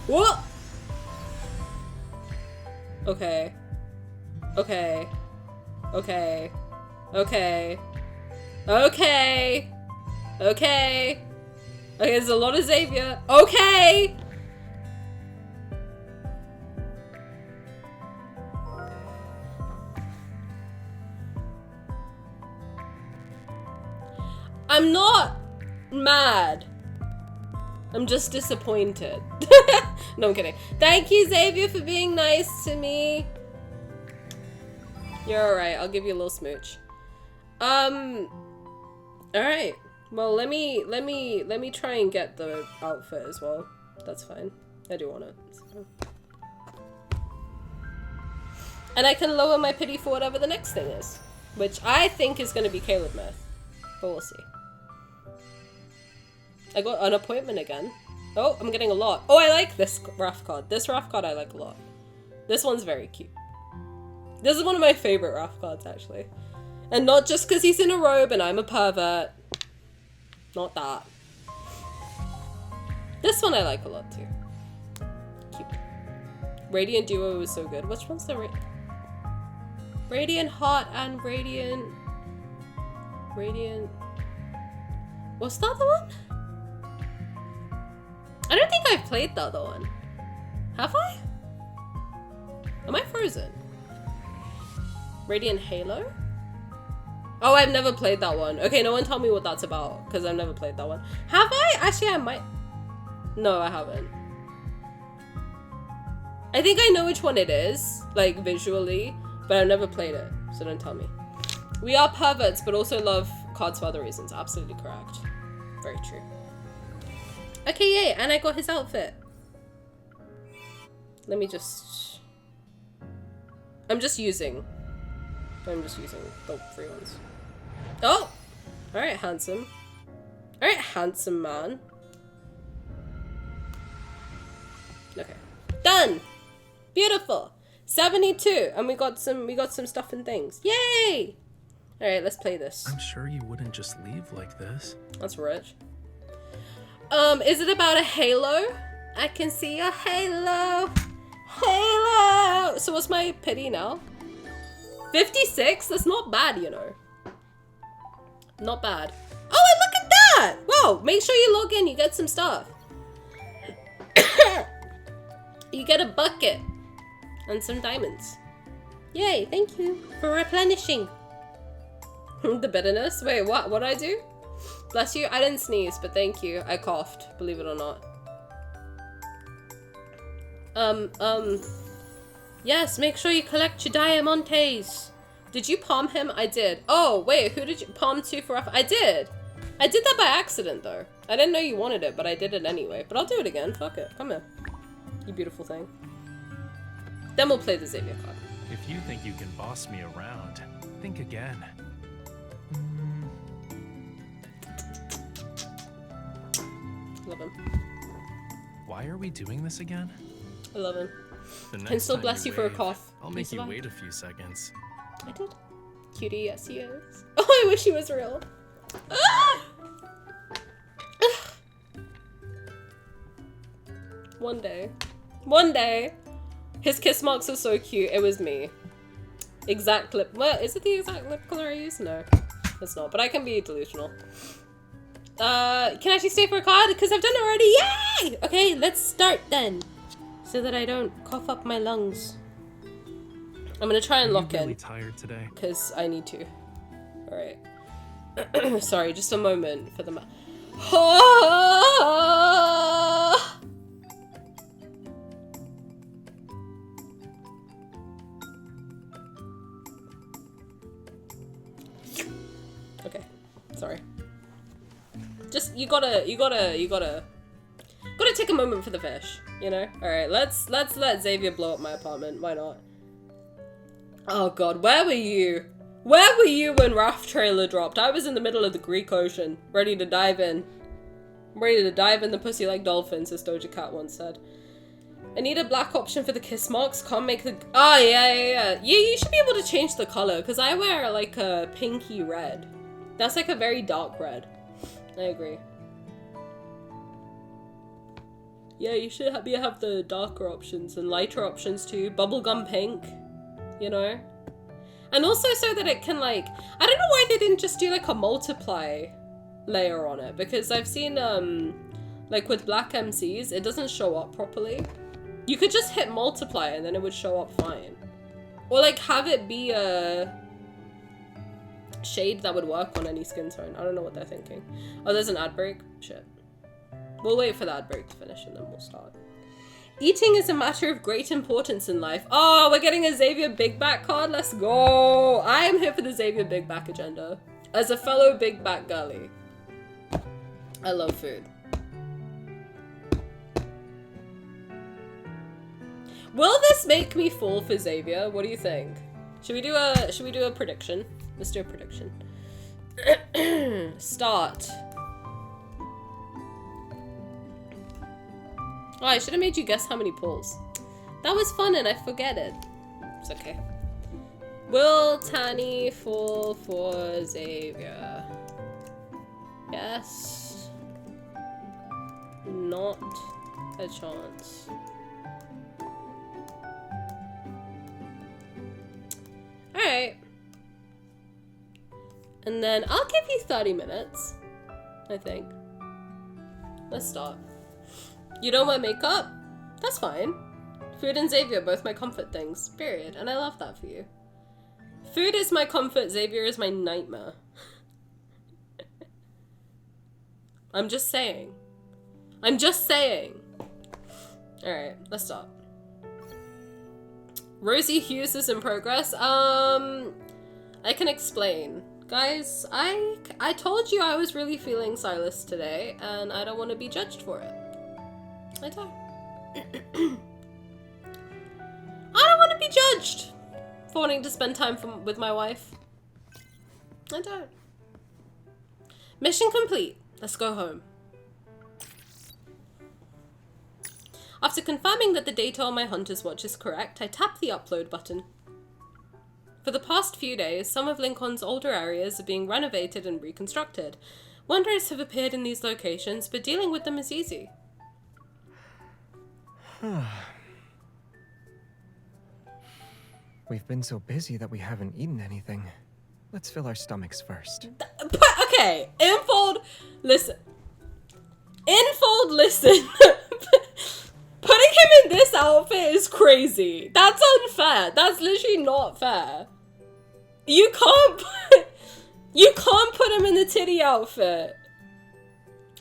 What? Okay. Okay. Okay. Okay. Okay. Okay. Okay, there's a lot of Xavier. Okay! I'm not mad. I'm just disappointed. No, I'm kidding. Thank you, Xavier, for being nice to me. You're alright. I'll give you a little smooch. Alright. Well, let me try and get the outfit as well. That's fine. I do want it. So. And I can lower my pity for whatever the next thing is, which I think is going to be Caleb Myth, but we'll see. I got an appointment again. Oh, I'm getting a lot. Oh, I like this Raph card. This Raph card I like a lot. This one's very cute. This is one of my favorite Raph cards, actually. And not just because he's in a robe and I'm a pervert. Not that. This one I like a lot too. Cute. Radiant Duo was so good. Which one's the Radiant Heart and Radiant... What's the other one? I don't think I've played the other one. Have I? Am I frozen? Radiant Halo? Oh, I've never played that one. Okay, no one tell me what that's about, because I've never played that one. Have I? Actually, I might... No, I haven't. I think I know which one it is, like, visually, but I've never played it, so don't tell me. We are perverts, but also love cards for other reasons. Absolutely correct. Very true. Okay, yay, and I got his outfit. Let me just... I'm just using the free ones. Oh! Alright, handsome. Alright, handsome man. Okay. Done! Beautiful! 72! And we got some stuff and things. Yay! Alright, let's play this. I'm sure you wouldn't just leave like this. That's rich. Is it about a halo? I can see a halo! Halo! So what's my pity now? 56? That's not bad, you know. Not bad. Oh, and look at that! Wow, make sure you log in, you get some stuff. You get a bucket and some diamonds. Yay, thank you for replenishing. The bitterness? Wait, what? What'd I do? Bless you. I didn't sneeze, but thank you. I coughed, believe it or not. Yes, make sure you collect your diamantes. Did you palm him? I did. Oh, wait, who did you palm to for? I did. I did that by accident, though. I didn't know you wanted it, but I did it anyway. But I'll do it again. Fuck it. Come here. You beautiful thing. Then we'll play the Xavier card. If you think you can boss me around, think again. Love him. Why are we doing this again? I love him. The next Can still time bless you for a wave, cough. I'll You make you survive. wait a few seconds. I did. Cutie, yes he is. Oh, I wish he was real. Ah! One day. One day. His kiss marks are so cute. It was me. Exact lip. What? Is it the exact lip color I use? No. It's not. But I can be delusional. Can I actually stay for a card? Because I've done it already. Yay! Okay, let's start then. So that I don't cough up my lungs. I'm gonna try and lock in. I'm really tired today. Because I need to. Alright. Sorry, just a moment for the Okay. Sorry. Just, you gotta take a moment for the fish, you know? Alright, let's let Xavier blow up my apartment. Why not? Oh god, where were you? Where were you when Raph trailer dropped? I was in the middle of the Greek Ocean, ready to dive in. I'm ready to dive in the pussy like dolphins, as Doja Cat once said. I need a black option for the kiss marks. Can't make the... Oh, yeah. Yeah, you should be able to change the color, because I wear, like, a pinky red. That's, like, a very dark red. I agree. Yeah, you should have the darker options and lighter options, too. Bubblegum pink, you know? And also so that it can, like... I don't know why they didn't just do, like, a multiply layer on it, because I've seen, like, with black MCs, it doesn't show up properly. You could just hit multiply and then it would show up fine. Or, like, have it be a shade that would work on any skin tone. I don't know what they're thinking. Oh, there's an ad break? Shit. We'll wait for the ad break to finish and then we'll start. Eating is a matter of great importance in life. Oh, we're getting a Xavier Big Back card. Let's go. I am here for the Xavier Big Back agenda. As a fellow Big Back girly. I love food. Will this make me fall for Xavier? What do you think? Should we do a prediction? Let's do a prediction. Start. Oh, I should have made you guess how many pulls. That was fun and I forget it. It's okay. Will Tani fall for Xavier? Yes. Not a chance. Alright. And then I'll give you 30 minutes, I think. Let's start. You don't want makeup? That's fine. Food and Xavier, both my comfort things. Period. And I love that for you. Food is my comfort, Xavier is my nightmare. I'm just saying. I'm just saying. Alright, let's start. Rosie Hughes is in progress. I can explain. Guys, I told you I was really feeling Silas today, and I don't want to be judged for it. I don't. I don't want to be judged for wanting to spend time with my wife. I don't. Mission complete. Let's go home. After confirming that the data on my Hunter's Watch is correct, I tap the upload button. For the past few days, some of Lincoln's older areas are being renovated and reconstructed. Wanderers have appeared in these locations, but dealing with them is easy. We've been so busy that we haven't eaten anything. Let's fill our stomachs first. Okay, Infold, listen. Infold, listen. Putting him in this outfit is crazy. That's unfair. That's literally not fair. You can't put him in the titty outfit.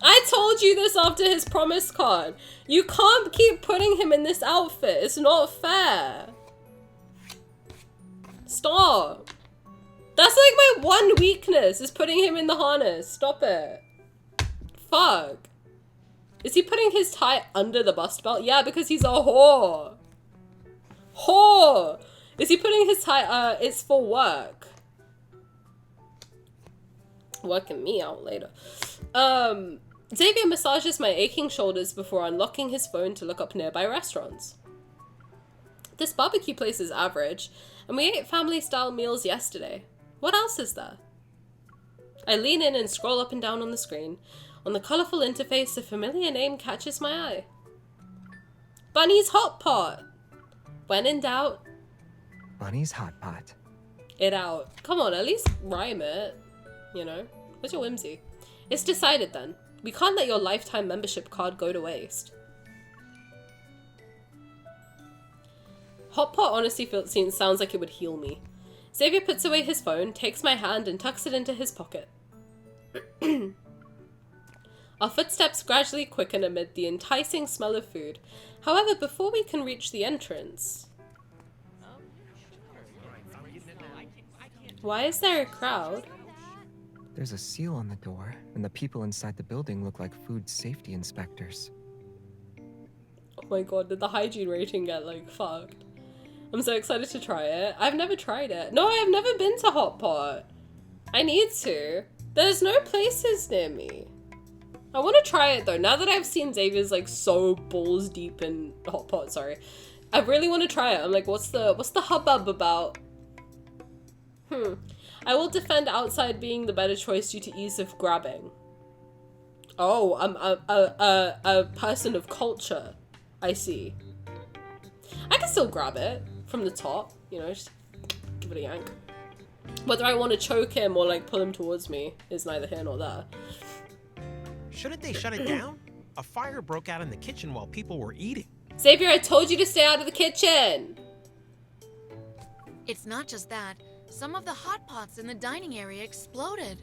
I told you this after his promise card. You can't keep putting him in this outfit. It's not fair. Stop. That's like my one weakness, is putting him in the harness. Stop it. Fuck. Is he putting his tie under the bust belt? Yeah, because he's a whore. Whore. Is he putting his tie, it's for work. Working me out later. Xavier massages my aching shoulders before unlocking his phone to look up nearby restaurants. This barbecue place is average, and we ate family-style meals yesterday. What else is there? I lean in and scroll up and down on the screen. On the colourful interface, a familiar name catches my eye. Bunny's Hot Pot! When in doubt... Bunny's Hot Pot. It out. Come on, at least rhyme it. You know? What's your whimsy? It's decided then. We can't let your lifetime membership card go to waste. Hot Pot honestly sounds like it would heal me. Xavier puts away his phone, takes my hand, and tucks it into his pocket. Our footsteps gradually quicken amid the enticing smell of food. However, before we can reach the entrance... Why is there a crowd? There's a seal on the door, and the people inside the building look like food safety inspectors. Oh my god, did the hygiene rating get, like, fucked? I'm so excited to try it. I've never tried it. No, I have never been to Hot Pot. I need to. There's no places near me. I want to try it though. Now that I've seen Xavier's like so balls deep in Hot Pot, sorry. I really want to try it. I'm like, what's the hubbub about? I will defend outside being the better choice due to ease of grabbing. Oh, I'm a person of culture. I see. I can still grab it from the top, you know, just give it a yank. Whether I want to choke him or like pull him towards me is neither here nor there. Shouldn't they shut it down? A fire broke out in the kitchen while people were eating. Xavier, I told you to stay out of the kitchen! It's not just that. Some of the hot pots in the dining area exploded.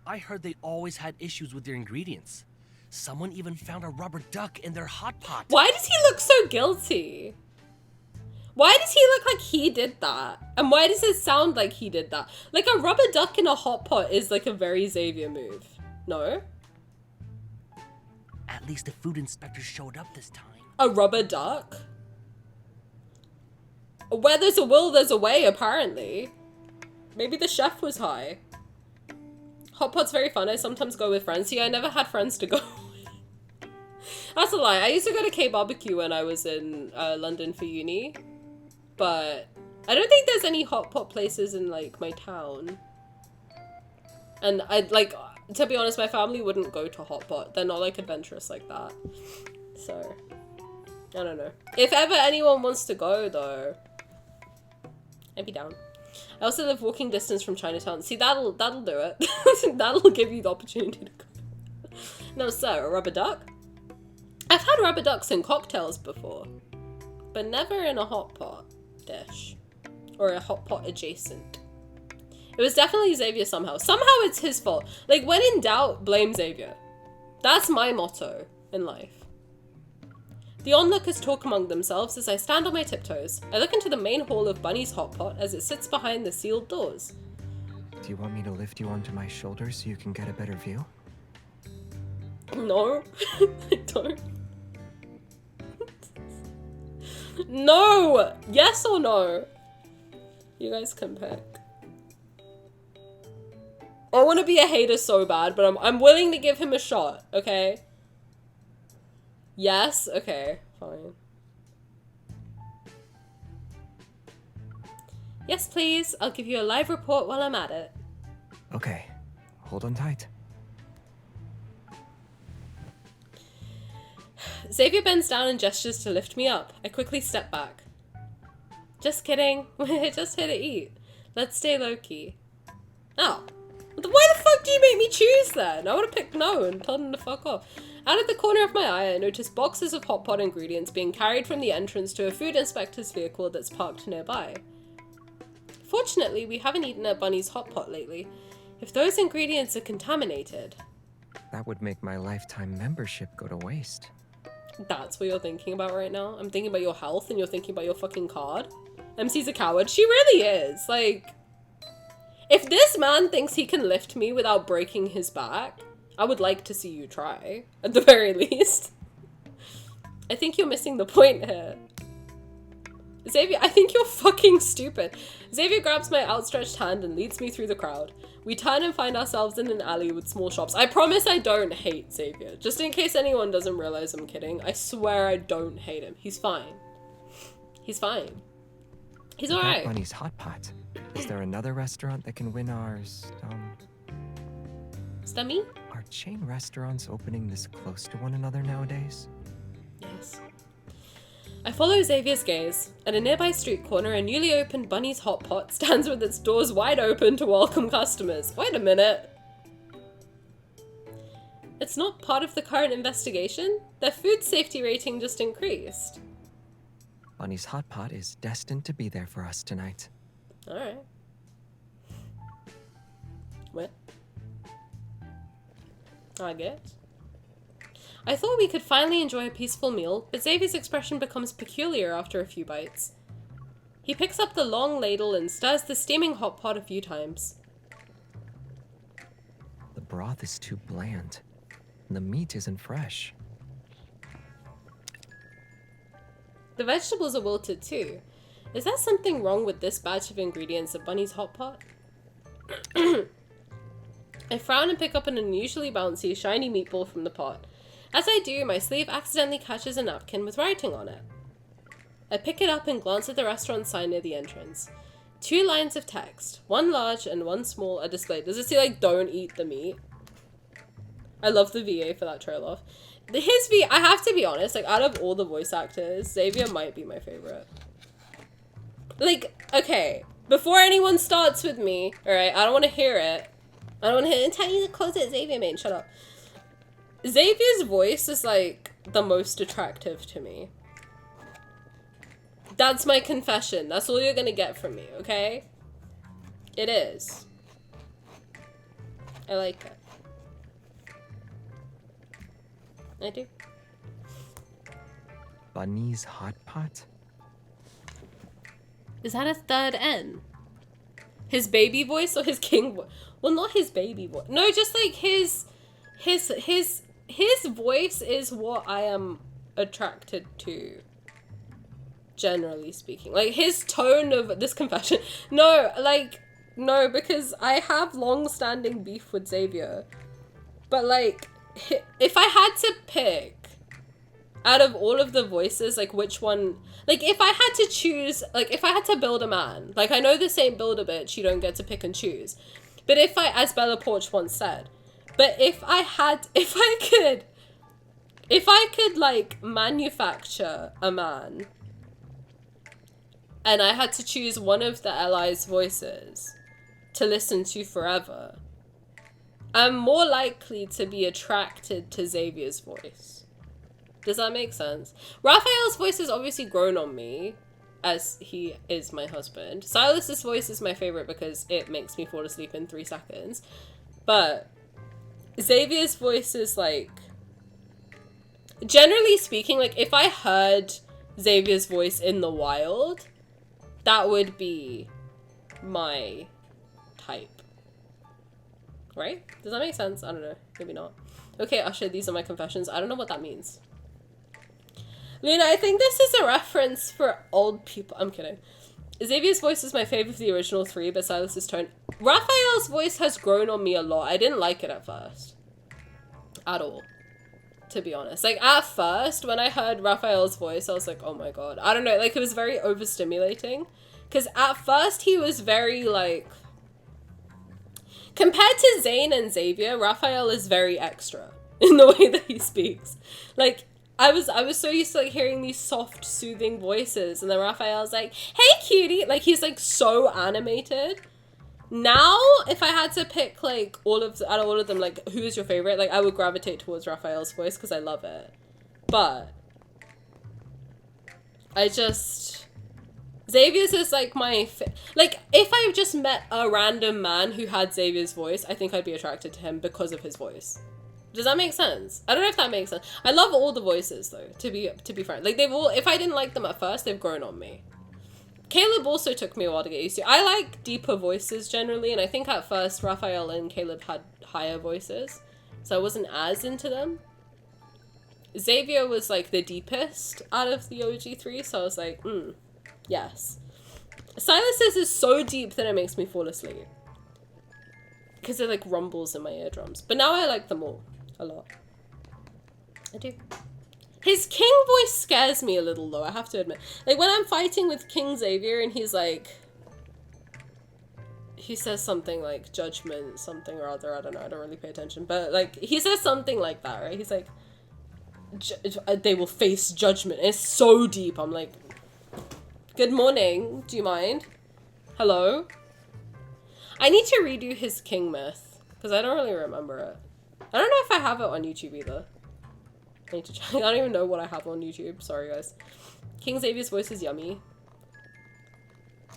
I heard they always had issues with their ingredients. Someone even found a rubber duck in their hot pot. Why does he look so guilty? Why does he look like he did that? And why does it sound like he did that? Like a rubber duck in a hot pot is like a very Xavier move. No? At least the food inspector showed up this time. A rubber duck? Where there's a will, there's a way, apparently. Maybe the chef was high. Hot pot's very fun. I sometimes go with friends. See, I never had friends to go with. That's a lie. I used to go to K-barbecue when I was in London for uni. But I don't think there's any hot pot places in, like, my town. And I'd, like, to be honest, my family wouldn't go to hot pot. They're not, like, adventurous like that. So, I don't know. If ever anyone wants to go, though, I'd be down. I also live walking distance from Chinatown. See, that'll do it. That'll give you the opportunity to go. No, sir, a rubber duck? I've had rubber ducks in cocktails before, but never in a hot pot dish. Or a hot pot adjacent. It was definitely Xavier somehow. Somehow it's his fault. Like, when in doubt, blame Xavier. That's my motto in life. The onlookers talk among themselves as I stand on my tiptoes. I look into the main hall of Bunny's hot pot as it sits behind the sealed doors. Do you want me to lift you onto my shoulders so you can get a better view? No, I don't. No! Yes or no? You guys can pick. I want to be a hater so bad, but I'm willing to give him a shot, okay? Yes? Okay, fine. Yes, please. I'll give you a live report while I'm at it. Okay, hold on tight. Xavier bends down and gestures to lift me up. I quickly step back. Just kidding. We're just here to eat. Let's stay low-key. Oh. Why the fuck do you make me choose then? I would have picked no and told him to fuck off. Out of the corner of my eye, I notice boxes of hot pot ingredients being carried from the entrance to a food inspector's vehicle that's parked nearby. Fortunately, we haven't eaten at Bunny's hot pot lately. If those ingredients are contaminated... That would make my lifetime membership go to waste. That's what you're thinking about right now? I'm thinking about your health and you're thinking about your fucking card? MC's a coward. She really is. Like, if this man thinks he can lift me without breaking his back, I would like to see you try, at the very least. I think you're missing the point here. Xavier, I think you're fucking stupid. Xavier grabs my outstretched hand and leads me through the crowd. We turn and find ourselves in an alley with small shops. I promise I don't hate Xavier. Just in case anyone doesn't realize I'm kidding, I swear I don't hate him. He's fine. He's fine. He's alright. Bunny's hot pot. Is there another restaurant that can win our Stummy? Are chain restaurants opening this close to one another nowadays? Yes. I follow Xavier's gaze. At a nearby street corner, a newly opened Bunny's hot pot stands with its doors wide open to welcome customers. Wait a minute. It's not part of the current investigation? Their food safety rating just increased. Bunny's hot pot is destined to be there for us tonight. Alright. What? I guess. I thought we could finally enjoy a peaceful meal, but Xavier's expression becomes peculiar after a few bites. He picks up the long ladle and stirs the steaming hot pot a few times. The broth is too bland, and the meat isn't fresh. The vegetables are wilted too. Is there something wrong with this batch of ingredients of Bunny's hot pot? I frown and pick up an unusually bouncy, shiny meatball from the pot. As I do, my sleeve accidentally catches a napkin with writing on it. I pick it up and glance at the restaurant sign near the entrance. 2 lines of text, one large and one small, are displayed. Does it say, like, don't eat the meat? I love the VA for that trail off. I have to be honest, like, out of all the voice actors, Xavier might be my favorite. Like, okay, before anyone starts with me, alright, I don't want to hear it. I don't want to hear it. Tiny the closet Xavier made, shut up. Xavier's voice is, like, the most attractive to me. That's my confession. That's all you're gonna get from me, okay? It is. I like it. I do. Bunny's hot pot? Is that a third N? His baby voice or his king voice? Well, not his baby voice. No, just like his voice is what I am attracted to. Generally speaking, like his tone of this confession. No, because I have long-standing beef with Xavier. But like, if I had to pick out of all of the voices, like which one, like if I had to choose, like if I had to build a man, like I know this ain't build a bitch, you don't get to pick and choose. But if I, as Bella Porch once said, but if I could like manufacture a man and I had to choose one of the allies' voices to listen to forever, I'm more likely to be attracted to Xavier's voice. Does that make sense? Raphael's voice has obviously grown on me, as he is my husband. Silas's voice is my favorite because it makes me fall asleep in 3 seconds. But Xavier's voice is like... Generally speaking, like if I heard Xavier's voice in the wild, that would be my type. Right? Does that make sense? I don't know. Maybe not. Okay, Usher, these are my confessions. I don't know what that means. Luna, I think this is a reference for old people. I'm kidding. Xavier's voice is my favorite of the original 3, but Silas's tone. Raphael's voice has grown on me a lot. I didn't like it at first. At all. To be honest. Like, at first, when I heard Raphael's voice, I was like, oh my god. I don't know, like, it was very overstimulating. Because at first, he was very, like... Compared to Zayn and Xavier, Raphael is very extra in the way that he speaks. Like, I was so used to like hearing these soft, soothing voices, and then Raphael's like, "Hey, cutie!" Like he's like so animated. Now, if I had to pick like out of all of them, like who is your favorite? Like I would gravitate towards Raphael's voice because I love it. But Xavier's is like my like if I just met a random man who had Xavier's voice, I think I'd be attracted to him because of his voice. Does that make sense? I don't know if that makes sense. I love all the voices though, to be frank. Like they've all, if I didn't like them at first, they've grown on me. Caleb also took me a while to get used to. I like deeper voices generally, and I think at first Raphael and Caleb had higher voices, so I wasn't as into them. Xavier was like the deepest out of the OG3, so I was like, yes. Silas's is so deep that it makes me fall asleep. Because it like rumbles in my eardrums. But now I like them all. A lot. I do. His king voice scares me a little though, I have to admit. Like when I'm fighting with King Xavier and he's like... He says something like judgment, something or other, I don't know, I don't really pay attention. But like, he says something like that, right? He's like... They will face judgment. It's so deep, I'm like... Good morning, do you mind? Hello? I need to redo his king myth, because I don't really remember it. I don't know if I have it on YouTube either. I need to check. I don't even know what I have on YouTube. Sorry, guys. King Xavier's voice is yummy.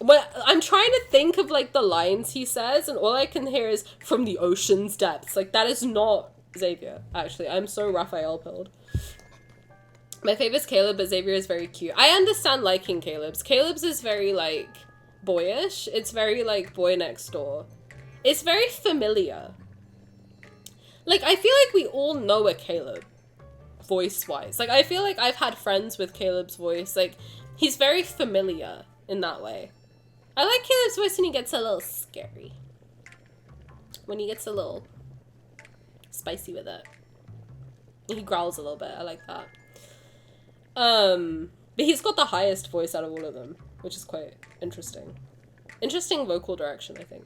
But I'm trying to think of, like, the lines he says, and all I can hear is, from the ocean's depths. Like, that is not Xavier, actually. I'm so Raphael-pilled. My favorite's Caleb, but Xavier is very cute. I understand liking Caleb's. Caleb's is very, like, boyish. It's very, like, boy next door. It's very familiar. Like, I feel like we all know a Caleb, voice-wise. Like, I feel like I've had friends with Caleb's voice. Like, he's very familiar in that way. I like Caleb's voice when he gets a little scary. When he gets a little spicy with it. He growls a little bit. I like that. But he's got the highest voice out of all of them, which is quite interesting. Interesting vocal direction, I think.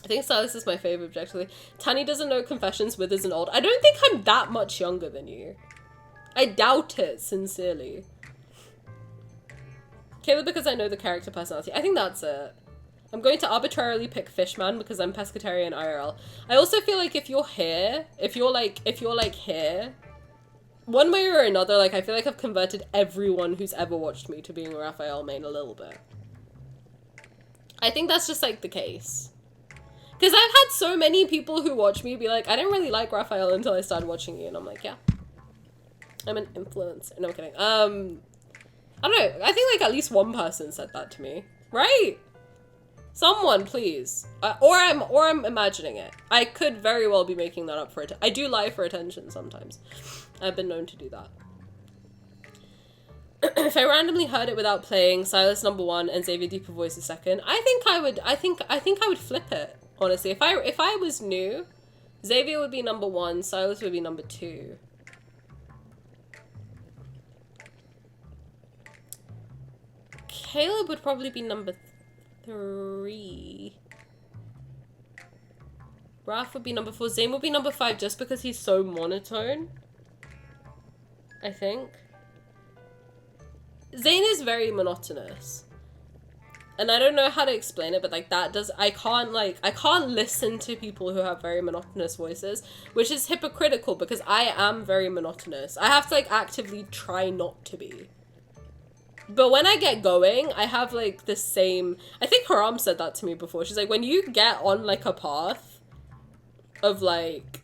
I think Silas is my favorite, objectively. Tani doesn't know Confessions withers and old. I don't think I'm that much younger than you. I doubt it, sincerely. Caleb because I know the character personality. I think that's it. I'm going to arbitrarily pick Fishman because I'm pescatarian IRL. I also feel like if you're here, if you're like here, one way or another, like I feel like I've converted everyone who's ever watched me to being a Raphael main a little bit. I think that's just like the case. Because I've had so many people who watch me be like, I didn't really like Raphael until I started watching you. And I'm like, yeah. I'm an influencer. No, I'm kidding. I don't know. I think like at least one person said that to me, right? Someone, please. Or I'm imagining it. I could very well be making that up for it. I do lie for attention sometimes. I've been known to do that. If I randomly heard it without playing, Silas number 1 and Xavier Deeper Voice is second, I think I would flip it, honestly. If I was new, Xavier would be number 1, Silas would be number 2. Caleb would probably be number 3. Raph would be number 4. Zane would be number 5 just because he's so monotone. I think. Zane is very monotonous. And I don't know how to explain it, but like that does, I can't listen to people who have very monotonous voices, which is hypocritical because I am very monotonous. I have to like actively try not to be. But when I get going, I have like the same, I think Haram said that to me before. She's like, when you get on like a path of like,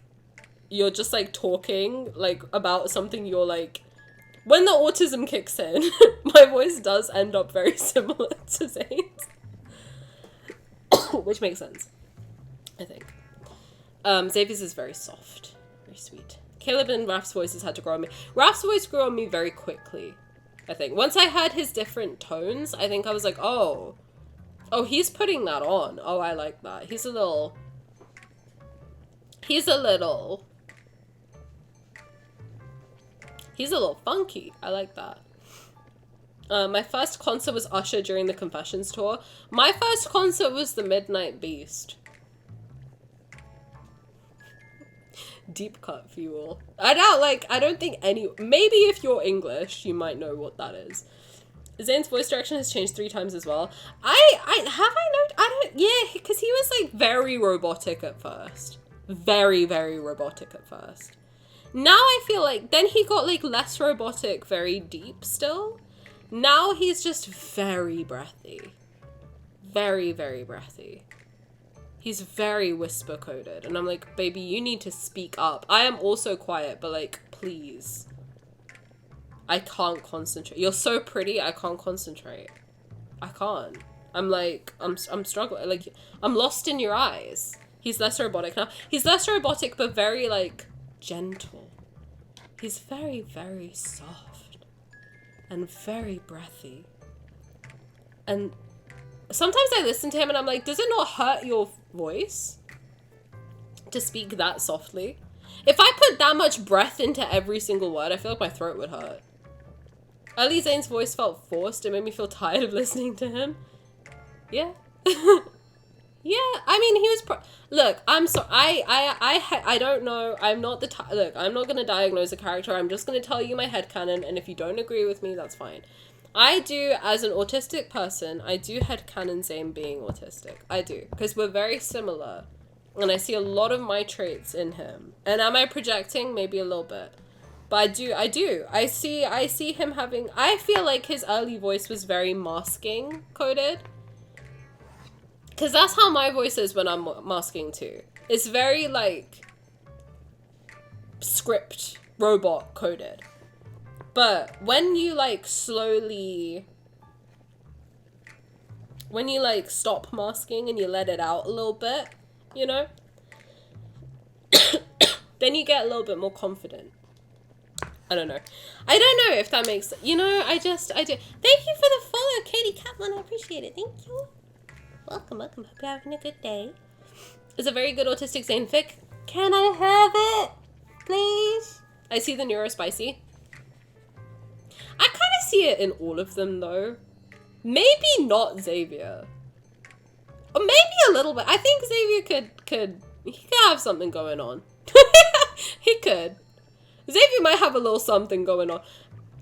you're just like talking like about something you're like, when the autism kicks in, my voice does end up very similar to Zane's. Which makes sense, I think. Xavier's is very soft, very sweet. Caleb and Raph's voices had to grow on me. Raph's voice grew on me very quickly, I think. Once I heard his different tones, I think I was like, oh, he's putting that on. Oh, I like that. He's a little funky. I like that. My first concert was Usher during the Confessions tour. My first concert was the Midnight Beast. Deep cut fuel. I don't think maybe if you're English, you might know what that is. Zane's voice direction has changed 3 times as well. Because he was like very robotic at first. Very, very robotic at first. Now I feel like, then he got like less robotic, very deep still. Now he's just very breathy. Very, very breathy. He's very whisper coded. And I'm like, baby, you need to speak up. I am also quiet, but like, please. I can't concentrate. You're so pretty, I can't concentrate. I can't. I'm like, I'm struggling. Like, I'm lost in your eyes. He's less robotic now. He's less robotic, but very like, gentle. He's very, very soft and very breathy. And sometimes I listen to him and I'm like, does it not hurt your voice to speak that softly? If I put that much breath into every single word, I feel like my throat would hurt. Ali Zane's voice felt forced. It made me feel tired of listening to him. Yeah. Yeah, I mean, he was look, I'm so I don't know. I'm not look, I'm not going to diagnose a character. I'm just going to tell you my headcanon, and if you don't agree with me, that's fine. I do, as an autistic person, I do headcanon Zane being autistic. I do, because we're very similar, and I see a lot of my traits in him. And am I projecting? Maybe a little bit. But I do. I see him having, I feel like his early voice was very masking coded. Because that's how my voice is when I'm masking too. It's very, like, script, robot coded. But when you, like, slowly... When you, like, stop masking and you let it out a little bit, you know? Then you get a little bit more confident. I don't know. I don't know if that makes... You know, I do. Thank you for the follow, Katie Catlin. I appreciate it. Thank you. Welcome. Hope you're having a good day. It's a very good autistic Zane fic. Can I have it? Please? I see the neurospicy. I kind of see it in all of them, though. Maybe not Xavier. Or maybe a little bit. I think Xavier could have something going on. He could. Xavier might have a little something going on.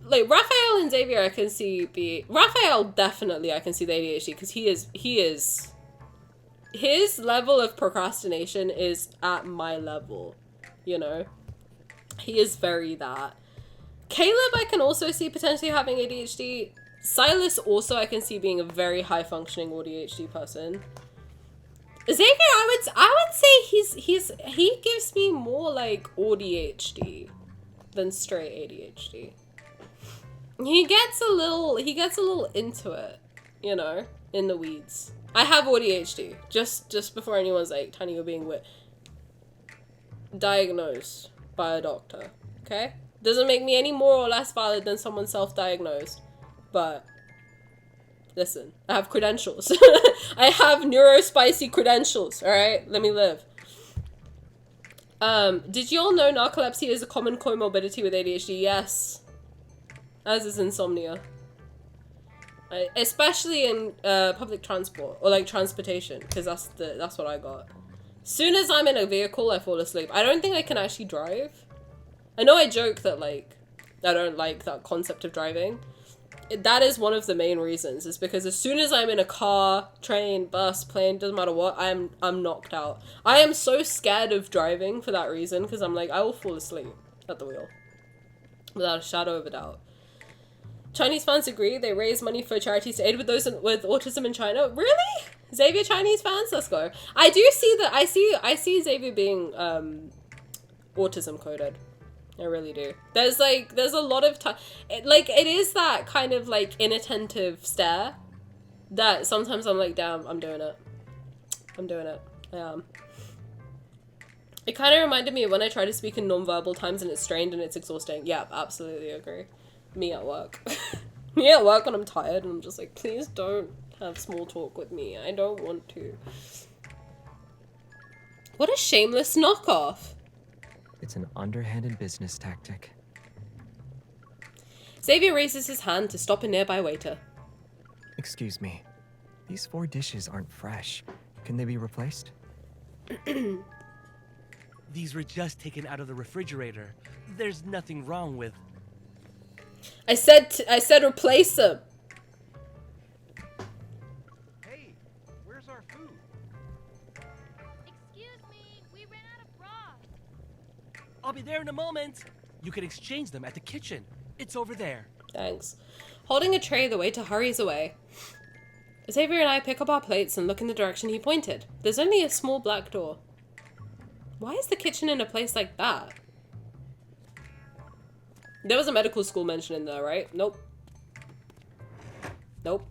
Like, Raphael and Xavier, I can see Raphael, definitely, I can see the ADHD, because he is... His level of procrastination is at my level, you know? He is very that. Caleb, I can also see potentially having ADHD. Silas, also, I can see being a very high-functioning ADHD person. Xavier, I would say he gives me more, like, ADHD than straight ADHD. He gets a little into it, you know, in the weeds. I have ADHD. Just before anyone's like, Tani, you're being weird. Diagnosed by a doctor, okay? Doesn't make me any more or less valid than someone self-diagnosed. But, listen, I have credentials. I have neurospicy credentials, alright? Let me live. Did you all know narcolepsy is a common comorbidity with ADHD? Yes. As is insomnia. Especially in public transport or like transportation, because that's what I got. Soon as I'm in a vehicle, I fall asleep. I don't think I can actually drive. I know I joke that like I don't like that concept of driving. That is one of the main reasons. Is because as soon as I'm in a car, train, bus, plane, doesn't matter what, I'm knocked out. I am so scared of driving for that reason, because I'm like, I will fall asleep at the wheel without a shadow of a doubt. Chinese fans agree. They raise money for charities to aid with those with autism in China. Really? Xavier Chinese fans? Let's go. I do see that. I see Xavier being autism coded. I really do. There's a lot of time. It is that kind of like inattentive stare that sometimes I'm like, damn, I'm doing it. I'm doing it. I am. It kind of reminded me of when I try to speak in non-verbal times and it's strained and it's exhausting. Yeah, absolutely agree. Me at work. Me at work when I'm tired and I'm just like, please don't have small talk with me. I don't want to. What a shameless knockoff. It's an underhanded business tactic. Xavier raises his hand to stop a nearby waiter. Excuse me. These 4 dishes aren't fresh. Can they be replaced? These were just taken out of the refrigerator. There's nothing wrong with... I said replace them. Hey, where's our food? Excuse me, we ran out of broth. I'll be there in a moment. You can exchange them at the kitchen. It's over there. Thanks. Holding a tray, the waiter hurries away. Xavier and I pick up our plates and look in the direction he pointed. There's only a small black door. Why is the kitchen in a place like that? There was a medical school mentioned in there, right? Nope. Nope.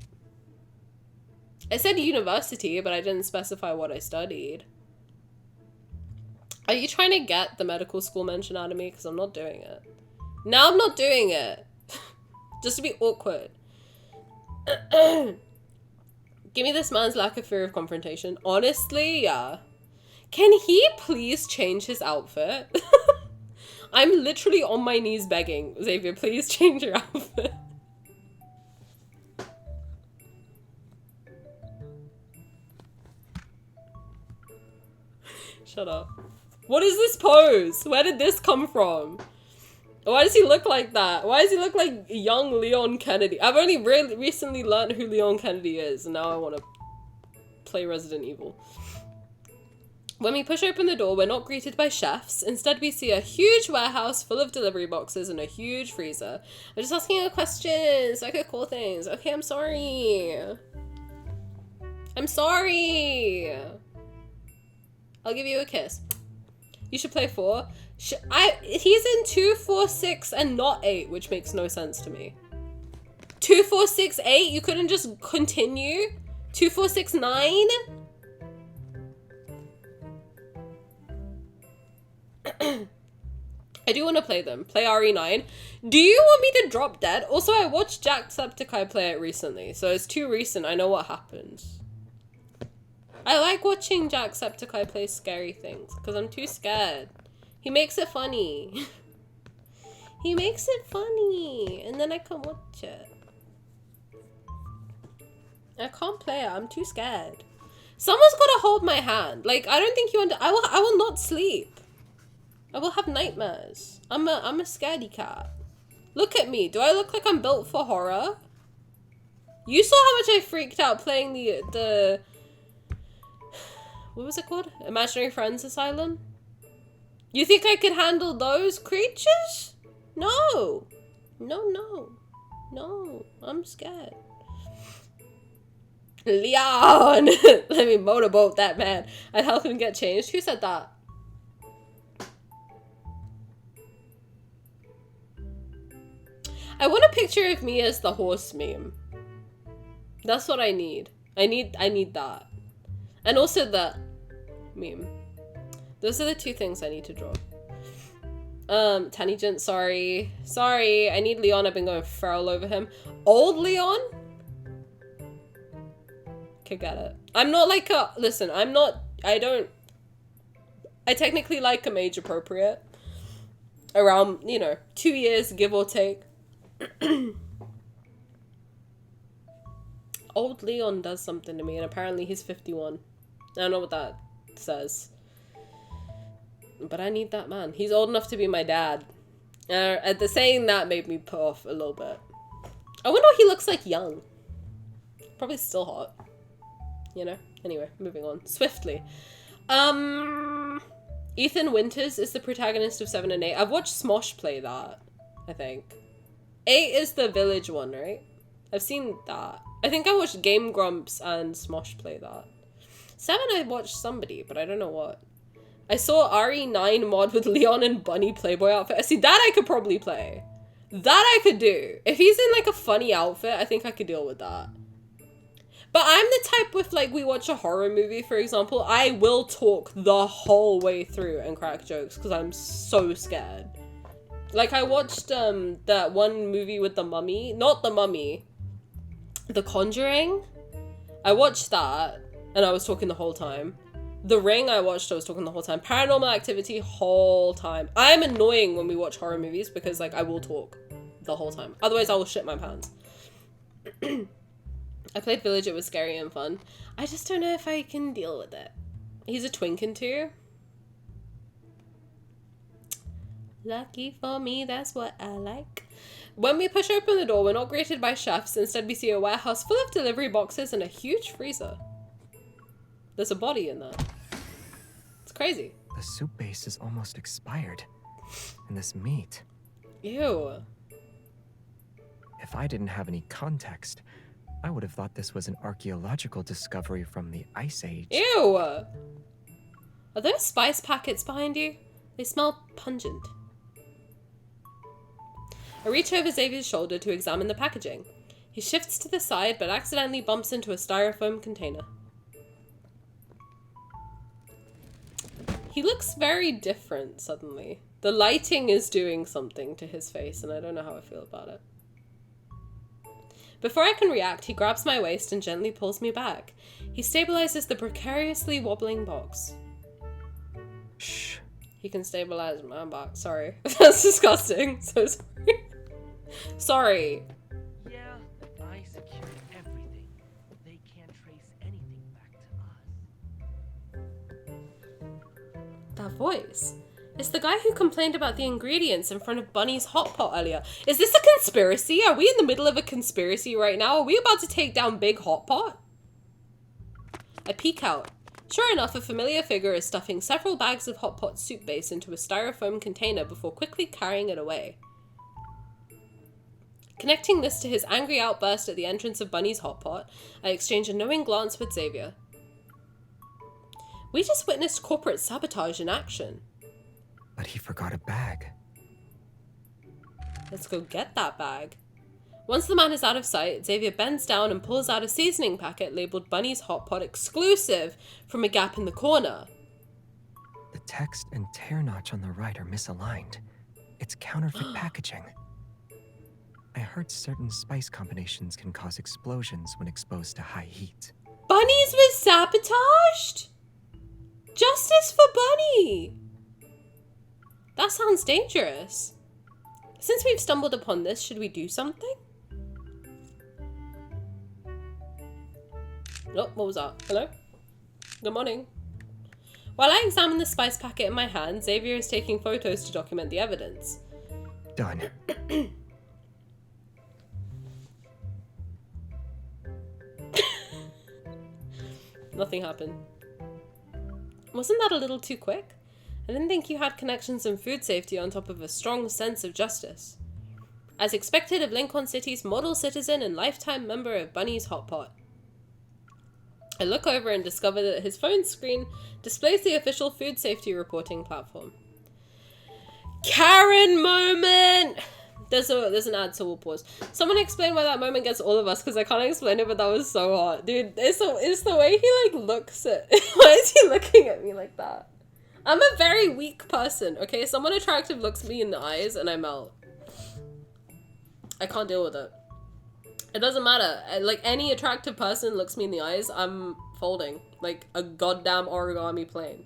I said university, but I didn't specify what I studied. Are you trying to get the medical school mention out of me? Because I'm not doing it. Now I'm not doing it. Just to be awkward. Give me this man's lack of fear of confrontation. Honestly, yeah. Can he please change his outfit? I'm literally on my knees begging. Xavier, please change your outfit. Shut up. What is this pose? Where did this come from? Why does he look like that? Why does he look like young Leon Kennedy? I've only really recently learned who Leon Kennedy is, and now I want to play Resident Evil. When we push open the door, we're not greeted by chefs. Instead, we see a huge warehouse full of delivery boxes and a huge freezer. I'm just asking a question so I could call things. Okay, I'm sorry. I'm sorry. I'll give you a kiss. You should play 4. He's in 2, 4, 6, and not 8, which makes no sense to me. 2, 4, 6, 8? You couldn't just continue? 2, 4, 6, 9? I do want to play them. Play RE9. Do you want me to drop dead? Also, I watched Jacksepticeye play it recently, so it's too recent. I know what happens. I like watching Jacksepticeye play scary things, because I'm too scared. He makes it funny. He makes it funny, and then I can watch it. I can't play it. I'm too scared. Someone's got to hold my hand. Like, I don't think you I will not sleep. I will have nightmares. I'm a scaredy cat. Look at me. Do I look like I'm built for horror? You saw how much I freaked out playing the what was it called? Imaginary Friends Asylum? You think I could handle those creatures? No. No, no. No. I'm scared. Leon! Let me motorboat that man. I'd help him get changed. Who said that? I want a picture of me as the horse meme. That's what I need. I need that. And also that meme. Those are the two things I need to draw. Tangent, sorry. Sorry, I need Leon. I've been going feral over him. Old Leon? Could get it. I'm not like a... Listen, I technically like him age appropriate. Around, 2 years, give or take. Old Leon does something to me, and apparently he's 51. I don't know what that says. But I need that man. He's old enough to be my dad. At the saying that made me put off a little bit. I wonder what he looks like young. Probably still hot. Anyway, moving on. Swiftly. Ethan Winters is the protagonist of 7 and 8. I've watched Smosh play that, I think. 8 is the village one, right? I've seen that. I think I watched Game Grumps and Smosh play that. 7 I watched somebody, but I don't know what. I saw RE9 mod with Leon and Bunny Playboy outfit. See, that I could probably play. That I could do. If he's in like a funny outfit, I think I could deal with that. But I'm the type with like, we watch a horror movie, for example, I will talk the whole way through and crack jokes because I'm so scared. Like I watched that one movie with the mummy, not the mummy, The Conjuring. I watched that and I was talking the whole time. The Ring I watched, I was talking the whole time. Paranormal Activity, whole time. I am annoying when we watch horror movies because like I will talk the whole time. Otherwise I will shit my pants. I played Village, it was scary and fun. I just don't know if I can deal with it. He's a twinkin' too. Lucky for me, that's what I like. When we push open the door, we're not greeted by chefs. Instead, we see a warehouse full of delivery boxes and a huge freezer. There's a body in there. It's crazy. The soup base is almost expired. And this meat. Ew. If I didn't have any context, I would have thought this was an archaeological discovery from the Ice Age. Ew! Are those spice packets behind you? They smell pungent. I reach over Xavier's shoulder to examine the packaging. He shifts to the side but accidentally bumps into a styrofoam container. He looks very different suddenly. The lighting is doing something to his face and I don't know how I feel about it. Before I can react, he grabs my waist and gently pulls me back. He stabilizes the precariously wobbling box. Shh. He can stabilize my back. Sorry. That's disgusting. So sorry. Sorry. Yeah, I secured everything. They can't trace anything back to us. That voice. It's the guy who complained about the ingredients in front of Bunny's hot pot earlier. Is this a conspiracy? Are we in the middle of a conspiracy right now? Are we about to take down Big Hot Pot? I peek out. Sure enough, a familiar figure is stuffing several bags of hot pot soup base into a styrofoam container before quickly carrying it away. Connecting this to his angry outburst at the entrance of Bunny's hot pot, I exchange a knowing glance with Xavier. We just witnessed corporate sabotage in action. But he forgot a bag. Let's go get that bag. Once the man is out of sight, Xavier bends down and pulls out a seasoning packet labeled Bunny's Hot Pot Exclusive from a gap in the corner. The text and tear notch on the right are misaligned. It's counterfeit packaging. I heard certain spice combinations can cause explosions when exposed to high heat. Bunny's was sabotaged? Justice for Bunny! That sounds dangerous. Since we've stumbled upon this, should we do something? Oh, what was that? Hello? Good morning. While I examine the spice packet in my hand, Xavier is taking photos to document the evidence. Done. Nothing happened. Wasn't that a little too quick? I didn't think you had connections in food safety on top of a strong sense of justice. As expected of Lincoln City's model citizen and lifetime member of Bunny's Hot Pot. I look over and discover that his phone screen displays the official food safety reporting platform. Karen moment! There's an ad, so we'll pause. Someone explain why that moment gets all of us, because I can't explain it, but that was so hot. Dude, it's the way he, like, looks at... Why is he looking at me like that? I'm a very weak person, okay? Someone attractive looks me in the eyes, and I melt. I can't deal with it. It doesn't matter. Like, any attractive person looks me in the eyes, I'm folding. Like, a goddamn origami plane.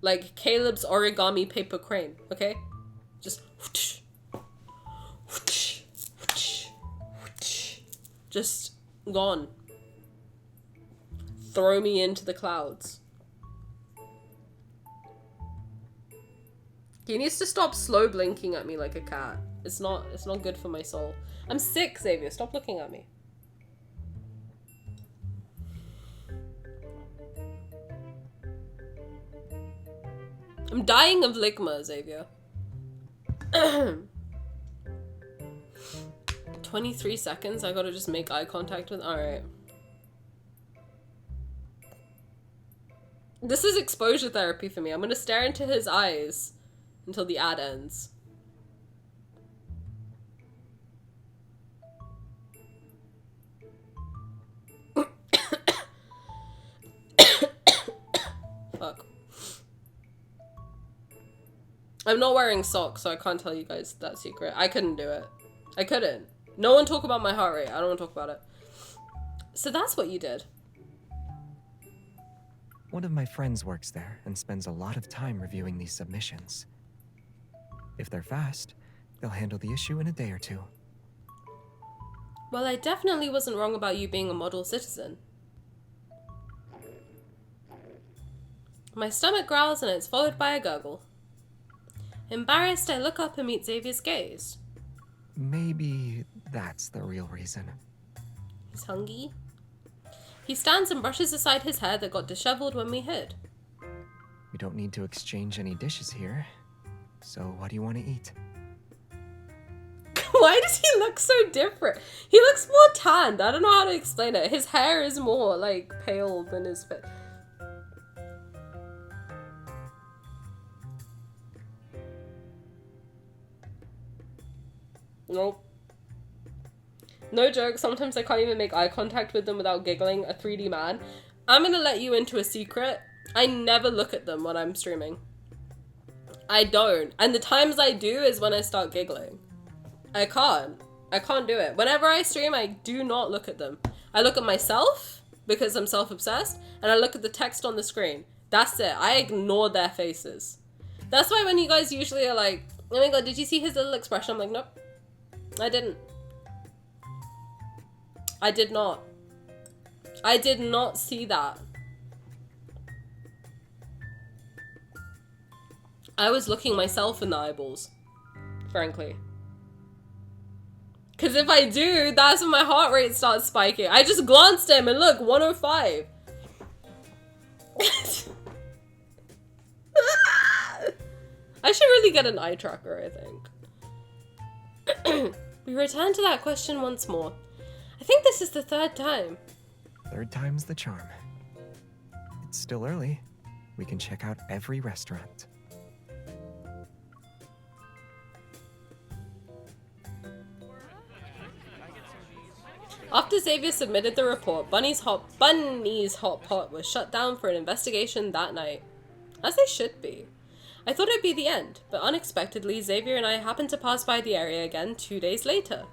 Like, Caleb's origami paper crane, okay? Just... Just gone. Throw me into the clouds. He needs to stop slow blinking at me like a cat. It's not good for my soul. I'm sick, Xavier. Stop looking at me. I'm dying of ligma, Xavier. 23 seconds? I gotta just make eye contact with... Alright. This is exposure therapy for me. I'm gonna stare into his eyes until the ad ends. Fuck. I'm not wearing socks, so I can't tell you guys that secret. I couldn't do it. I couldn't. No one talk about my heart rate. I don't want to talk about it. So that's what you did. One of my friends works there and spends a lot of time reviewing these submissions. If they're fast, they'll handle the issue in a day or two. Well, I definitely wasn't wrong about you being a model citizen. My stomach growls and it's followed by a gurgle. Embarrassed, I look up and meet Xavier's gaze. Maybe that's the real reason. He's hungry. He stands and brushes aside his hair that got disheveled when we hid. We don't need to exchange any dishes here. So what do you want to eat? Why does he look so different? He looks more tanned. I don't know how to explain it. His hair is more, like, pale than his face. Nope. No joke, sometimes I can't even make eye contact with them without giggling. A 3D man. I'm gonna let you into a secret. I never look at them when I'm streaming. I don't. And the times I do is when I start giggling. I can't do it. Whenever I stream, I do not look at them. I look at myself, because I'm self-obsessed, and I look at the text on the screen. That's it. I ignore their faces. That's why when you guys usually are like, oh my god, did you see his little expression? I'm like, nope. I didn't. I did not. I did not see that. I was looking myself in the eyeballs, frankly. Because if I do, that's when my heart rate starts spiking. I just glanced at him and look, 105. I should really get an eye tracker, I think. We return to that question once more. I think this is the third time. Third time's the charm. It's still early. We can check out every restaurant. After Xavier submitted the report, Bunny's hot pot was shut down for an investigation that night. As they should be. I thought it'd be the end, but unexpectedly, Xavier and I happened to pass by the area again 2 days later.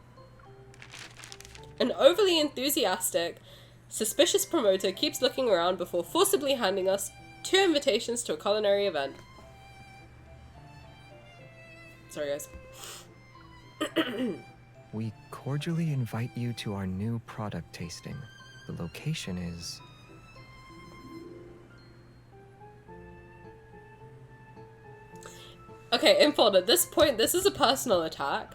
An overly enthusiastic, suspicious promoter keeps looking around before forcibly handing us 2 invitations to a culinary event. Sorry, guys. We cordially invite you to our new product tasting. The location is... Okay, Infod, at this point, this is a personal attack.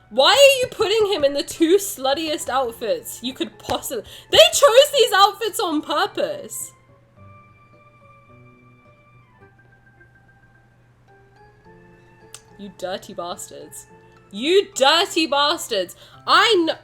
Why are you putting him in the 2 sluttiest outfits you could possibly... They chose these outfits on purpose! You dirty bastards. You dirty bastards! I know...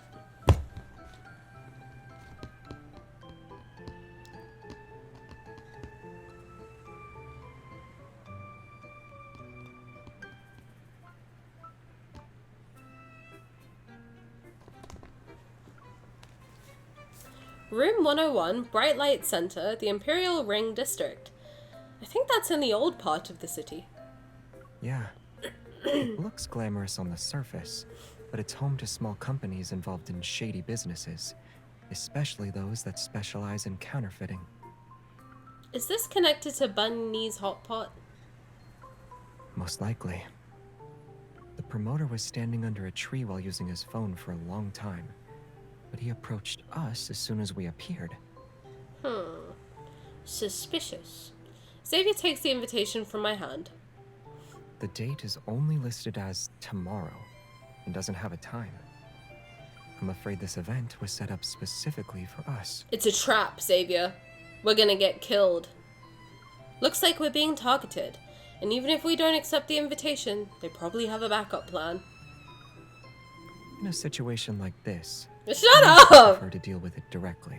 Room 101, Bright Light Center, the Imperial Ring District. I think that's in the old part of the city. Yeah. It looks glamorous on the surface, but it's home to small companies involved in shady businesses, especially those that specialize in counterfeiting. Is this connected to Bunny's hot pot? Most likely. The promoter was standing under a tree while using his phone for a long time, but he approached us as soon as we appeared. Suspicious. Xavier takes the invitation from my hand. The date is only listed as tomorrow and doesn't have a time. I'm afraid this event was set up specifically for us. It's a trap, Xavier. We're gonna get killed. Looks like we're being targeted, and even if we don't accept the invitation, they probably have a backup plan. In a situation like this, Shut I up! prefer to deal with it directly.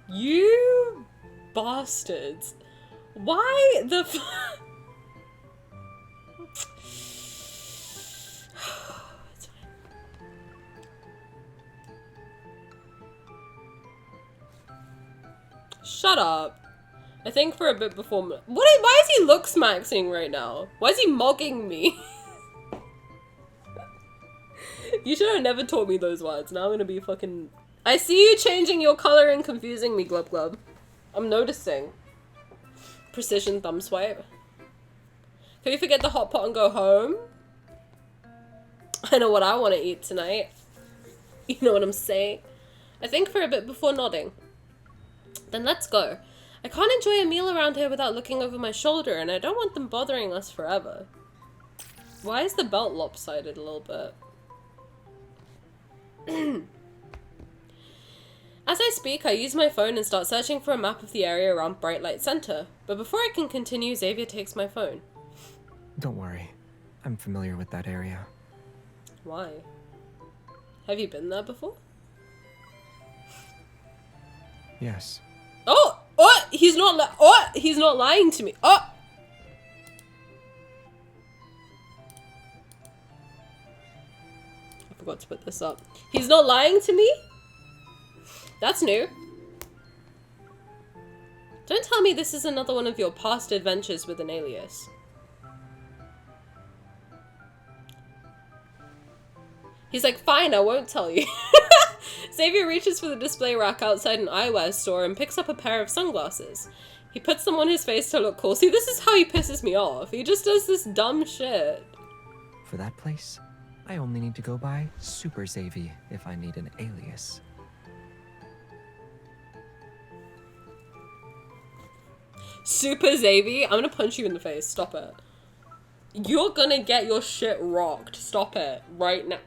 You bastards. Why the f- It's fine. Shut up. I think for a bit before. Why is he look smaxing right now? Why is he mocking me? You should have never taught me those words. Now I'm gonna be fucking. I see you changing your color and confusing me, Glub Glub. I'm noticing. Precision thumb swipe. Can we forget the hot pot and go home? I know what I want to eat tonight. You know what I'm saying? I think for a bit before nodding. Then let's go. I can't enjoy a meal around here without looking over my shoulder, and I don't want them bothering us forever. Why is the belt lopsided a little bit? As I speak, I use my phone and start searching for a map of the area around Bright Light Center. But before I can continue, Xavier takes my phone. Don't worry. I'm familiar with that area. Why? Have you been there before? Yes. Oh! Oh! He's not lying to me. Oh! I forgot to put this up. He's not lying to me? That's new. Don't tell me this is another one of your past adventures with an alias. He's like, fine, I won't tell you. Xavier reaches for the display rack outside an eyewear store and picks up a pair of sunglasses. He puts them on his face to look cool. See, this is how he pisses me off. He just does this dumb shit. For that place, I only need to go by Super Xavier if I need an alias. Super Xavier, I'm gonna punch you in the face. Stop it. You're gonna get your shit rocked. Stop it. Right now.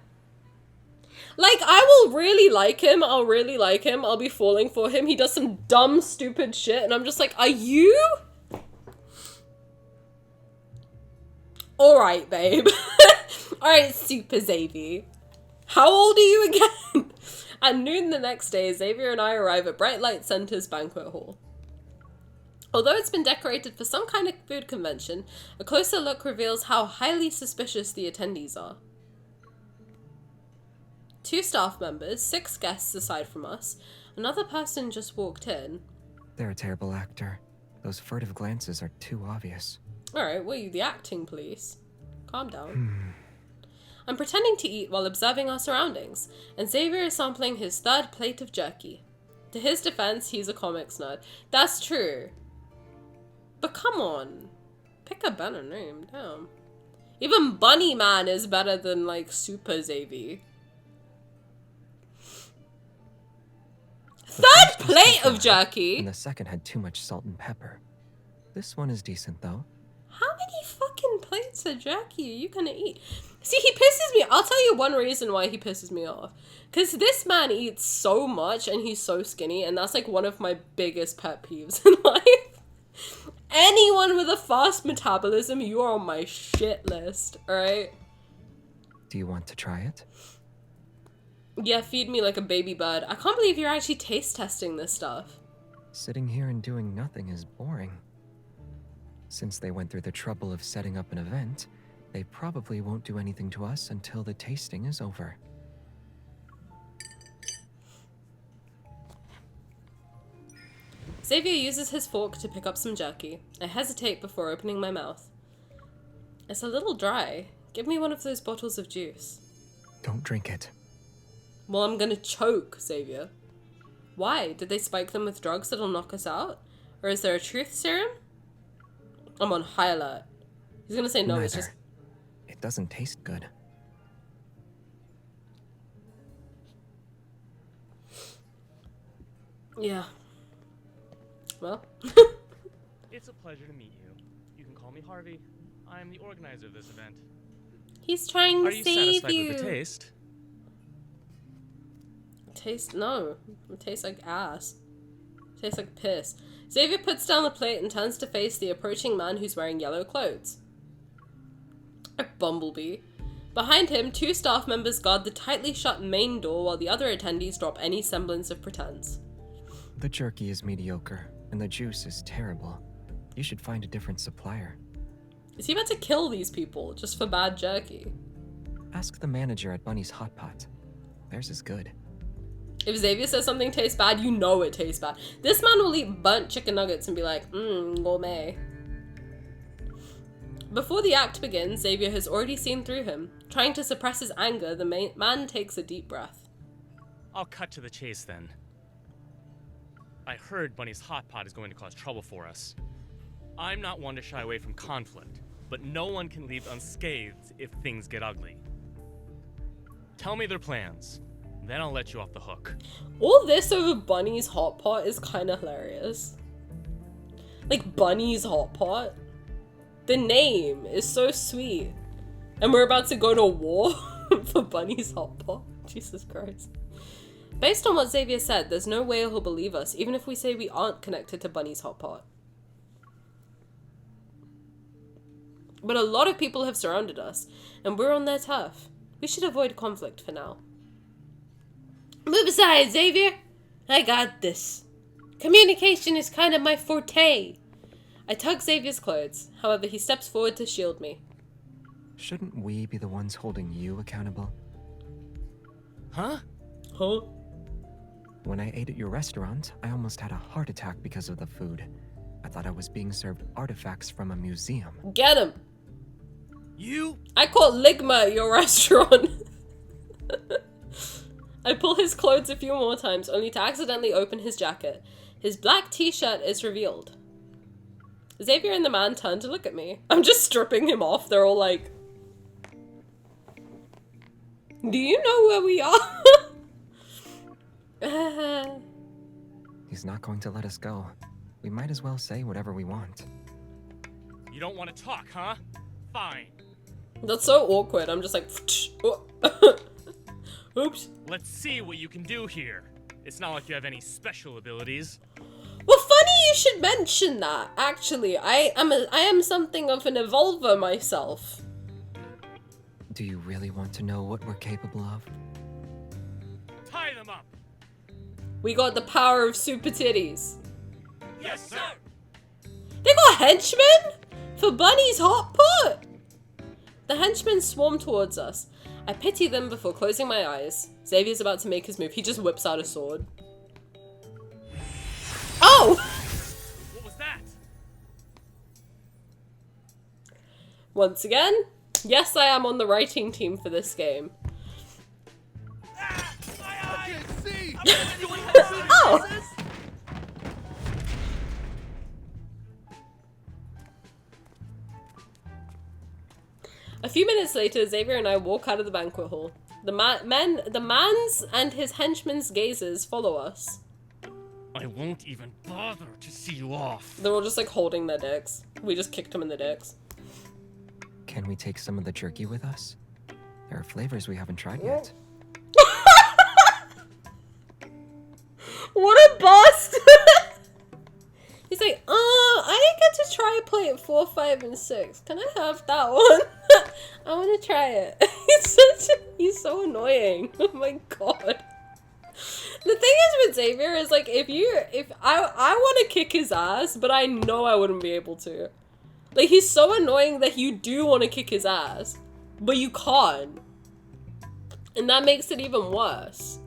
Like, I will really like him. I'll really like him. I'll be falling for him. He does some dumb, stupid shit. And I'm just like, are you? Alright, babe. Alright, Super Xavier. How old are you again? At noon the next day, Xavier and I arrive at Bright Light Center's banquet hall. Although it's been decorated for some kind of food convention, a closer look reveals how highly suspicious the attendees are. 2 staff members, 6 guests aside from us. Another person just walked in. They're a terrible actor. Those furtive glances are too obvious. Alright, were you the acting police? Calm down. I'm pretending to eat while observing our surroundings, and Xavier is sampling his 3rd plate of jerky. To his defense, he's a comics nerd. That's true. But come on. Pick a better name, damn. Even Bunny Man is better than, like, Super Xavier. 3rd plate of jerky? And the second had too much salt and pepper. This one is decent, though. How many fucking plates of jerky are you gonna eat? See, he pisses me. I'll tell you one reason why he pisses me off. Because this man eats so much and he's so skinny, and that's like one of my biggest pet peeves in life. Anyone with a fast metabolism, you are on my shit list, alright? Do you want to try it? Yeah, feed me like a baby bird. I can't believe you're actually taste testing this stuff. Sitting here and doing nothing is boring. Since they went through the trouble of setting up an event, They probably won't do anything to us until the tasting is over. Xavier uses his fork to pick up some jerky. I hesitate before opening my mouth. It's a little dry. Give me one of those bottles of juice. Don't drink it. Well, I'm gonna choke, Xavier. Why? Did they spike them with drugs that'll knock us out? Or is there a truth serum? I'm on high alert. He's gonna say no, Neither. it's just... It doesn't taste good. Yeah. Well. It's a pleasure to meet you. You can call me Harvey. I'm the organizer of this event. He's trying to Are you save satisfied you. with the taste? No. It tastes like ass. It tastes like piss. Xavier puts down the plate and turns to face the approaching man who's wearing yellow clothes. A bumblebee. Behind him, 2 staff members guard the tightly shut main door while the other attendees drop any semblance of pretense. The jerky is mediocre, and the juice is terrible. You should find a different supplier. Is he about to kill these people just for bad jerky? Ask the manager at Bunny's Hot Pot. Theirs is good. If Xavier says something tastes bad, you know it tastes bad. This man will eat burnt chicken nuggets and be like, gourmet. Before the act begins, Xavier has already seen through him. Trying to suppress his anger, the man takes a deep breath. I'll cut to the chase then. I heard Bunny's Hot Pot is going to cause trouble for us. I'm not one to shy away from conflict, but no one can leave unscathed if things get ugly. Tell me their plans, then I'll let you off the hook. All this over Bunny's Hot Pot is kind of hilarious. Like, Bunny's Hot Pot? The name is so sweet. And we're about to go to war for Bunny's Hot Pot? Jesus Christ. Based on what Xavier said, there's no way he'll believe us, even if we say we aren't connected to Bunny's Hot Pot. But a lot of people have surrounded us, and we're on their turf. We should avoid conflict for now. Move aside, Xavier! I got this. Communication is kind of my forte. I tug Xavier's clothes, however he steps forward to shield me. Shouldn't we be the ones holding you accountable? Huh? Huh? When I ate at your restaurant, I almost had a heart attack because of the food. I thought I was being served artifacts from a museum. Get him! You? I caught Ligma at your restaurant. I pull his clothes a few more times, only to accidentally open his jacket. His black t-shirt is revealed. Xavier and the man turn to look at me. I'm just stripping him off. They're all like, do you know where we are? He's not going to let us go. We might as well say whatever we want. You don't want to talk, huh? Fine. That's so awkward. I'm just like, oops. Let's see what you can do here. It's not like you have any special abilities. Well, funny you should mention that. Actually, I am something of an evolver myself. Do you really want to know what we're capable of? Tie them up. We got the power of super titties. Yes, sir. They got henchmen? For Bunny's Hot Pot? The henchmen swarm towards us. I pity them before closing my eyes. Xavier's about to make his move. He just whips out a sword. Oh! What was that? Once again, yes, I am on the writing team for this game. Ah, my eye! See! Oh! A few minutes later, Xavier and I walk out of the banquet hall. The man's and his henchmen's gazes follow us. I won't even bother to see you off. They're all just like holding their dicks. We just kicked them in the dicks. Can we take some of the jerky with us? There are flavors we haven't tried yet. What a bust! He's like, I didn't get to try plate 4, 5, and 6. Can I have that one? I want to try it. He's so annoying. Oh my god. The thing is with Xavier is like, if I want to kick his ass, but I know I wouldn't be able to. Like, he's so annoying that you do want to kick his ass, but you can't. And that makes it even worse.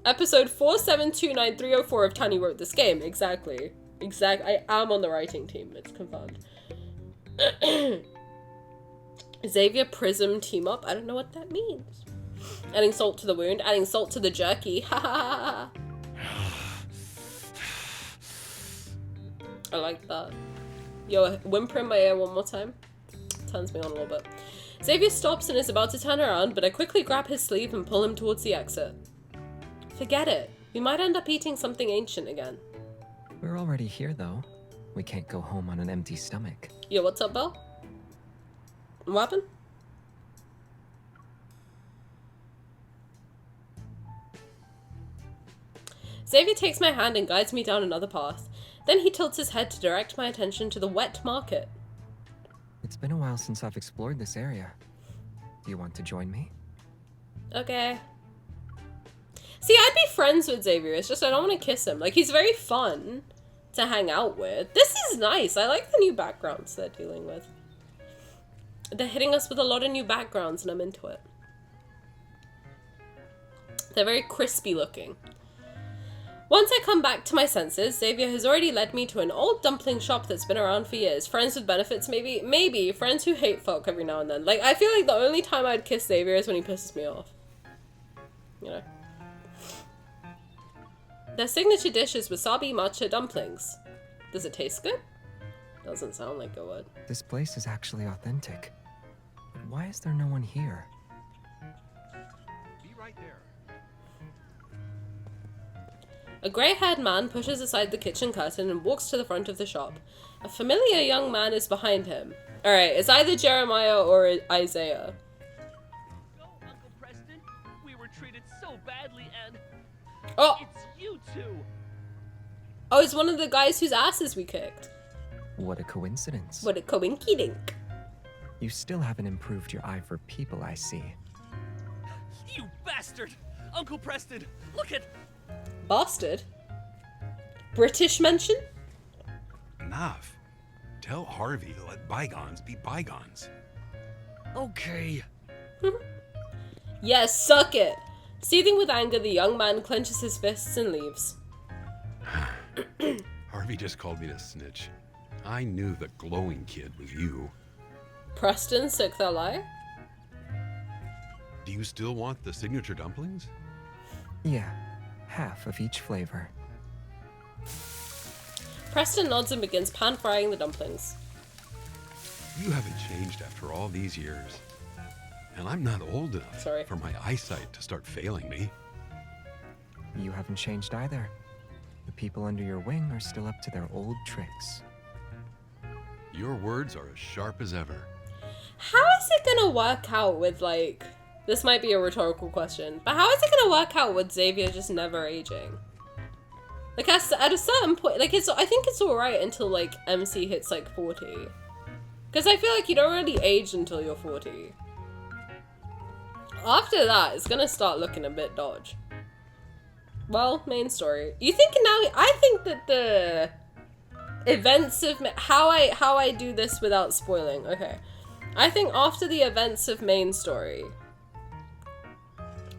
Episode 4729304 of Tani wrote this game. Exactly. I am on the writing team. It's confirmed. Xavier Prism team up. I don't know what that means. Adding salt to the wound. Adding salt to the jerky. Ha ha ha. I like that. Yo, whimper in my ear one more time. Turns me on a little bit. Xavier stops and is about to turn around, but I quickly grab his sleeve and pull him towards the exit. Forget it. We might end up eating something ancient again. We're already here, though. We can't go home on an empty stomach. Yo, what's up, Belle? What happened? Xavier takes my hand and guides me down another path. Then he tilts his head to direct my attention to the wet market. It's been a while since I've explored this area. Do you want to join me? Okay. See, I'd be friends with Xavier, it's just I don't want to kiss him. Like, he's very fun to hang out with. This is nice. I like the new backgrounds they're dealing with. They're hitting us with a lot of new backgrounds and I'm into it. They're very crispy looking. Once I come back to my senses, Xavier has already led me to an old dumpling shop that's been around for years. Friends with benefits, maybe? Maybe. Friends who hate folk every now and then. Like, I feel like the only time I'd kiss Xavier is when he pisses me off. You know? Their signature dish is wasabi matcha dumplings. Does it taste good? Doesn't sound like it would. This place is actually authentic. But why is there no one here? Be right there. A grey-haired man pushes aside the kitchen curtain and walks to the front of the shop. A familiar young man is behind him. Alright, it's either Jeremiah or Isaiah. Go, Uncle Preston. We were treated so badly and Oh! it's you two. Oh, it's one of the guys whose asses we kicked. What a coincidence. What a coinky dink. You still haven't improved your eye for people, I see. You bastard! Uncle Preston, look at... Bastard? British mention? Enough. Tell Harvey to let bygones be bygones. Okay. Yes, suck it. Seething with anger, the young man clenches his fists and leaves. Harvey just called me to snitch. I knew the glowing kid was you. Preston, sick that lie? Do you still want the signature dumplings? Yeah, half of each flavor. Preston nods and begins pan-frying the dumplings. You haven't changed after all these years. And I'm not old enough for my eyesight to start failing me. You haven't changed either. The people under your wing are still up to their old tricks. Your words are as sharp as ever. How is it gonna work out with, like... This might be a rhetorical question, but how is it gonna work out with Xavier just never aging? Like, at a certain point, like, I think it's alright until, like, MC hits, like, 40. Because I feel like you don't really age until you're 40. After that, it's gonna start looking a bit dodge. Well, main story. You think now, I think that the events of, how I do this without spoiling, okay. I think after the events of main story,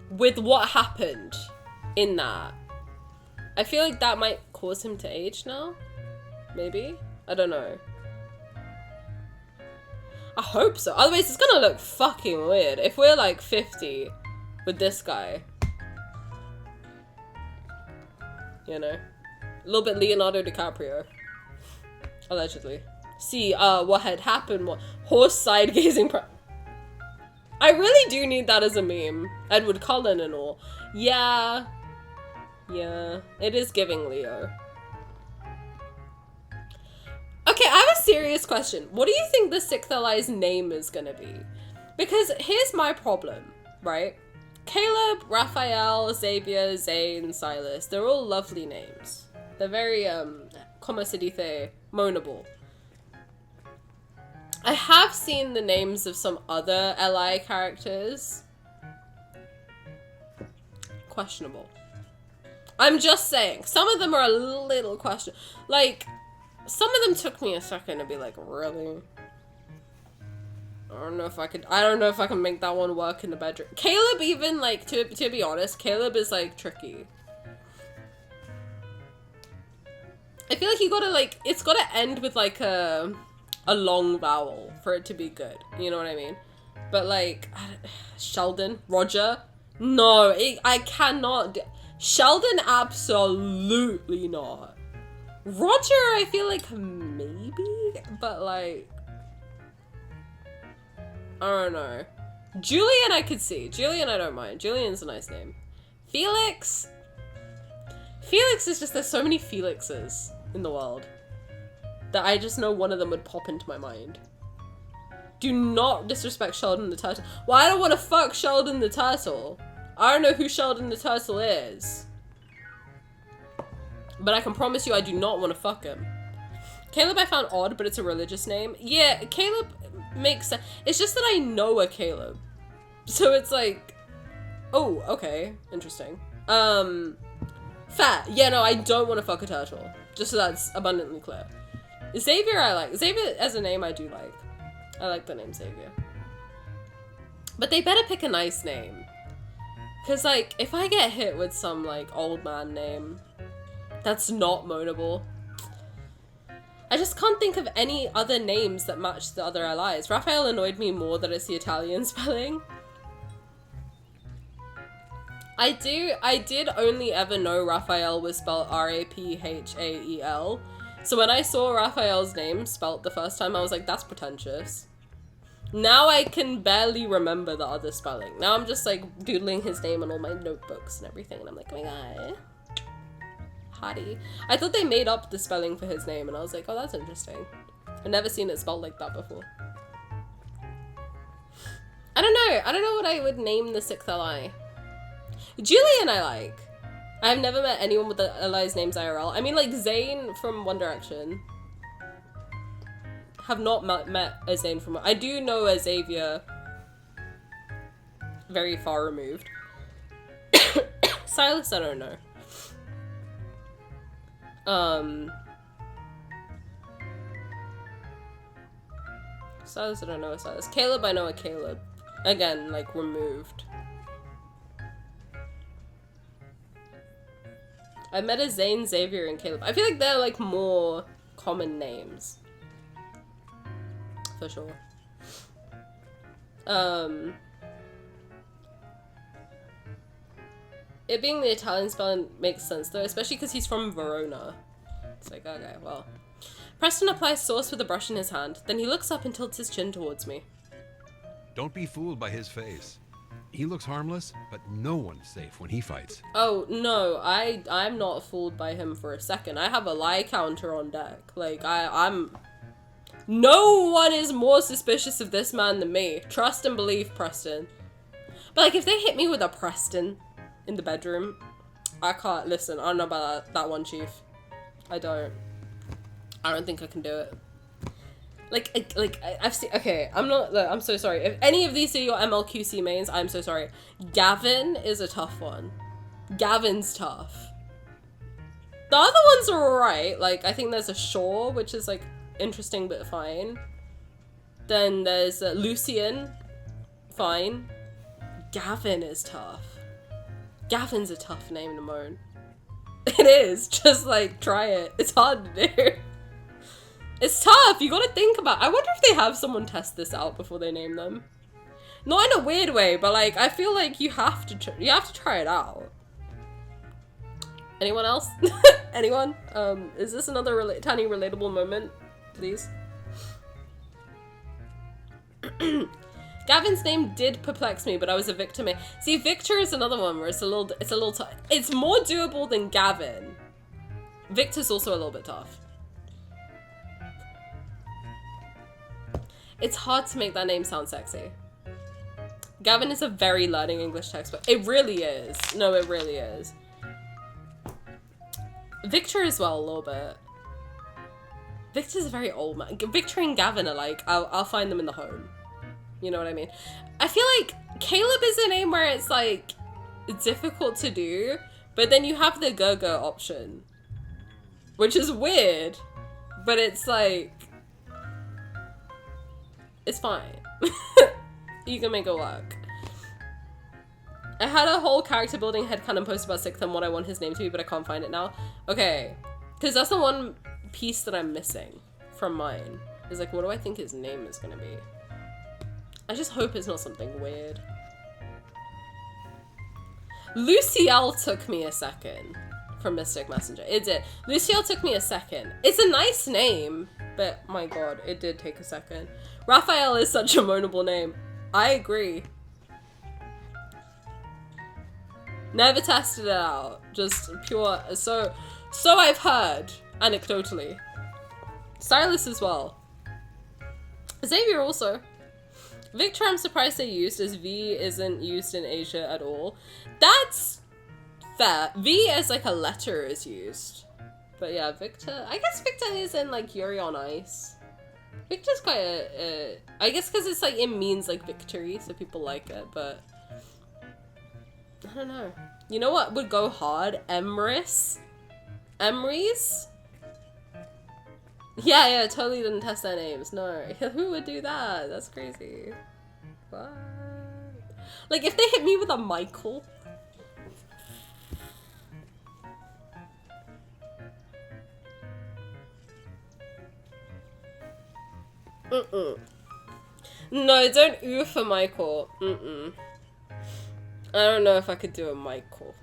with what happened in that, I feel like that might cause him to age now. Maybe? I don't know. I hope so. Otherwise, it's gonna look fucking weird if we're like 50 with this guy. You know? A little bit Leonardo DiCaprio. Allegedly. See, what had happened, what horse side gazing I really do need that as a meme. Edward Cullen and all. Yeah. Yeah. It is giving Leo. Okay, I have a serious question. What do you think the Sixth Ally's name is gonna be? Because here's my problem, right? Caleb, Raphael, Xavier, Zane, Silas. They're all lovely names. They're very, como se dice, moanable. I have seen the names of some other LI characters. Questionable. I'm just saying. Some of them are a little questionable. Like, Some of them took me a second to be like, really? I don't know if I can make that one work in the bedroom. Caleb, even, like, to be honest, Caleb is, like, tricky. I feel like you gotta, like, it's gotta end with, like, a long vowel for it to be good. You know what I mean? But, like, Sheldon, Roger, no, I cannot. Sheldon, absolutely not. Roger, I feel like maybe, but, like, I don't know. Julian, I could see. Julian, I don't mind. Julian's a nice name. Felix. Felix is just, there's so many Felixes in the world that I just know one of them would pop into my mind. Do not disrespect Sheldon the Turtle. Well, I don't want to fuck Sheldon the Turtle. I don't know who Sheldon the Turtle is. But I can promise you I do not want to fuck him. Caleb I found odd, but it's a religious name. Yeah, Caleb makes sense. It's just that I know a Caleb. So it's like, oh, okay, interesting. Fat. Yeah, no, I don't want to fuck a turtle. Just so that's abundantly clear. Xavier I like. Xavier as a name I do like. I like the name Xavier. But they better pick a nice name. Cause like, if I get hit with some like old man name that's not moanable, I just can't think of any other names that match the other allies. Raphael annoyed me more that it's the Italian spelling. I did only ever know Raphael was spelled R-A-P-H-A-E-L. So when I saw Raphael's name spelt the first time, I was like, that's pretentious. Now I can barely remember the other spelling. Now I'm just like doodling his name on all my notebooks and everything, and I'm like, oh my god. Hottie. I thought they made up the spelling for his name, and I was like, oh, that's interesting. I've never seen it spelled like that before. I don't know what I would name the sixth ally. Julian I like. I've never met anyone with the allies names IRL. I mean, like, Zayn from One Direction. Have not met a Zayn from... I do know a Xavier. Very far removed. Silas, I don't know. Silas, I don't know a Silas. Caleb, I know a Caleb. Again, like, removed. I met a Zane, Xavier, and Caleb. I feel like they're, like, more common names. For sure. It being the Italian spelling makes sense, though, especially because he's from Verona. It's like, okay, well. Preston applies sauce with a brush in his hand. Then he looks up and tilts his chin towards me. Don't be fooled by his face. He looks harmless, but no one's safe when he fights. Oh, no, I'm not fooled by him for a second. I have a lie counter on deck. Like, I'm... No one is more suspicious of this man than me. Trust and believe, Preston. But, like, if they hit me with a Preston in the bedroom, I can't... Listen, I don't know about that one, Chief. I don't think I can do it. I've seen... Okay, I'm so sorry. If any of these are your MLQC mains, I'm so sorry. Gavin is a tough one. Gavin's tough. The other ones are alright. Like, I think there's a Shaw, which is, like, interesting but fine. Then there's Lucian. Fine. Gavin is tough. Gavin's a tough name to moan. It is. Just, like, try it. It's hard to do. It's tough. You gotta think about it. I wonder if they have someone test this out before they name them. Not in a weird way, but, like, I feel like you have to try it out. Anyone else? Anyone? Is this another Tani relatable moment? Please. Gavin's name did perplex me, but I was a victim. See, Victor is another one where it's more doable than Gavin. Victor's also a little bit tough. It's hard to make that name sound sexy. Gavin is a very learning English textbook. It really is. No, it really is. Victor as well, a little bit. Victor's a very old man. Victor and Gavin are like, I'll find them in the home. You know what I mean? I feel like Caleb is a name where it's like, difficult to do, but then you have the Go-Go option. Which is weird. but it's like, it's fine. You can make it work. I had a whole character building headcanon post about Sixth and what I want his name to be, but I can't find it now. Okay, because that's the one piece that I'm missing from mine. Is like, what do I think his name is gonna be? I just hope it's not something weird. Luciel took me a second from Mystic Messenger. It did. Luciel took me a second. It's a nice name, but my god, it did take a second. Raphael is such a moanable name. I agree. Never tested it out. Just pure. So I've heard anecdotally. Silas as well. Xavier also. Victor, I'm surprised they used, as V isn't used in Asia at all. That's fair. V as like a letter is used. But yeah, Victor. I guess Victor is in like Yuri on Ice. Victor's quite a I guess because it's like, it means like victory, so people like it, but I don't know. You know what would go hard? Emrys? Emrys? Yeah, totally didn't test their names. No. Who would do that? That's crazy. What? Like, if they hit me with a Michael. No, don't ooh for Michael. I don't know if I could do a Michael.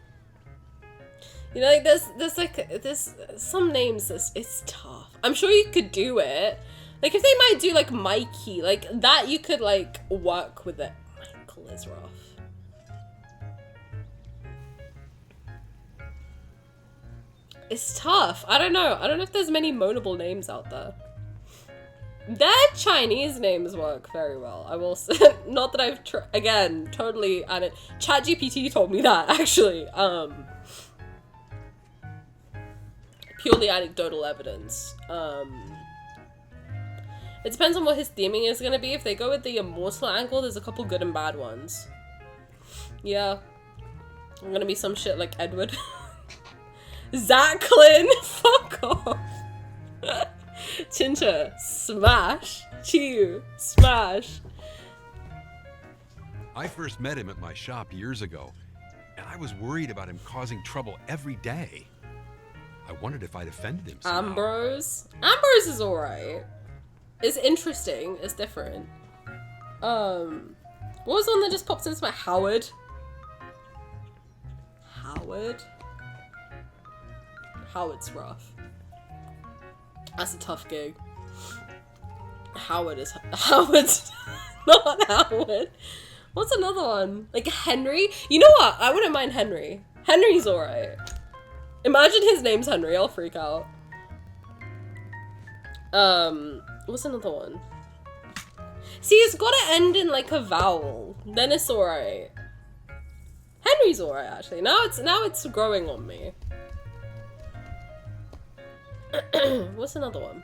You know, like, there's some names that's, it's tough. I'm sure you could do it. Like, if they might do, like, Mikey, like, that you could, like, work with it. Michael is rough. It's tough. I don't know. I don't know if there's many moanable names out there. Their Chinese names work very well. I will say, not that I've again, totally, and ChatGPT told me that, actually. Purely anecdotal evidence. It depends on what his theming is gonna be. If they go with the immortal angle, there's a couple good and bad ones. Yeah. I'm gonna be some shit like Edward. Zachlin! Fuck off! Chincha, smash. Chiyu, smash. I first met him at my shop years ago, and I was worried about him causing trouble every day. I wondered if I'd offended him somehow. Ambrose? Ambrose is alright. It's interesting. It's different. What was the one that just popped into my Howard? Howard? Howard's rough. That's a tough gig. Howard's not Howard. What's another one? Like Henry? You know what? I wouldn't mind Henry. Henry's alright. Imagine his name's Henry, I'll freak out. What's another one? See, it's gotta end in like a vowel. Then it's alright. Henry's alright actually. Now it's growing on me. What's another one?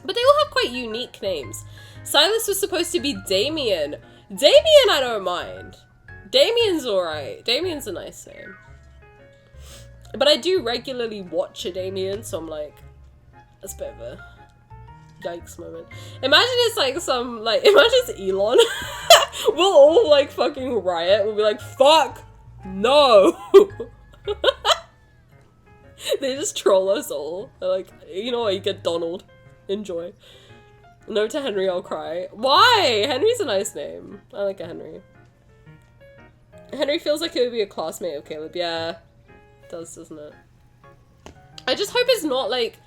But they all have quite unique names. Silas was supposed to be Damien. Damien I don't mind. Damien's alright. Damien's a nice name. But I do regularly watch a Damien, so I'm like, that's a bit of a yikes moment. Imagine it's like some, like, imagine it's Elon. We'll all like fucking riot. We'll be like, fuck, no. They just troll us all. They're like, you know what, you get Donald. Enjoy. No to Henry, I'll cry. Why? Henry's a nice name. I like a Henry. Henry feels like it would be a classmate of Caleb. Yeah, it does, doesn't it? I just hope it's not like,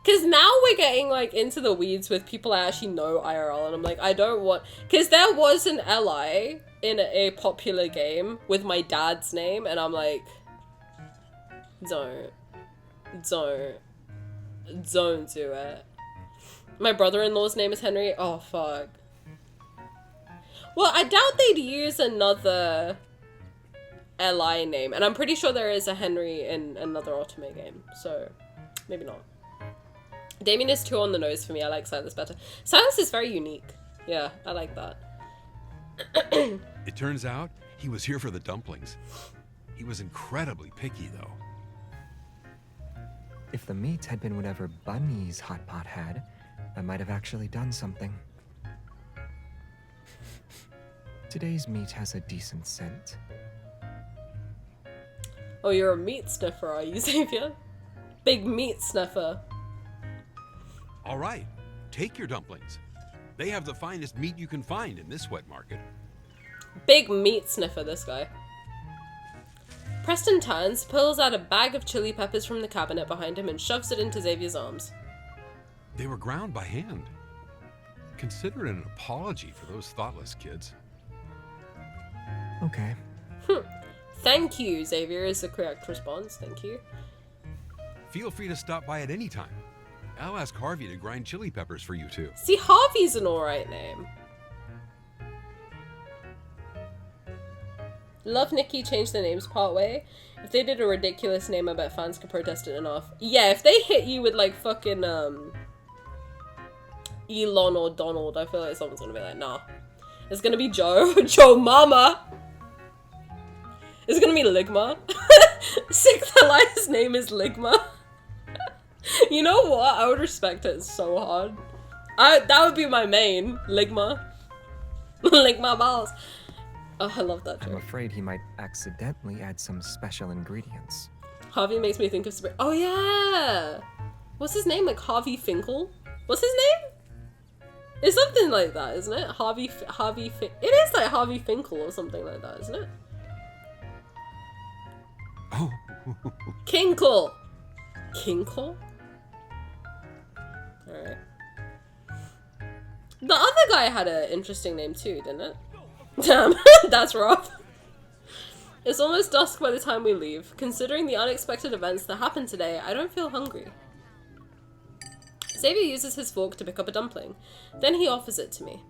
because now we're getting like into the weeds with people I actually know IRL, and I'm like, I don't want, because there was an ally in a popular game with my dad's name, and I'm like, don't do it. My brother-in-law's name is Henry. Oh, fuck. Well, I doubt they'd use another LI name. And I'm pretty sure there is a Henry in another Otome game. So, maybe not. Damien is too on the nose for me. I like Silas better. Silas is very unique. Yeah, I like that. It turns out he was here for the dumplings. He was incredibly picky, though. If the meat had been whatever Bunny's hot pot had, I might have actually done something. Today's meat has a decent scent. Oh, you're a meat sniffer, are you, Xavier? Big meat sniffer. All right, take your dumplings. They have the finest meat you can find in this wet market. Big meat sniffer, this guy. Preston turns, pulls out a bag of chili peppers from the cabinet behind him and shoves it into Xavier's arms. They were ground by hand. Consider it an apology for those thoughtless kids. Okay. Thank you, Xavier, is the correct response. Thank you. Feel free to stop by at any time. I'll ask Harvey to grind chili peppers for you too. See, Harvey's an alright name. Love Nikki changed their names partway. If they did a ridiculous name, I bet fans could protest it enough. Yeah, if they hit you with like fucking Elon or Donald, I feel like someone's gonna be like, nah. It's gonna be Joe. Joe Mama. It's gonna be Ligma. Sixth Elias' name is Ligma. You know what? I would respect it so hard. That would be my main. Ligma. Ligma balls. Oh, I love that joke. I'm afraid he might accidentally add some special ingredients. Harvey makes me think of oh yeah! What's his name? Like Harvey Finkel? What's his name? It's something like that, isn't it? It is like Harvey Finkel or something like that, isn't it? Oh. Kinkle! Kinkle? Alright. The other guy had an interesting name too, didn't it? Damn, that's rough. It's almost dusk by the time we leave. Considering the unexpected events that happened today, I don't feel hungry. Xavier uses his fork to pick up a dumpling. Then he offers it to me.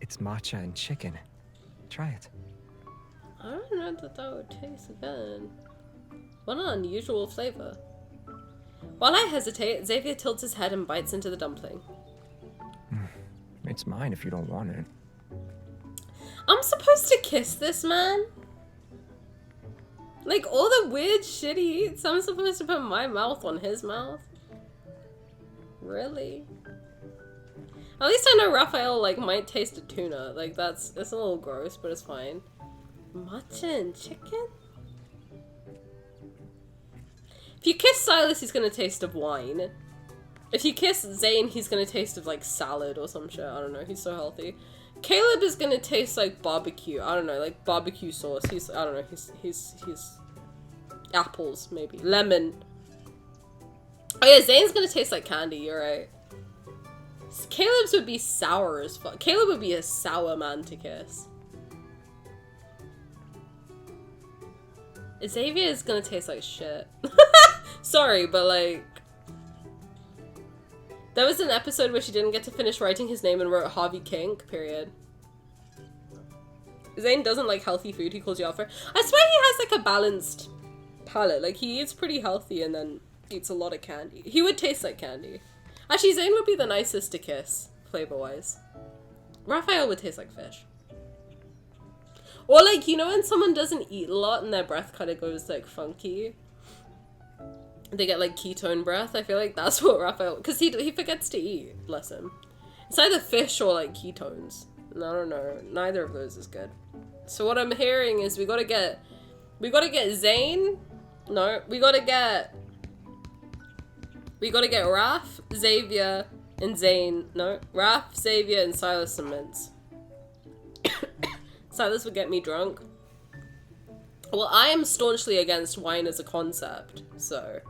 It's matcha and chicken. Try it. I don't know that would taste good. What an unusual flavor. While I hesitate, Xavier tilts his head and bites into the dumpling. It's mine if you don't want it. I'm supposed to kiss this man? Like, all the weird shit he eats, I'm supposed to put my mouth on his mouth? Really? At least I know Raphael, like, might taste a tuna. Like, it's a little gross, but it's fine. Matcha and chicken? If you kiss Silas, he's gonna taste of wine. If you kiss Zane, he's gonna taste of, like, salad or some shit. I don't know, he's so healthy. Caleb is gonna taste like barbecue. I don't know, like barbecue sauce. I don't know, he's apples, maybe. Lemon. Oh yeah, Zane's gonna taste like candy, you're right. Caleb's would be sour as fuck. Caleb would be a sour man to kiss. Xavier is gonna taste like shit. Sorry, but like... There was an episode where she didn't get to finish writing his name and wrote Harvey Kink, period. Zane doesn't like healthy food, he calls you out for it. I swear he has like a balanced palate. Like he eats pretty healthy and then eats a lot of candy. He would taste like candy. Actually, Zane would be the nicest to kiss, flavor-wise. Raphael would taste like fish. Or like, you know when someone doesn't eat a lot and their breath kind of goes like funky? They get like ketone breath. I feel like that's what Raphael, because he forgets to eat, bless him. It's either fish or like ketones. And I don't know, neither of those is good. So what I'm hearing is we gotta get Zane. No, we gotta get Raph, Xavier, and Zane. No, Raph, Xavier, and Silas and Mints. Silas would get me drunk. Well, I am staunchly against wine as a concept, so...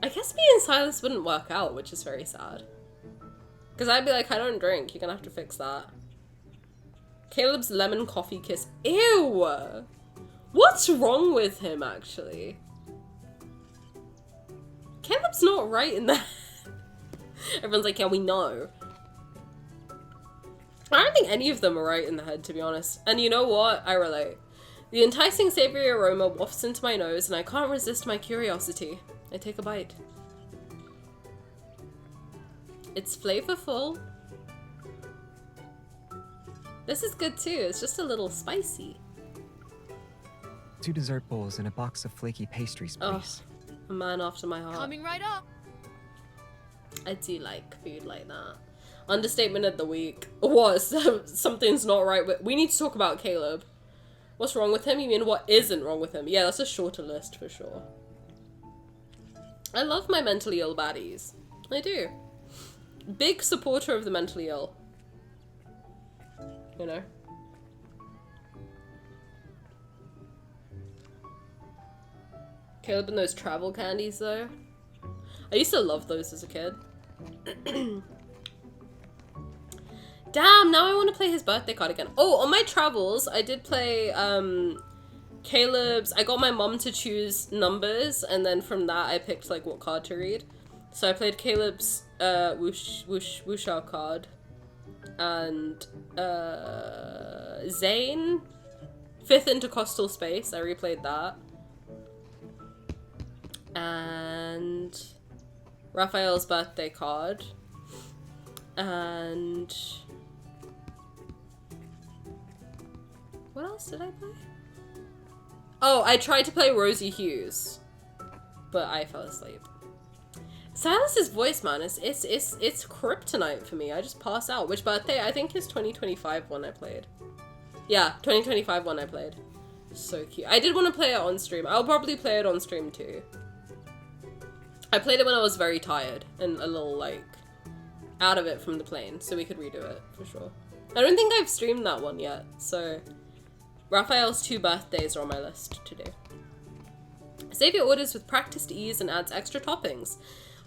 I guess me and Silas wouldn't work out, which is very sad. Because I'd be like, I don't drink, you're gonna have to fix that. Caleb's lemon coffee kiss. Ew! What's wrong with him, actually? Caleb's not right in that. Everyone's like, yeah, we know. I don't think any of them are right in the head, to be honest. And you know what? I relate. The enticing savory aroma wafts into my nose, and I can't resist my curiosity. I take a bite. It's flavorful. This is good too. It's just a little spicy. 2 dessert bowls and a box of flaky pastries, please. Oh, a man after my heart. Coming right up. I do like food like that. Understatement of the week. What? Something's not right with... We need to talk about Caleb. What's wrong with him? You mean what isn't wrong with him? Yeah, that's a shorter list for sure. I love my mentally ill baddies. I do. Big supporter of the mentally ill. You know? Caleb and those travel candies though. I used to love those as a kid. Damn, now I want to play his birthday card again. Oh, on my travels, I did play Caleb's. I got my mom to choose numbers, and then from that I picked like what card to read. So I played Caleb's Wuxia card, and Zane, 5th Intercostal Space. I replayed that, and Raphael's birthday card, and what else did I play? Oh, I tried to play Rosie Hughes, but I fell asleep. Silas's voice, man, it's kryptonite for me. I just pass out. Which birthday? I think is 2025 one I played. Yeah, 2025 one I played. So cute. I did want to play it on stream. I'll probably play it on stream too. I played it when I was very tired and a little like out of it from the plane, so we could redo it for sure. I don't think I've streamed that one yet, so Raphael's 2 birthdays are on my list to do. Xavier orders with practiced ease and adds extra toppings.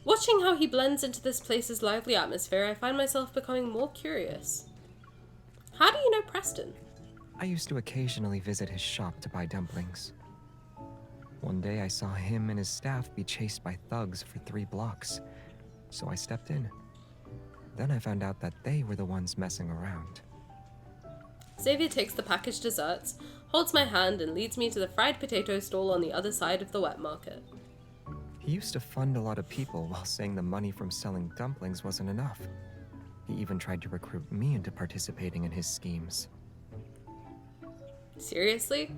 Watching how he blends into this place's lively atmosphere, I find myself becoming more curious. How do you know Preston? I used to occasionally visit his shop to buy dumplings. One day I saw him and his staff be chased by thugs for 3 blocks, so I stepped in. Then I found out that they were the ones messing around. Xavier takes the packaged desserts, holds my hand, and leads me to the fried potato stall on the other side of the wet market. He used to fund a lot of people while saying the money from selling dumplings wasn't enough. He even tried to recruit me into participating in his schemes. Seriously?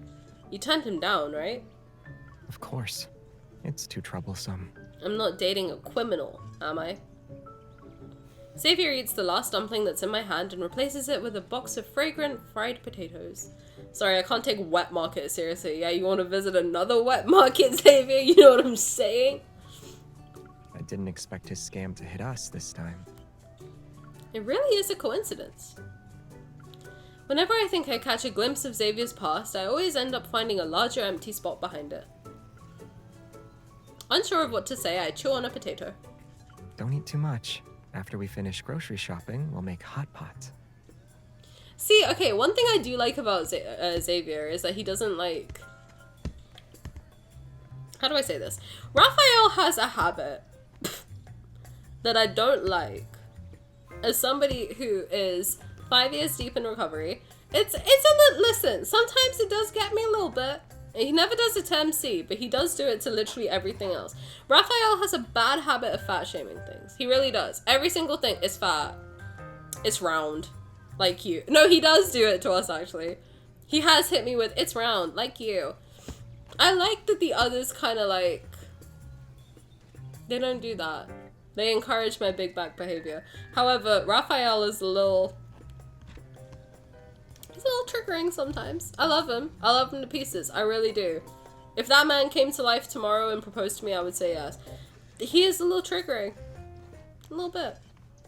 You turned him down, right? Of course. It's too troublesome. I'm not dating a criminal, am I? Xavier eats the last dumpling that's in my hand and replaces it with a box of fragrant fried potatoes. Sorry, I can't take wet market seriously. Yeah, you want to visit another wet market, Xavier? You know what I'm saying? I didn't expect his scam to hit us this time. It really is a coincidence. Whenever I think I catch a glimpse of Xavier's past, I always end up finding a larger empty spot behind it. Unsure of what to say, I chew on a potato. Don't eat too much. After we finish grocery shopping, we'll make hot pot. See, okay, one thing I do like about Xavier is that he doesn't like... How do I say this? Raphael has a habit that I don't like. As somebody who is 5 years deep in recovery, it's a little... Listen, sometimes it does get me a little bit. He never does it to MC, but he does do it to literally everything else. Raphael has a bad habit of fat shaming things. He really does. Every single thing is fat. It's round. Like you. No, he does do it to us, actually. He has hit me with, it's round, like you. I like that the others kind of like... They don't do that. They encourage my big back behavior. However, Raphael is a little... He's a little triggering sometimes. I love him. I love him to pieces. I really do. If that man came to life tomorrow and proposed to me, I would say yes. He is a little triggering. A little bit.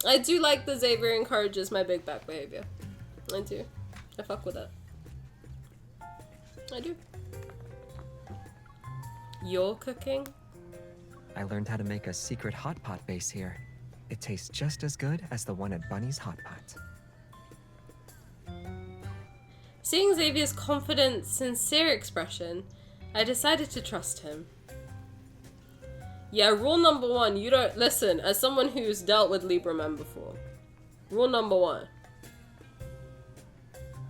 I do like that Xavier encourages my big back behavior. I do. I fuck with it. I do. You're cooking? I learned how to make a secret hot pot base here. It tastes just as good as the one at Bunny's Hot Pot. Seeing Xavier's confident, sincere expression, I decided to trust him. Yeah, rule number 1, you don't... Listen, as someone who's dealt with Libra men before, rule number 1,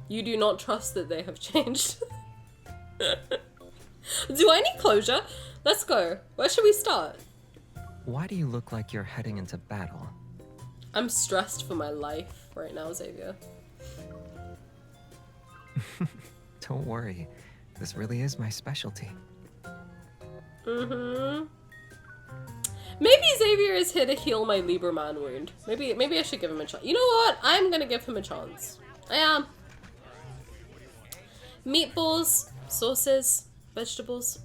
you do not trust that they have changed. Do I need closure? Let's go. Where should we start? Why do you look like you're heading into battle? I'm stressed for my life right now, Xavier. Don't worry. This really is my specialty. Mm-hmm. Maybe Xavier is here to heal my Lieberman wound. Maybe I should give him a chance. You know what? I'm gonna give him a chance. I am. Meatballs, sauces, vegetables.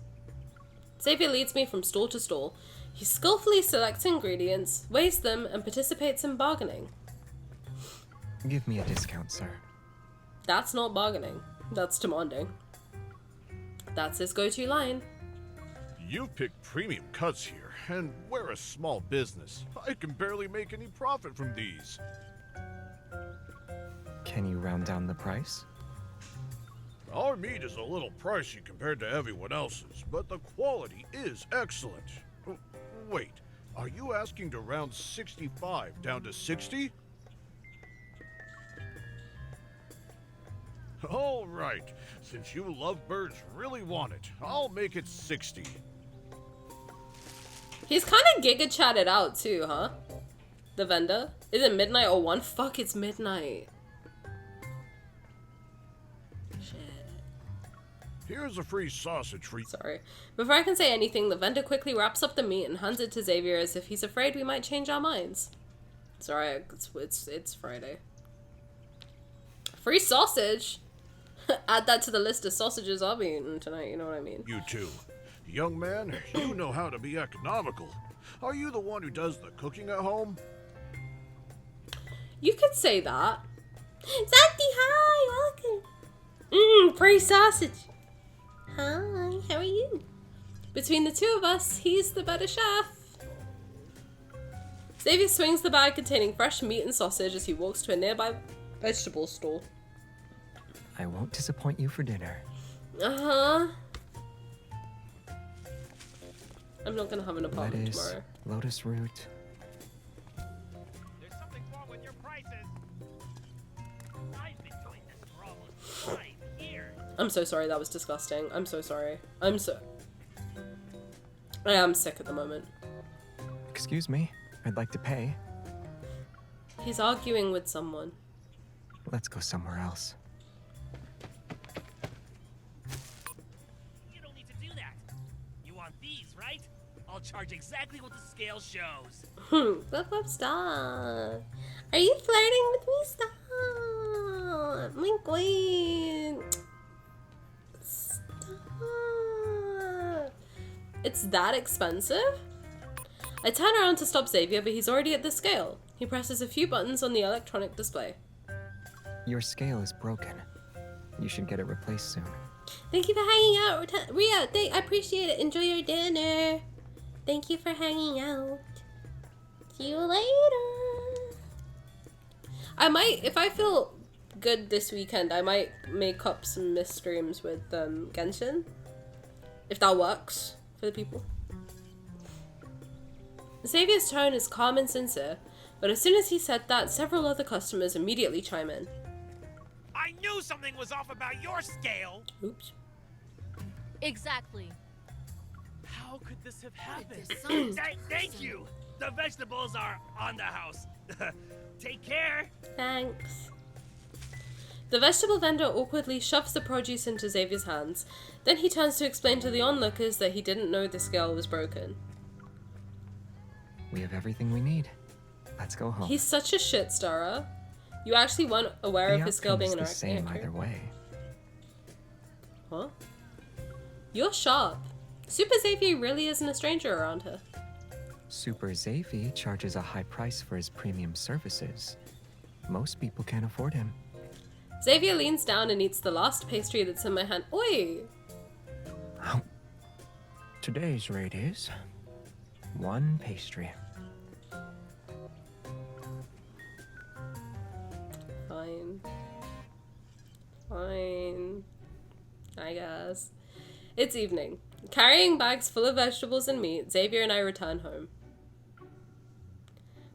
Xavier leads me from stall to stall. He skillfully selects ingredients, weighs them, and participates in bargaining. Give me a discount, sir. That's not bargaining. That's demanding. That's his go-to line. You pick premium cuts here, and we're a small business. I can barely make any profit from these. Can you round down the price? Our meat is a little pricey compared to everyone else's, but the quality is excellent. Wait, are you asking to round 65 down to 60? All right, since you lovebirds really want it, I'll make it 60. He's kind of giga chatted out too, huh? The vendor? Is it midnight or 1? Fuck, it's midnight. Shit. Here's a free sausage for you. Sorry. Before I can say anything, the vendor quickly wraps up the meat and hands it to Xavier as if he's afraid we might change our minds. Sorry, it's Friday. Free sausage? Add that to the list of sausages I'll be eating tonight, you know what I mean? You too. Young man, you know how to be economical. Are you the one who does the cooking at home? You could say that. Santi, hi, welcome. Free sausage. Hi, how are you? Between the two of us, he's the better chef. Xavier swings the bag containing fresh meat and sausage as he walks to a nearby vegetable stall. I won't disappoint you for dinner. Uh-huh. I'm not gonna have an apartment Lettuce, tomorrow. lotus root. There's something wrong with your prices. I've been doing this for almost 5 years. I'm so sorry, that was disgusting. I'm so sorry. I am sick at the moment. Excuse me, I'd like to pay. He's arguing with someone. Let's go somewhere else. You don't need to do that. You want these, right? I'll charge exactly what the scale shows. Stop, stop. Are you flirting with me? Stop. My queen. Stop. It's that expensive? I turn around to stop Xavier, but he's already at the scale. He presses a few buttons on the electronic display. Your scale is broken. You should get it replaced soon. Thank you for hanging out, Ria. I appreciate it. Enjoy your dinner. Thank you for hanging out. See you later. I might, if I feel good this weekend, I might make up some mist streams with Genshin. If that works for the people. Xavier's tone is calm and sincere, but as soon as he said that, several other customers immediately chime in. I knew something was off about your scale. Oops. Exactly. How could this have happened? Thank you. The vegetables are on the house. Take care. Thanks. The vegetable vendor awkwardly shoves the produce into Xavier's hands. Then he turns to explain to the onlookers that he didn't know the scale was broken. We have everything we need. Let's go home. He's such a shit stirrer. You actually weren't aware of his scale being an the same accurate. either way. Huh? You're sharp. Super Xavier really isn't a stranger around here. Super Xavier charges a high price for his premium services. Most people can't afford him. Xavier leans down and eats the last pastry that's in my hand. Oi! Today's rate is 1 pastry. Fine. Fine. I guess. It's evening. Carrying bags full of vegetables and meat, Xavier and I return home.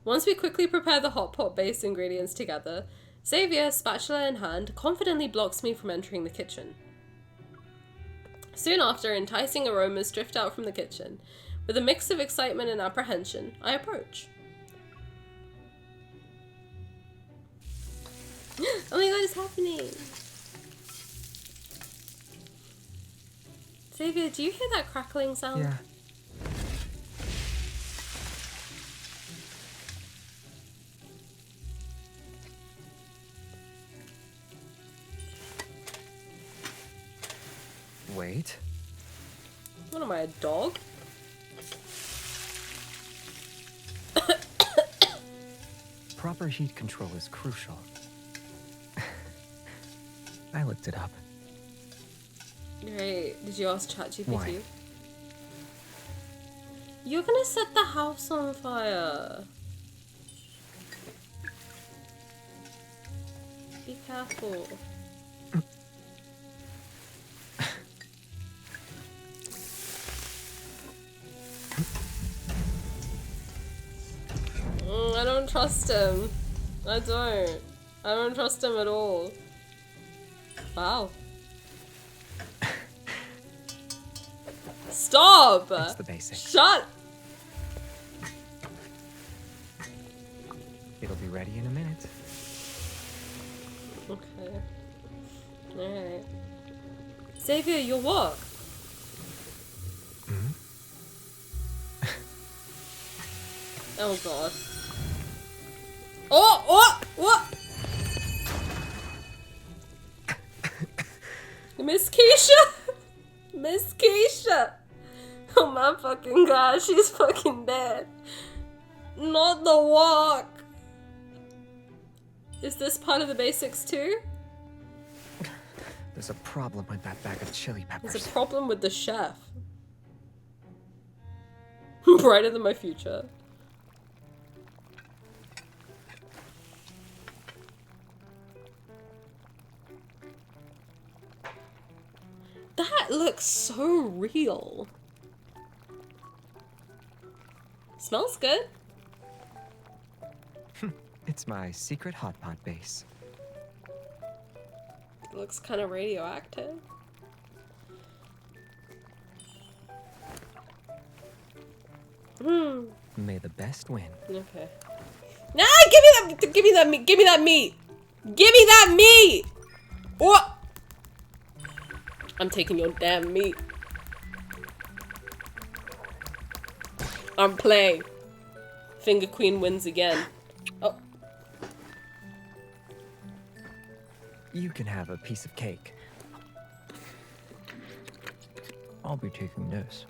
Once we quickly prepare the hot pot based ingredients together, Xavier, spatula in hand, confidently blocks me from entering the kitchen. Soon after, enticing aromas drift out from the kitchen. With a mix of excitement and apprehension, I approach. Oh my god, it's happening! Xavier, do you hear that crackling sound? Yeah. Wait. What am I, a dog? Proper heat control is crucial. I looked it up. Great. Did you ask ChatGPT? Why? You're gonna set the house on fire. Be careful. I don't trust him. I don't trust him at all. Wow. Stop! It's the basics. Shut! It'll be ready in a minute. Okay. Alright. Xavier, your work. Oh god. Oh! What? Miss Keisha! Miss Keisha! Oh my fucking god, she's fucking dead. Not the walk! Is this part of the basics too? There's a problem with that bag of chili peppers. There's a problem with the chef. Brighter than my future. That looks so real. Smells good. It's my secret hot pot base. It looks kind of radioactive. May the best win. Okay. Nah, give me that meat, give me that meat! Give me that meat! Oh! I'm taking your damn meat. I'm playing. Finger Queen wins again. Oh. You can have a piece of cake. I'll be taking this.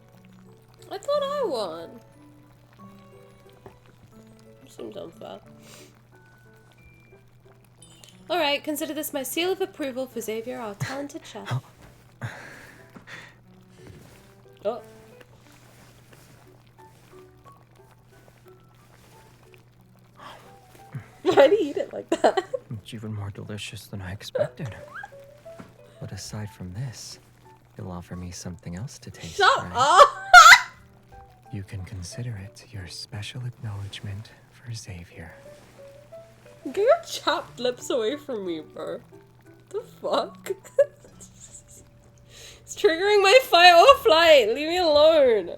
I thought I won. Seems unfair. Alright, consider this my seal of approval for Xavier, our talented chef. Oh. Why do you eat it like that? It's even more delicious than I expected. But aside from this, you'll offer me something else to taste. Shut right? up! You can consider it your special acknowledgement for Xavier. Get your chapped lips away from me, bro. The fuck? It's triggering my fight or flight. Leave me alone.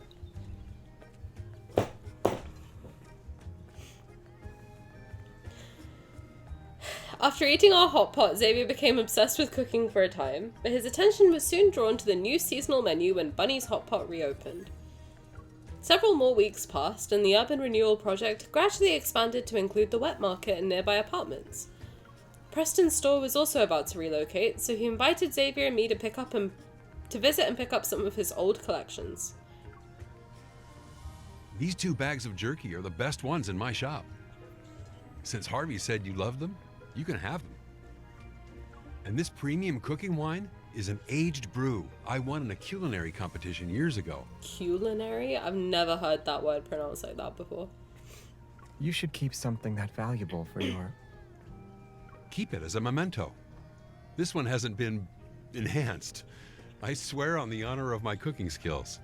After eating our hot pot, Xavier became obsessed with cooking for a time, but his attention was soon drawn to the new seasonal menu when Bunny's Hot Pot reopened. Several more weeks passed, and the urban renewal project gradually expanded to include the wet market and nearby apartments. Preston's store was also about to relocate, so he invited Xavier and me to visit and pick up some of his old collections. These 2 bags of jerky are the best ones in my shop. Since Harvey said you loved them, you can have them. And this premium cooking wine is an aged brew I won in a culinary competition years ago. Culinary? I've never heard that word pronounced like that before. You should keep something that valuable for your... Keep it as a memento. This one hasn't been enhanced. I swear on the honor of my cooking skills.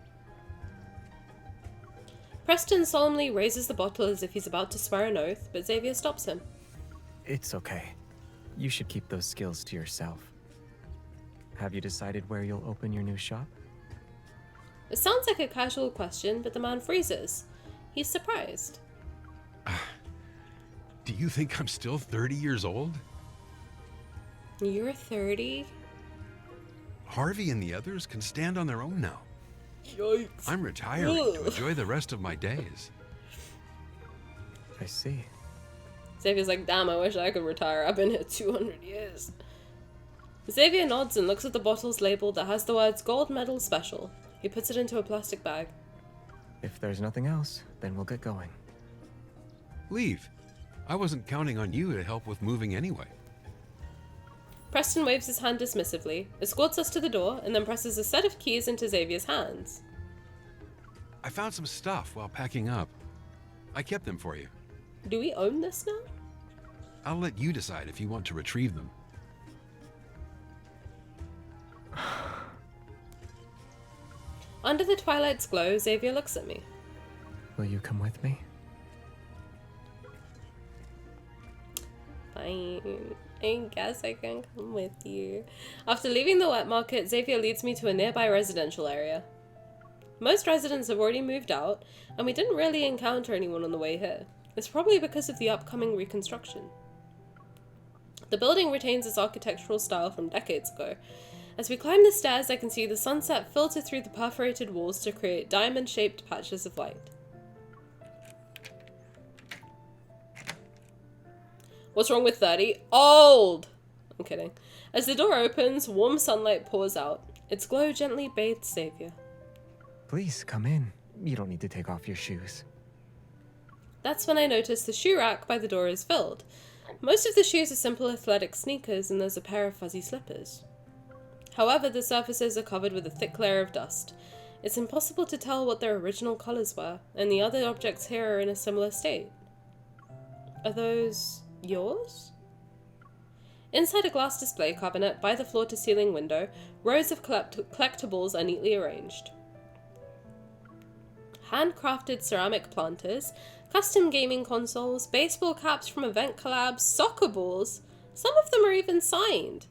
Preston solemnly raises the bottle as if he's about to swear an oath, but Xavier stops him. It's okay. You should keep those skills to yourself. Have you decided where you'll open your new shop? It sounds like a casual question, but the man freezes. He's surprised. Do you think I'm still 30 years old? You're 30? Harvey and the others can stand on their own now. Yikes. I'm retiring to enjoy the rest of my days. I see. Xavier's like, damn, I wish I could retire. I've been here 200 years. Xavier nods and looks at the bottle's label that has the words Gold Medal Special. He puts it into a plastic bag. If there's nothing else, then we'll get going. Leave. I wasn't counting on you to help with moving anyway. Preston waves his hand dismissively, escorts us to the door, and then presses a set of keys into Xavier's hands. I found some stuff while packing up. I kept them for you. Do we own this now? I'll let you decide if you want to retrieve them. Under the twilight's glow, Xavier looks at me. Will you come with me? Fine. I guess I can come with you. After leaving the wet market, Xavier leads me to a nearby residential area. Most residents have already moved out, and we didn't really encounter anyone on the way here. It's probably because of the upcoming reconstruction. The building retains its architectural style from decades ago. As we climb the stairs, I can see the sunset filter through the perforated walls to create diamond-shaped patches of light. What's wrong with 30? Old! I'm kidding. As the door opens, warm sunlight pours out. Its glow gently bathes Xavier. Please, come in. You don't need to take off your shoes. That's when I notice the shoe rack by the door is filled. Most of the shoes are simple athletic sneakers, and there's a pair of fuzzy slippers. However, the surfaces are covered with a thick layer of dust. It's impossible to tell what their original colours were, and the other objects here are in a similar state. Are those yours? Inside a glass display cabinet by the floor-to-ceiling window, rows of collectibles are neatly arranged. Handcrafted ceramic planters, custom gaming consoles, baseball caps from event collabs, soccer balls. Some of them are even signed.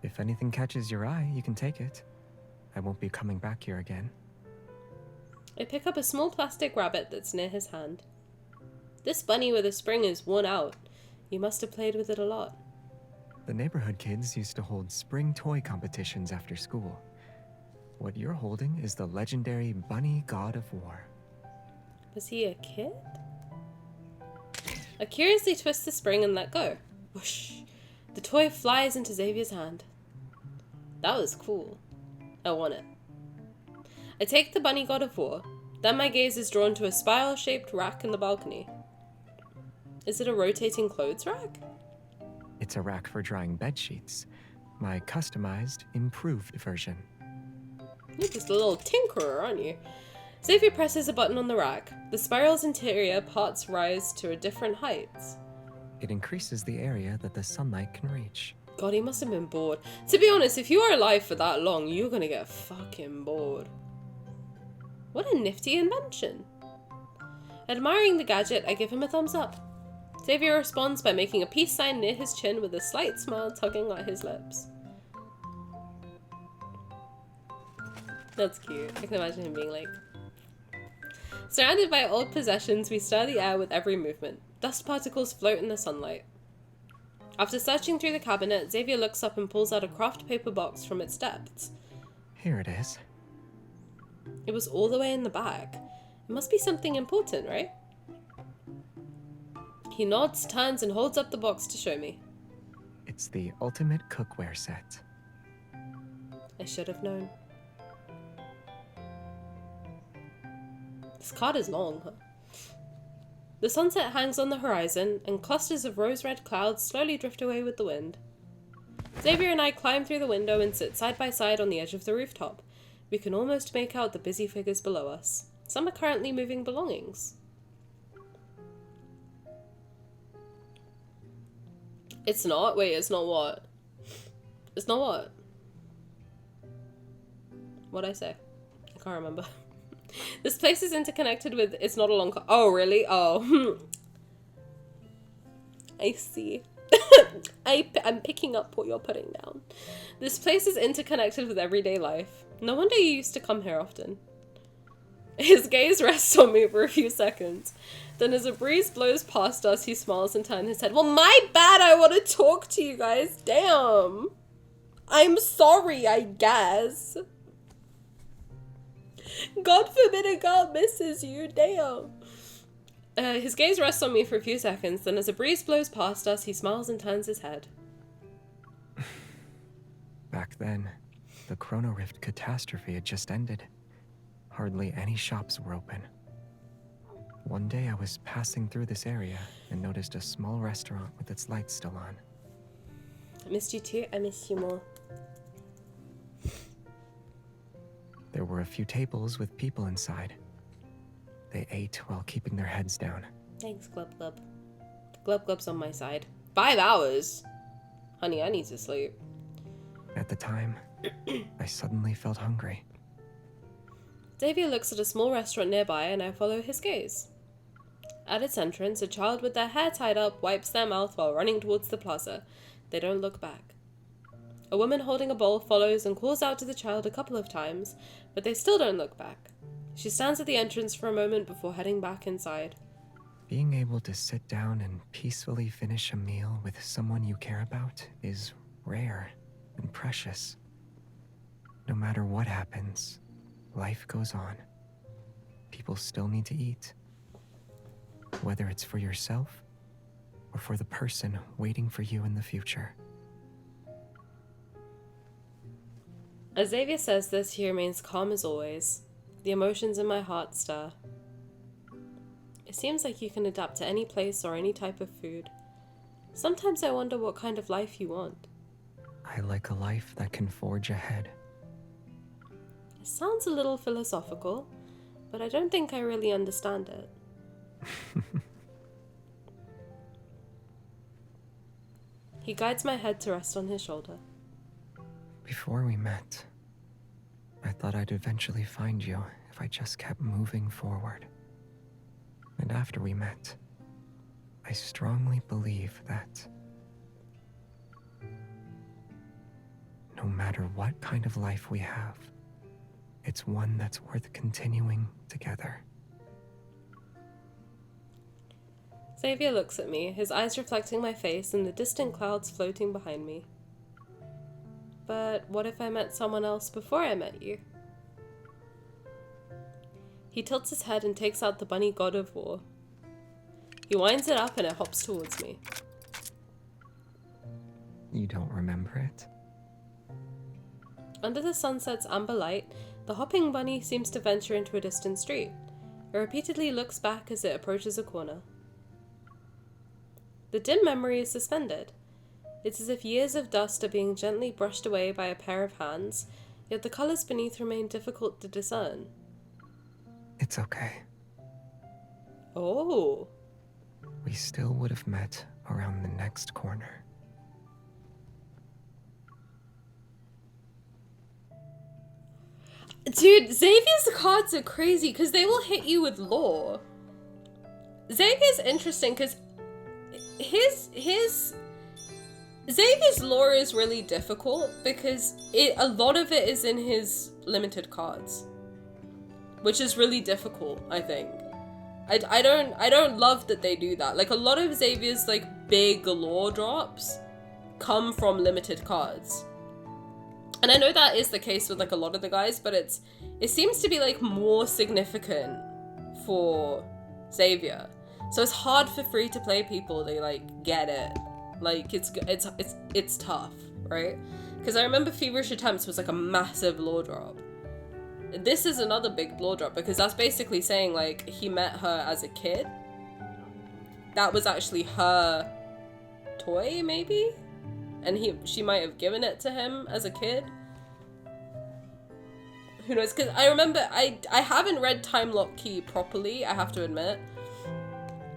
If anything catches your eye, you can take it. I won't be coming back here again. I pick up a small plastic rabbit that's near his hand. This bunny with a spring is worn out. You must have played with it a lot. The neighborhood kids used to hold spring toy competitions after school. What you're holding is the legendary Bunny God of War. Was he a kid? I curiously twist the spring and let go. Whoosh! The toy flies into Xavier's hand. That was cool. I want it. I take the Bunny God of War. Then my gaze is drawn to a spiral-shaped rack in the balcony. Is it a rotating clothes rack? It's a rack for drying bed sheets. My customized, improved version. You're just a little tinkerer, aren't you? Xavier presses a button on the rack. The spiral's interior parts rise to different heights. It increases the area that the sunlight can reach. God, he must have been bored. To be honest, if you are alive for that long, you're gonna get fucking bored. What a nifty invention. Admiring the gadget, I give him a thumbs up. Xavier responds by making a peace sign near his chin with a slight smile tugging at his lips. That's cute. I can imagine him being like... Surrounded by old possessions, we stir the air with every movement. Dust particles float in the sunlight. After searching through the cabinet, Xavier looks up and pulls out a craft paper box from its depths. Here it is. It was all the way in the bag. It must be something important, right? He nods, turns, and holds up the box to show me. It's the ultimate cookware set. I should have known. This card is long, huh? The sunset hangs on the horizon, and clusters of rose-red clouds slowly drift away with the wind. Xavier and I climb through the window and sit side by side on the edge of the rooftop. We can almost make out the busy figures below us. Some are currently moving belongings. It's not? Wait, it's not what? It's not what? What'd I say? I can't remember. This place is interconnected with... It's not a long... Oh, really? Oh. I see. I'm picking up what you're putting down. This place is interconnected with everyday life. No wonder you used to come here often. His gaze rests on me for a few seconds. Then as a breeze blows past us, he smiles and turns his head. Well, my bad, I want to talk to you guys. Damn. I'm sorry, I guess. God forbid a girl misses you. Damn. His gaze rests on me for a few seconds. Then as a breeze blows past us, he smiles and turns his head. Back then, the Chrono Rift catastrophe had just ended. Hardly any shops were open. One day I was passing through this area and noticed a small restaurant with its lights still on. I missed you too. I miss you more. There were a few tables with people inside. They ate while keeping their heads down. Thanks, Glub Glub. Glub Glub's on my side. 5 hours? Honey, I need to sleep. At the time, I suddenly felt hungry. Xavier looks at a small restaurant nearby and I follow his gaze. At its entrance, a child with their hair tied up wipes their mouth while running towards the plaza. They don't look back. A woman holding a bowl follows and calls out to the child a couple of times, but they still don't look back. She stands at the entrance for a moment before heading back inside. Being able to sit down and peacefully finish a meal with someone you care about is rare and precious. No matter what happens, life goes on. People still need to eat. Whether it's for yourself or for the person waiting for you in the future. As Xavier says this, he remains calm as always. The emotions in my heart stir. It seems like you can adapt to any place or any type of food. Sometimes I wonder what kind of life you want. I like a life that can forge ahead. It sounds a little philosophical, but I don't think I really understand it. He guides my head to rest on his shoulder. Before we met, I thought I'd eventually find you if I just kept moving forward. And after we met, I strongly believe that no matter what kind of life we have, it's one that's worth continuing together. Xavier looks at me, his eyes reflecting my face and the distant clouds floating behind me. But what if I met someone else before I met you? He tilts his head and takes out the bunny god of war. He winds it up and it hops towards me. You don't remember it? Under the sunset's amber light, the hopping bunny seems to venture into a distant street. It repeatedly looks back as it approaches a corner. The dim memory is suspended. It's as if years of dust are being gently brushed away by a pair of hands, yet the colors beneath remain difficult to discern. It's okay. Oh. We still would have met around the next corner. Dude, Xavier's cards are crazy because they will hit you with lore. Xavier's interesting because Xavier's lore is really difficult because a lot of it is in his limited cards, which is really difficult, I think. I don't love that they do that. Like, a lot of Xavier's like big lore drops come from limited cards. And I know that is the case with like a lot of the guys, but it seems to be like more significant for Xavier. So it's hard for free to play people to like get it. Like it's tough, right? Because I remember Feverish Attempts was like a massive lore drop. This is another big lore drop because that's basically saying like he met her as a kid. That was actually her toy, maybe? And she might have given it to him as a kid. Who knows? Because I remember I haven't read Time Lock Key properly, I have to admit.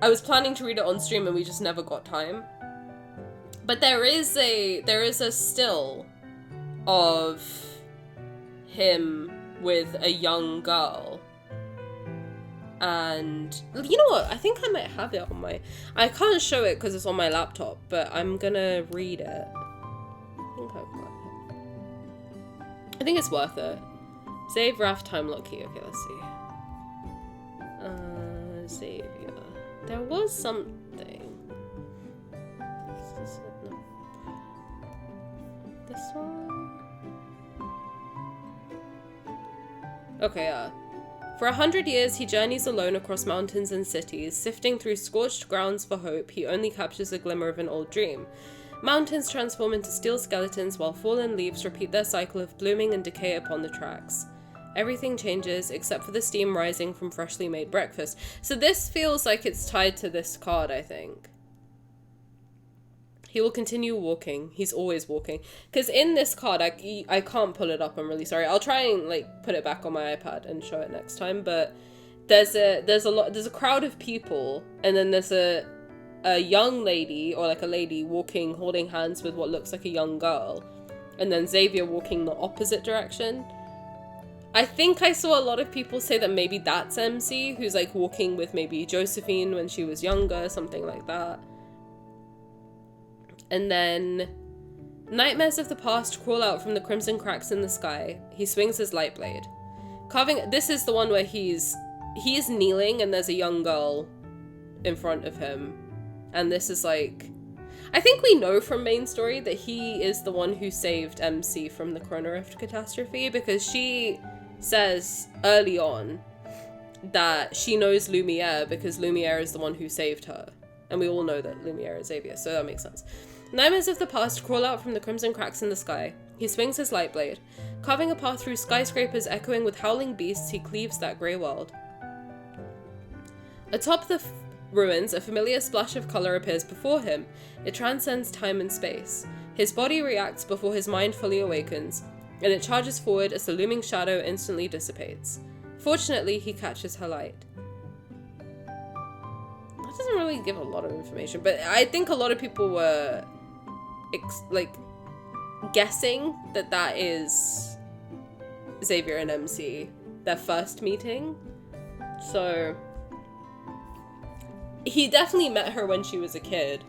I was planning to read it on stream and we just never got time. But there is a still of him with a young girl. And you know what? I think I might have it on my... I can't show it because it's on my laptop, but I'm gonna read it. I think I've got it. I think it's worth it. Save Raph Time Lock Key. Okay, let's see. Xavier. There was something. No. This one? Okay, For 100 years, he journeys alone across mountains and cities, sifting through scorched grounds for hope. He only captures a glimmer of an old dream. Mountains transform into steel skeletons while fallen leaves repeat their cycle of blooming and decay upon the tracks. Everything changes except for the steam rising from freshly made breakfast. So this feels like it's tied to this card, I think. He will continue walking. He's always walking. Because in this card, I can't pull it up, I'm really sorry. I'll try and like put it back on my iPad and show it next time, but there's a crowd of people, and then there's a young lady, or like a lady walking, holding hands with what looks like a young girl, and then Xavier walking the opposite direction. I think I saw a lot of people say that maybe that's MC, who's like walking with maybe Josephine when she was younger, something like that. And then nightmares of the past crawl out from the crimson cracks in the sky. He swings his light blade. Carving, this is the one where he is kneeling and there's a young girl in front of him. And this is like, I think we know from main story that he is the one who saved MC from the Chrono Rift catastrophe, because she says early on that she knows Lumiere because Lumiere is the one who saved her. And we all know that Lumiere is Xavier, so that makes sense. Nightmares of the past crawl out from the crimson cracks in the sky. He swings his light blade. Carving a path through skyscrapers echoing with howling beasts, he cleaves that grey world. Atop the ruins, a familiar splash of colour appears before him. It transcends time and space. His body reacts before his mind fully awakens, and it charges forward as the looming shadow instantly dissipates. Fortunately, he catches her light. That doesn't really give a lot of information, but I think a lot of people were guessing that that is Xavier and MC, their first meeting. So he definitely met her when she was a kid,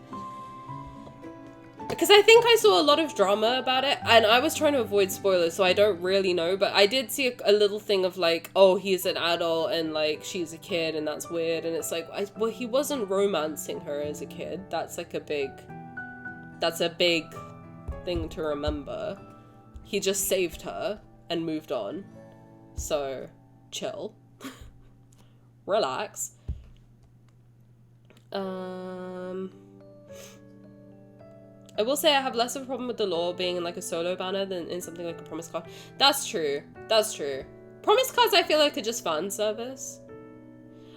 because I think I saw a lot of drama about it, and I was trying to avoid spoilers, so I don't really know, but I did see a little thing of like, oh, he's an adult and like she's a kid and that's weird, and it's like, well, he wasn't romancing her as a kid. That's a big thing to remember. He just saved her and moved on. So chill. Relax. I will say I have less of a problem with the lore being in like a solo banner than in something like a promise card. That's true. That's true. Promise cards I feel like are just fan service.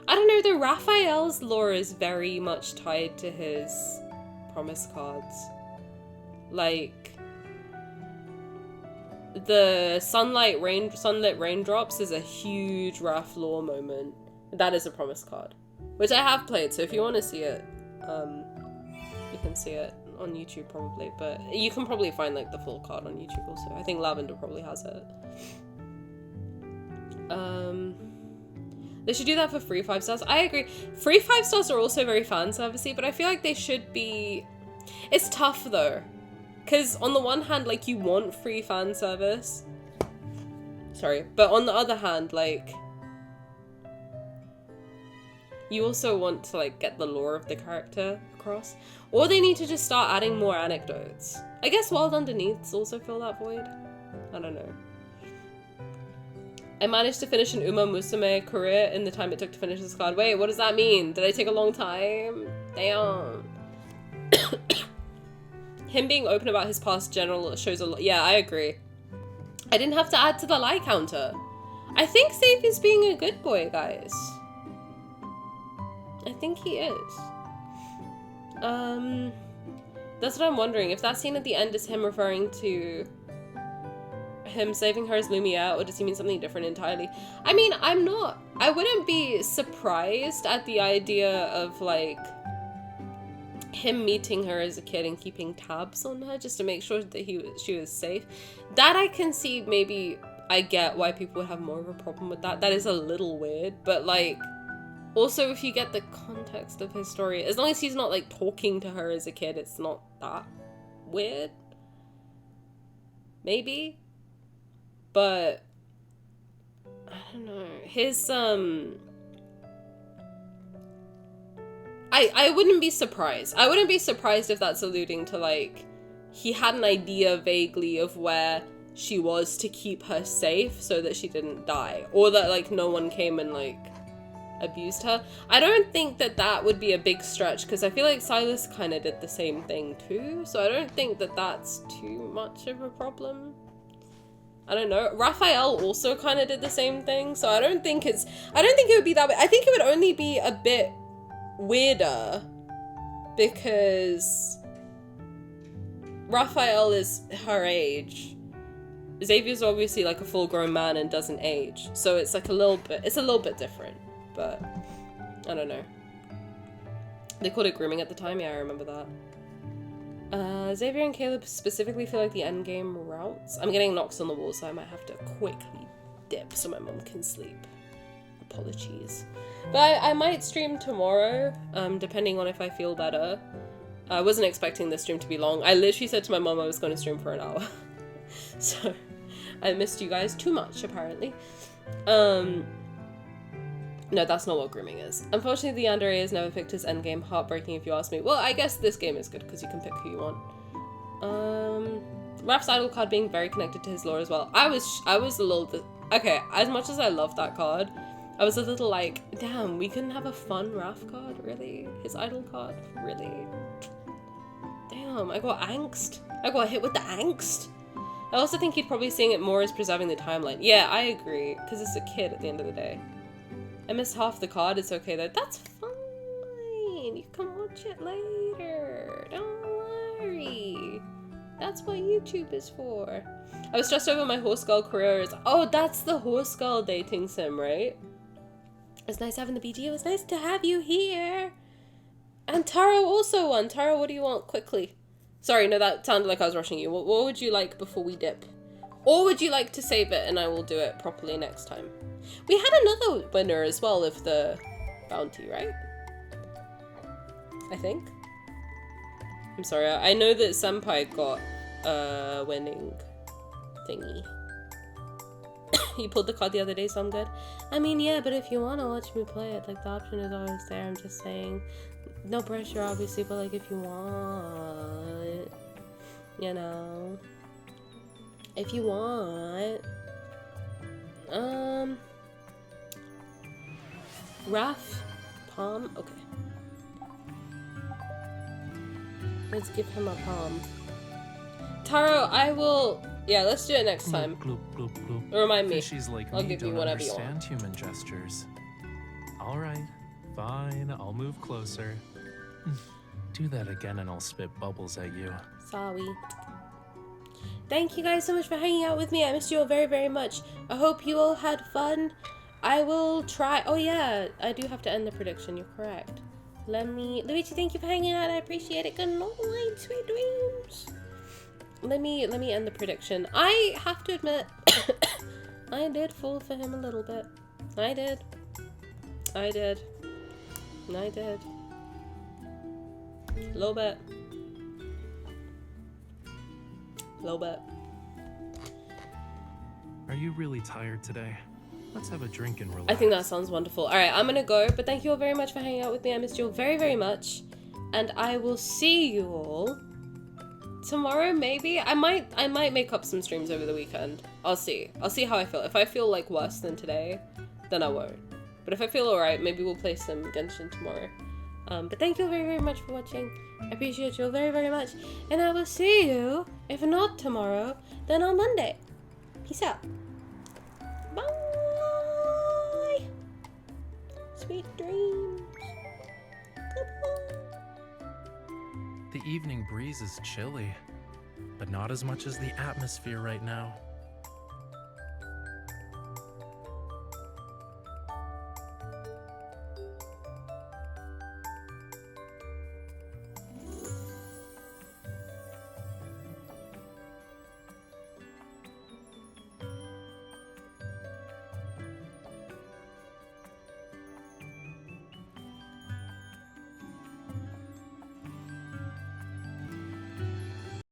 I don't know, though, Raphael's lore is very much tied to his promise cards. Like, the sunlit raindrops is a huge Raph lore moment. That is a promise card, which I have played, so if you want to see it, you can see it on YouTube probably, but you can probably find like the full card on YouTube also. I think Lavender probably has it. They should do that for free 5 stars. I agree. Free 5 stars are also very fan servicey, but I feel like they should be... It's tough though, because on the one hand, like, you want free fan service. Sorry, but on the other hand, like, you also want to like get the lore of the character across. Or they need to just start adding more anecdotes. I guess Wild Underneaths also fill that void. I don't know. I managed to finish an Uma Musume career in the time it took to finish this card. Wait, what does that mean? Did I take a long time? Damn. Him being open about his past general shows a lot. Yeah, I agree. I didn't have to add to the lie counter. I think Xavier's being a good boy, guys. I think he is. That's what I'm wondering. If that scene at the end is him referring to him saving her as Lumiere, or does he mean something different entirely? I mean, I wouldn't be surprised at the idea of like him meeting her as a kid and keeping tabs on her just to make sure that she was safe. That I can see. Maybe I get why people would have more of a problem with that. That is a little weird, but like, also, if you get the context of his story, as long as he's not, like, talking to her as a kid, it's not that weird. Maybe. But, I don't know. His, I wouldn't be surprised. I wouldn't be surprised if that's alluding to, like, he had an idea vaguely of where she was to keep her safe so that she didn't die. Or that, like, no one came and, like, abused her. I don't think that that would be a big stretch, because I feel like Silas kind of did the same thing too, so I don't think that that's too much of a problem. I don't know. Raphael also kind of did the same thing, so I don't think it would be that way. I think it would only be a bit weirder because Raphael is her age. Xavier's obviously like a full-grown man and doesn't age, so it's like a little bit different, but I don't know. They called it grooming at the time, yeah, I remember that. Xavier and Caleb specifically feel like the endgame routes. I'm getting knocks on the wall, so I might have to quickly dip so my mom can sleep. Apologies. But I might stream tomorrow, depending on if I feel better. I wasn't expecting this stream to be long. I literally said to my mom I was going to stream for an hour. So, I missed you guys too much, apparently. No, that's not what grooming is. Unfortunately, the Yandere has never picked his endgame. Heartbreaking if you ask me. Well, I guess this game is good because you can pick who you want. Raph's idol card being very connected to his lore as well. I was a little... Okay, as much as I love that card, I was a little like, damn, we couldn't have a fun Raph card? Really? His idol card? Really? Damn, I got angst. I got hit with the angst. I also think he'd probably seeing it more as preserving the timeline. Yeah, I agree, because it's a kid at the end of the day. I missed half the card, it's okay though. That's fine, you can watch it later. Don't worry. That's what YouTube is for. I was stressed over my horse girl career. Oh, that's the horse girl dating sim, right? It's nice having the BG. It was nice to have you here. And Taro also won. Taro, what do you want? Quickly. Sorry, no, that sounded like I was rushing you. What would you like before we dip? Or would you like to save it and I will do it properly next time? We had another winner as well of the bounty, right? I think. I'm sorry, I know that Senpai got a winning thingy. He pulled the card the other day, so I'm good. I mean, yeah, but if you want to watch me play it, like, the option is always there. I'm just saying. No pressure, obviously, but, like, if you want, you know. If you want. Raph, palm, okay. Let's give him a palm. Taro, I will. Yeah, let's do it next time. Gloop, gloop, gloop. Remind me. Fishies like I'll me give you don't whatever you understand want. human gestures. All right, fine. I'll move closer. Do that again, and I'll spit bubbles at you. Sorry. Thank you guys so much for hanging out with me. I missed you all very, very much. I hope you all had fun. I will try. Oh yeah, I do have to end the prediction. You're correct. Luigi, thank you for hanging out. I appreciate it. Good night, sweet dreams. Let me end the prediction. I have to admit, I did fall for him a little bit. I did. A little bit. Are you really tired today? Let's have a drink and relax. I think that sounds wonderful. Alright, I'm gonna go, but thank you all very much for hanging out with me. I missed you all very, very much. And I will see you all tomorrow, maybe. I might make up some streams over the weekend. I'll see how I feel. If I feel like worse than today, then I won't. But if I feel alright, maybe we'll play some Genshin tomorrow. But thank you all very, very much for watching. I appreciate you all very, very much. And I will see you, if not tomorrow, then on Monday. Peace out. Bye. Sweet dreams. Goodbye. The evening breeze is chilly, but not as much as the atmosphere right now.